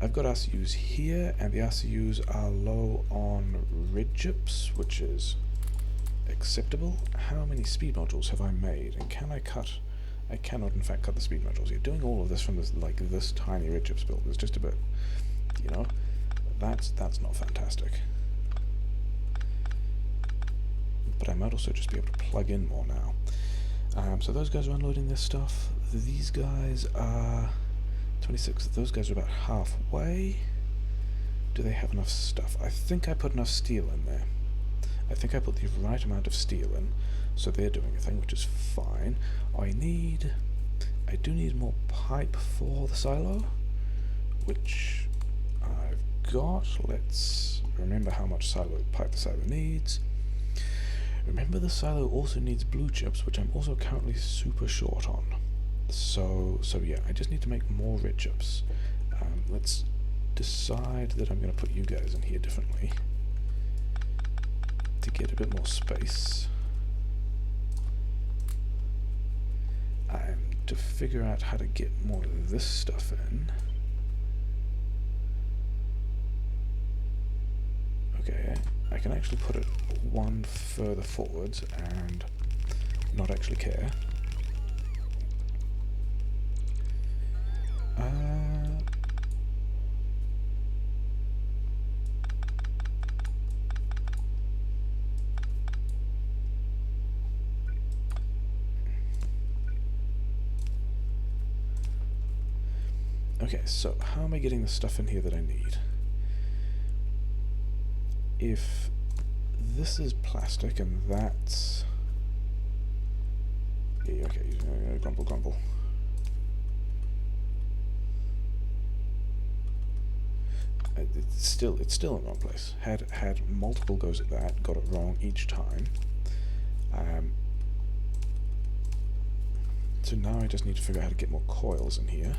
I've got RCUs here, and the RCUs are low on red chips, which is acceptable. How many speed modules have I made, and can I cut? I cannot, in fact, cut the speed modules. You're doing all of this from this, like, this tiny red chips build is just a bit, you know, that's not fantastic. But I might also just be able to plug in more now. So those guys are unloading their stuff. These guys are 26. Those guys are about halfway. Do they have enough stuff? I think I put enough steel in there. I think I put the right amount of steel in, so they're doing a thing, which is fine. I do need more pipe for the silo, which I've got. Let's remember how much pipe the silo needs. Remember the silo also needs blue chips, which I'm also currently super short on. So yeah, I just need to make more red chips. Let's decide that I'm going to put you guys in here differently to get a bit more space. To figure out how to get more of this stuff in. Okay, I can actually put it one further forwards and not actually care. Okay, so how am I getting the stuff in here that I need? If this is plastic and that's... Yeah, okay, grumble. It's still in the wrong place. Had multiple goes at that, got it wrong each time. So now I just need to figure out how to get more coils in here.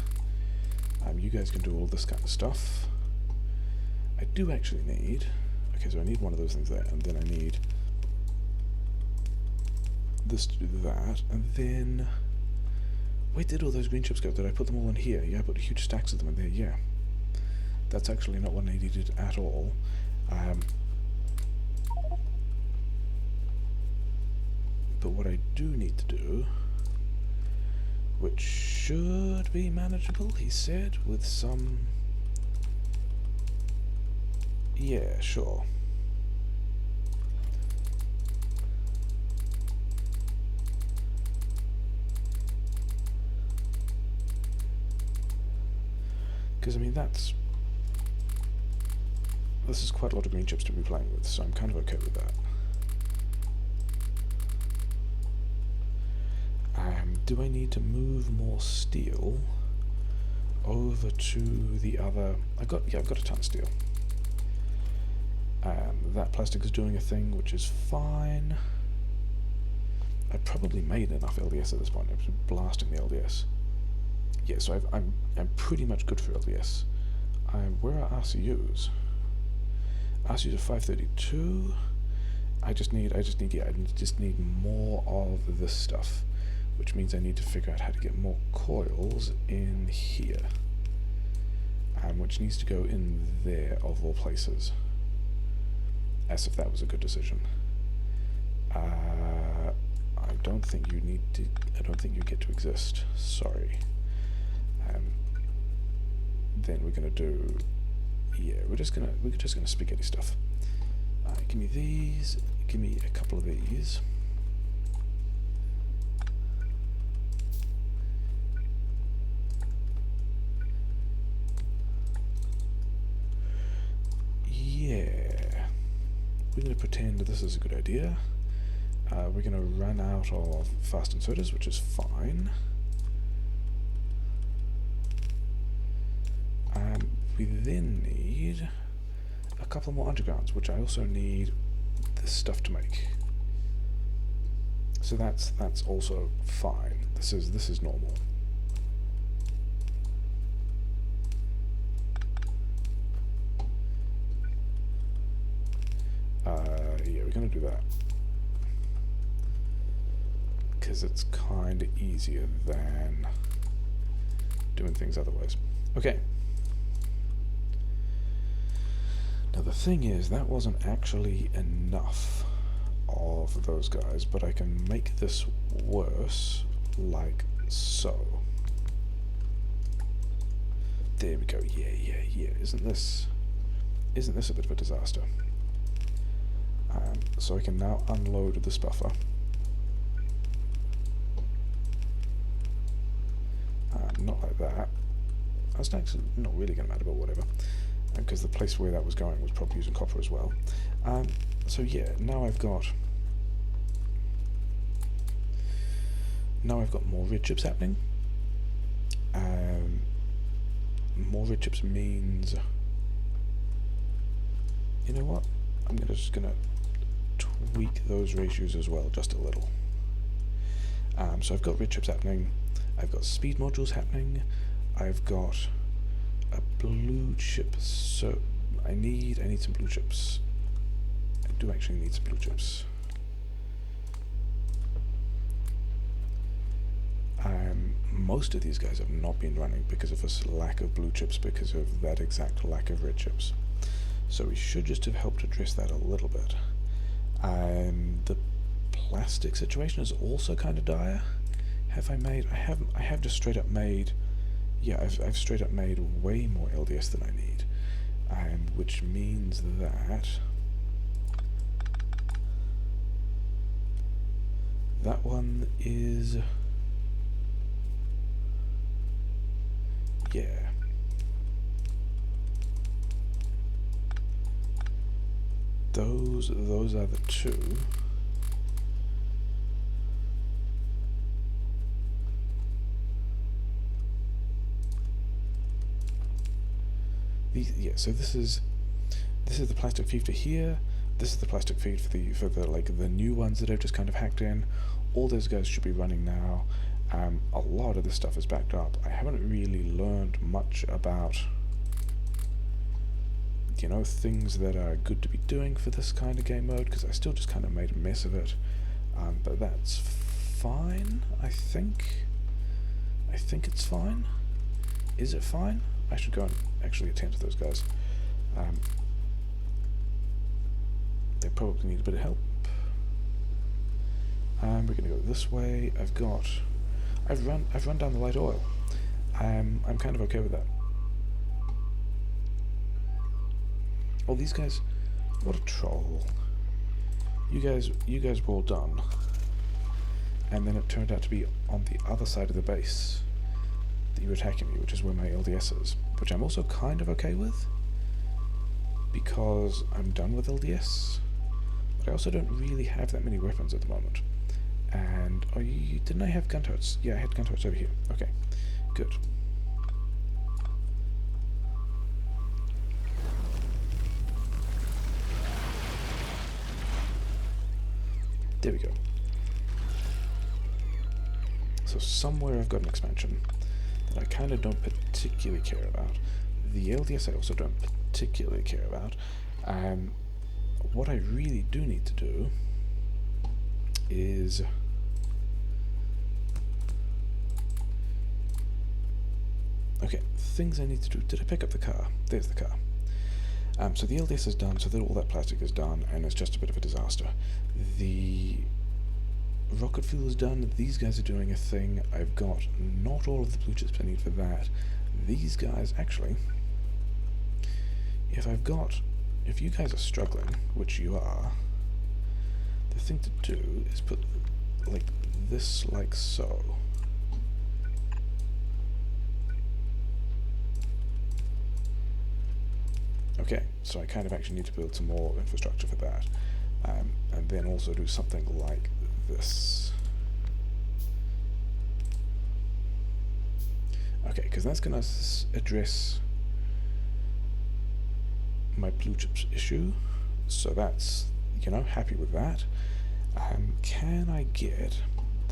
You guys can do all this kind of stuff. I do actually need... Okay, so I need one of those things there, and then I need this to do that, and then... Where did all those green chips go? Did I put them all in here? Yeah, I put huge stacks of them in there, yeah. That's actually not what I needed at all. But what I do need to do, which should be manageable, he said, with some... Yeah, sure. Because, I mean, this is quite a lot of green chips to be playing with, so I'm kind of okay with that. Do I need to move more steel over to the other... I've got a ton of steel. That plastic is doing a thing, which is fine. I probably made enough LDS at this point. I'm blasting the LDS. Yeah, so I'm pretty much good for LDS. Where are RCUs? RCUs are 532. I just need more of this stuff, which means I need to figure out how to get more coils in here, which needs to go in there of all places. As if that was a good decision. I don't think you need to. I don't think you get to exist. Sorry. Then we're gonna do. Yeah, we're just gonna spaghetti stuff. Give me these. Give me a couple of these. we're going to pretend this is a good idea. We're going to run out of fast inserters, which is fine. We then need a couple more undergrounds, which I also need this stuff to make. So that's also fine. This is normal. Yeah, we're gonna do that because it's kind of easier than doing things otherwise. Okay. Now the thing is, that wasn't actually enough of those guys, but I can make this worse, like so. There we go. Yeah. Isn't this a bit of a disaster? So I can now unload this buffer. Not like that. That's actually not really going to matter, but whatever. Because the place where that was going was probably using copper as well. So yeah, now I've got more red chips happening. More red chips means, you know what? I'm just gonna tweak those ratios as well, just a little. So I've got red chips happening. I've got speed modules happening. I've got a blue chip, so I need some blue chips. I do actually need some blue chips. Most of these guys have not been running because of this lack of blue chips, because of that exact lack of red chips. So we should just have helped address that a little bit. The plastic situation is also kind of dire. I have just straight up made, yeah, I've straight up made way more LDS than I need, which means that one is, yeah. Those are the two. Yeah, so this is the plastic feed for here. This is the plastic feed for the new ones that I've just kind of hacked in. All those guys should be running now. A lot of this stuff is backed up. I haven't really learned much about, you know, things that are good to be doing for this kind of game mode, because I still just kind of made a mess of it. But that's fine, I think. I think it's fine. Is it fine? I should go and actually attend to those guys. They probably need a bit of help. We're going to go this way. I've run down the light oil. I'm kind of okay with that. Oh, these guys, what a troll. You guys were all done. And then it turned out to be on the other side of the base that you were attacking me, which is where my LDS is, which I'm also kind of okay with, because I'm done with LDS, but I also don't really have that many weapons at the moment. And, oh, didn't I have gun turrets? Yeah, I had gun turrets over here. Okay, good. There we go. So somewhere I've got an expansion that I kind of don't particularly care about. The LDS I also don't particularly care about. What I really do need to do is okay, things I need to do. Did I pick up the car? There's the car. So the LDS is done, so that all that plastic is done, and it's just a bit of a disaster. The rocket fuel is done. These guys are doing a thing. I've got not all of the blue chips I need for that. These guys, actually, if you guys are struggling, which you are, the thing to do is put like this, like so. Okay, so I kind of actually need to build some more infrastructure for that. and then also do something like this. Okay, because that's going to address my blue chips issue, so that's, you know, happy with that. Can I get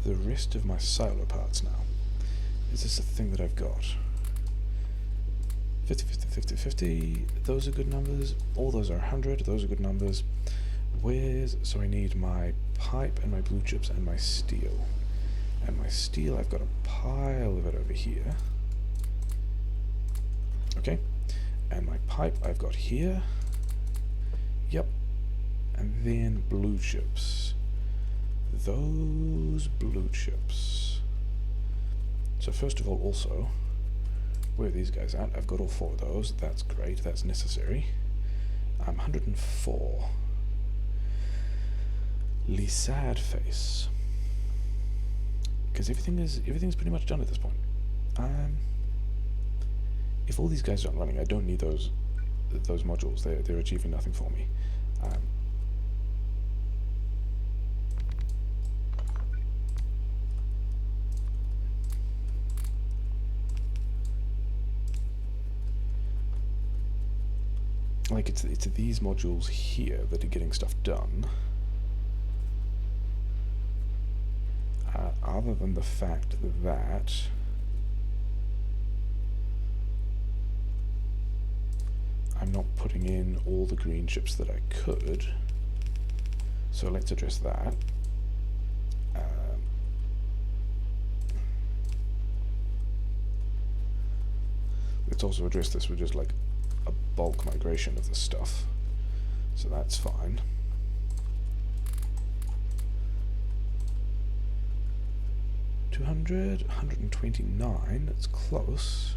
the rest of my silo parts now? Is this a thing that I've got? 50, 50, 50, 50, those are good numbers. All those are 100, those are good numbers. So I need my pipe and my blue chips and my steel. And my steel, I've got a pile of it over here. Okay, and my pipe I've got here. Yep, and then blue chips. Those blue chips. So first of all, also, where are these guys at? I've got all 4 of those. That's great. That's necessary. 104. Sad face. Because everything's pretty much done at this point. If all these guys aren't running, I don't need those modules. They're achieving nothing for me. Like it's these modules here that are getting stuff done. Other than the fact that I'm not putting in all the green chips that I could. So let's address that. Let's also address this with just like a bulk migration of the stuff. So that's fine. $200, 129, that's close.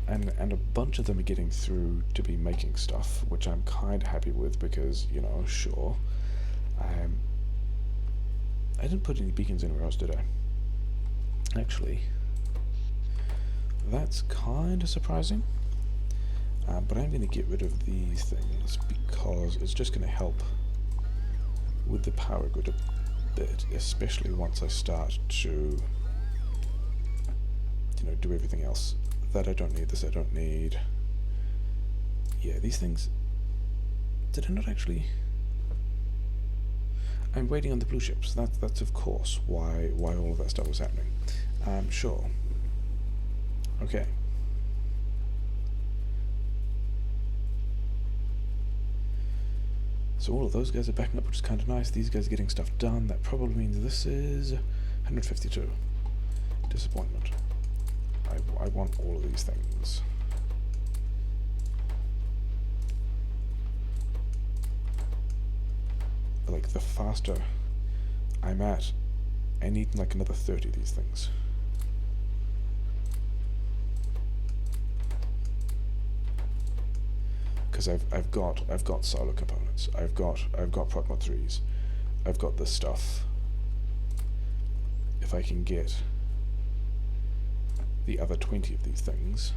And a bunch of them are getting through to be making stuff, which I'm kind of happy with because, you know, sure. I didn't put any beacons anywhere else, did I? Actually, that's kind of surprising. But I'm going to get rid of these things because it's just going to help with the power grid a bit, especially once I start to, you know, do everything else. That I don't need, this I don't need. Yeah, these things... Did I not actually... I'm waiting on the blue ships. That's of course why all of that stuff was happening. Sure. Okay. So all of those guys are backing up, which is kind of nice. These guys are getting stuff done. That probably means this is 152. Disappointment. I want all of these things. Like, the faster I'm at, I need like another 30 of these things. Because I've got silo components. I've got prodmod 3s. I've got this stuff. If I can get the other 20 of these things,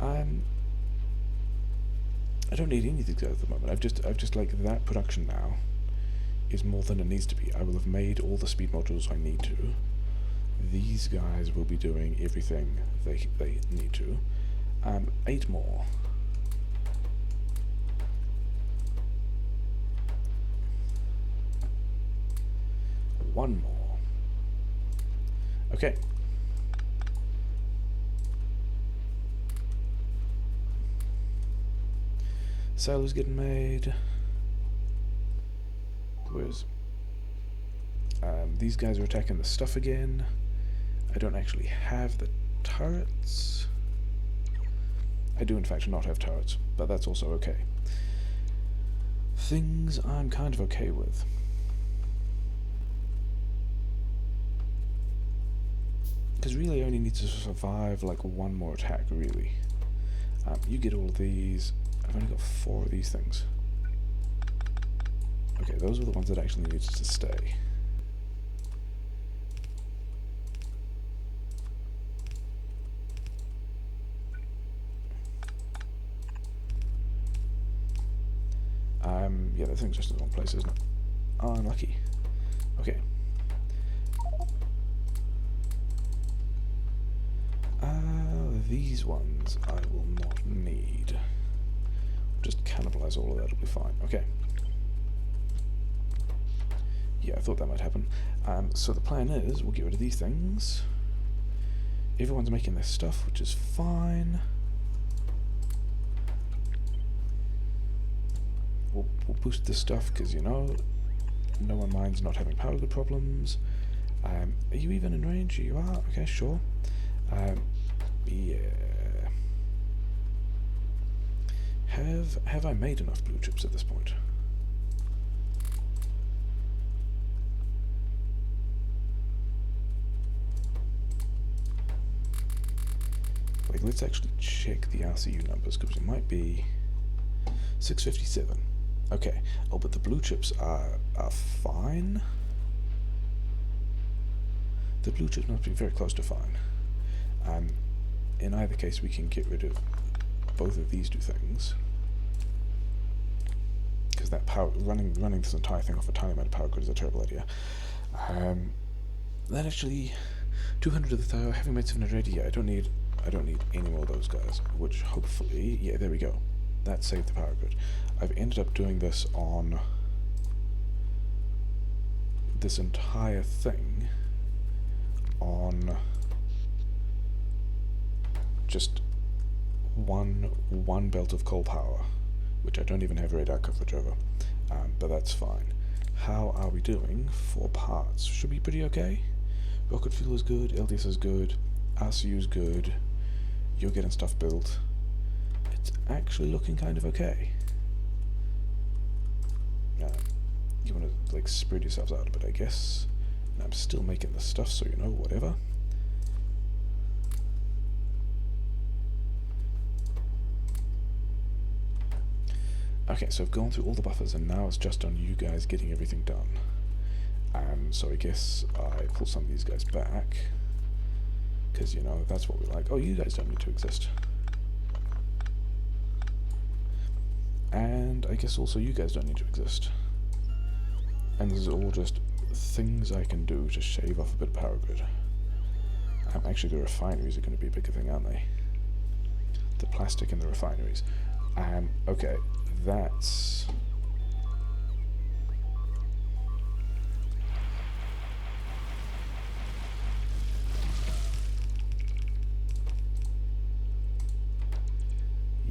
I don't need any of these guys at the moment. I've just like that production now is more than it needs to be. I will have made all the speed modules I need to. These guys will be doing everything they need to. 8 more. One more. Okay. Sailor's getting made. Where's... these guys are attacking the stuff again. I don't actually have the turrets. I do in fact not have turrets, but that's also okay. Things I'm kind of okay with. Because really I only need to survive like one more attack, really. You get all of these. I've only got 4 of these things. Okay, those are the ones that actually needed to stay. everything's just in the wrong place, isn't it? Unlucky. Okay. These ones I will not need. Just cannibalize all of that, it'll be fine. Okay. Yeah, I thought that might happen. So the plan is, we'll get rid of these things. Everyone's making their stuff, which is fine. We'll boost this stuff, because, you know, no one minds not having power grid problems. Are you even in range? You are? Okay, sure. Yeah. Have I made enough blue chips at this point? Like, let's actually check the RCU numbers, because it might be 657. Okay. Oh, but the blue chips are fine. The blue chips must be very close to fine. In either case, we can get rid of both of these two things, because that power running this entire thing off a tiny amount of power grid is a terrible idea. Then actually, 200 of the throw, having made 780. Yeah, I don't need any more of those guys. Which hopefully, yeah, there we go. That saved the power grid. I've ended up doing this on this entire thing on just one belt of coal power, which I don't even have radar coverage over, but that's fine. How are we doing for parts? Should be pretty okay. Rocket fuel is good, LDS is good, RCU is good, you're getting stuff built. It's actually looking kind of okay. You want to like spread yourselves out a bit, I guess. And I'm still making this stuff, so you know, whatever. Okay, so I've gone through all the buffers, and now it's just on you guys getting everything done. So I guess I pull some of these guys back, because, you know, that's what we like. Oh, you guys don't need to exist. And I guess also you guys don't need to exist. And this is all just things I can do to shave off a bit of power grid. Actually, the refineries are going to be a bigger thing, aren't they? The plastic in the refineries. Okay, that's...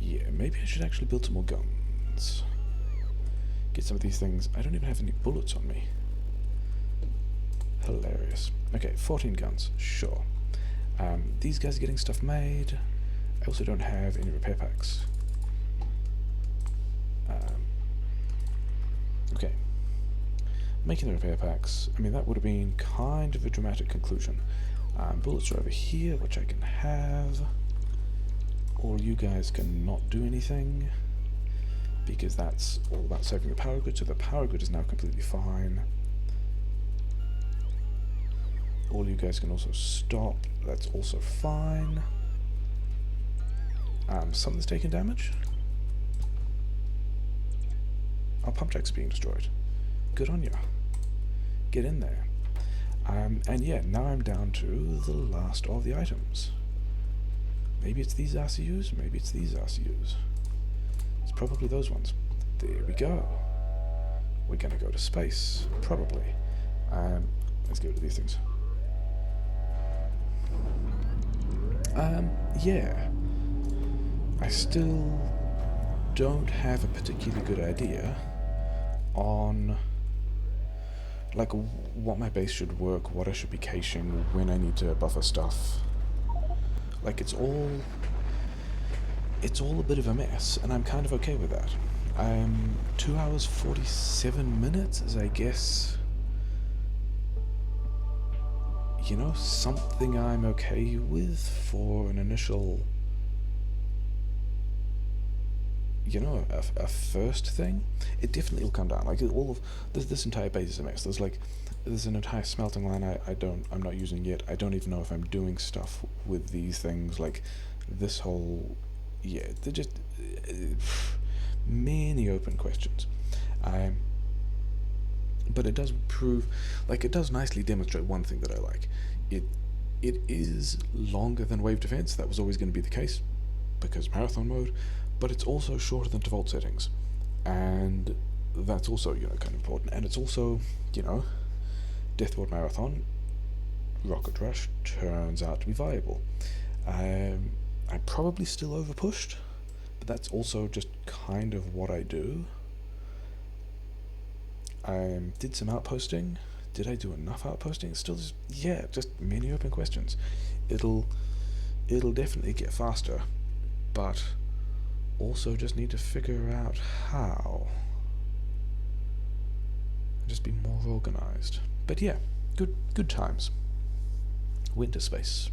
yeah, maybe I should actually build some more guns. Get some of these things. I don't even have any bullets on me. Hilarious. Okay, 14 guns, sure. These guys are getting stuff made. I also don't have any repair packs. Okay. Making the repair packs. I mean, that would have been kind of a dramatic conclusion. Bullets are over here, which I can have. All you guys can not do anything, because that's all about saving the power grid, so the power grid is now completely fine. All you guys can also stop, that's also fine. Something's taking damage. Our pump jack's being destroyed. Good on you. Get in there. And yeah, now I'm down to the last of the items. Maybe it's these RCUs, maybe it's these RCUs. It's probably those ones. There we go. We're gonna go to space, probably. Let's go to these things. Yeah. I still don't have a particularly good idea on like what my base should work, what I should be caching, when I need to buffer stuff. Like it's all a bit of a mess, and I'm kind of okay with that. 2 hours 47 minutes is, I guess, you know, something I'm okay with for an initial, you know, a first thing. It definitely will come down. Like all of this entire base is a mess. There's an entire smelting line I'm not using yet. I don't even know if I'm doing stuff with these things. Like this whole, yeah, they're just many open questions. Um, but it does prove, like, it does nicely demonstrate one thing that I like. It is longer than wave defense. That was always going to be the case because marathon mode, but it's also shorter than default settings, and that's also, you know, kind of important. And it's also, you know, Deathward Marathon Rocket Rush turns out to be viable. I probably still overpushed, but that's also just kind of what I do. I did some outposting. Did I do enough outposting? Still, just many open questions. It'll definitely get faster, but also just need to figure out how. Just be more organized. But yeah, good times. Winter space.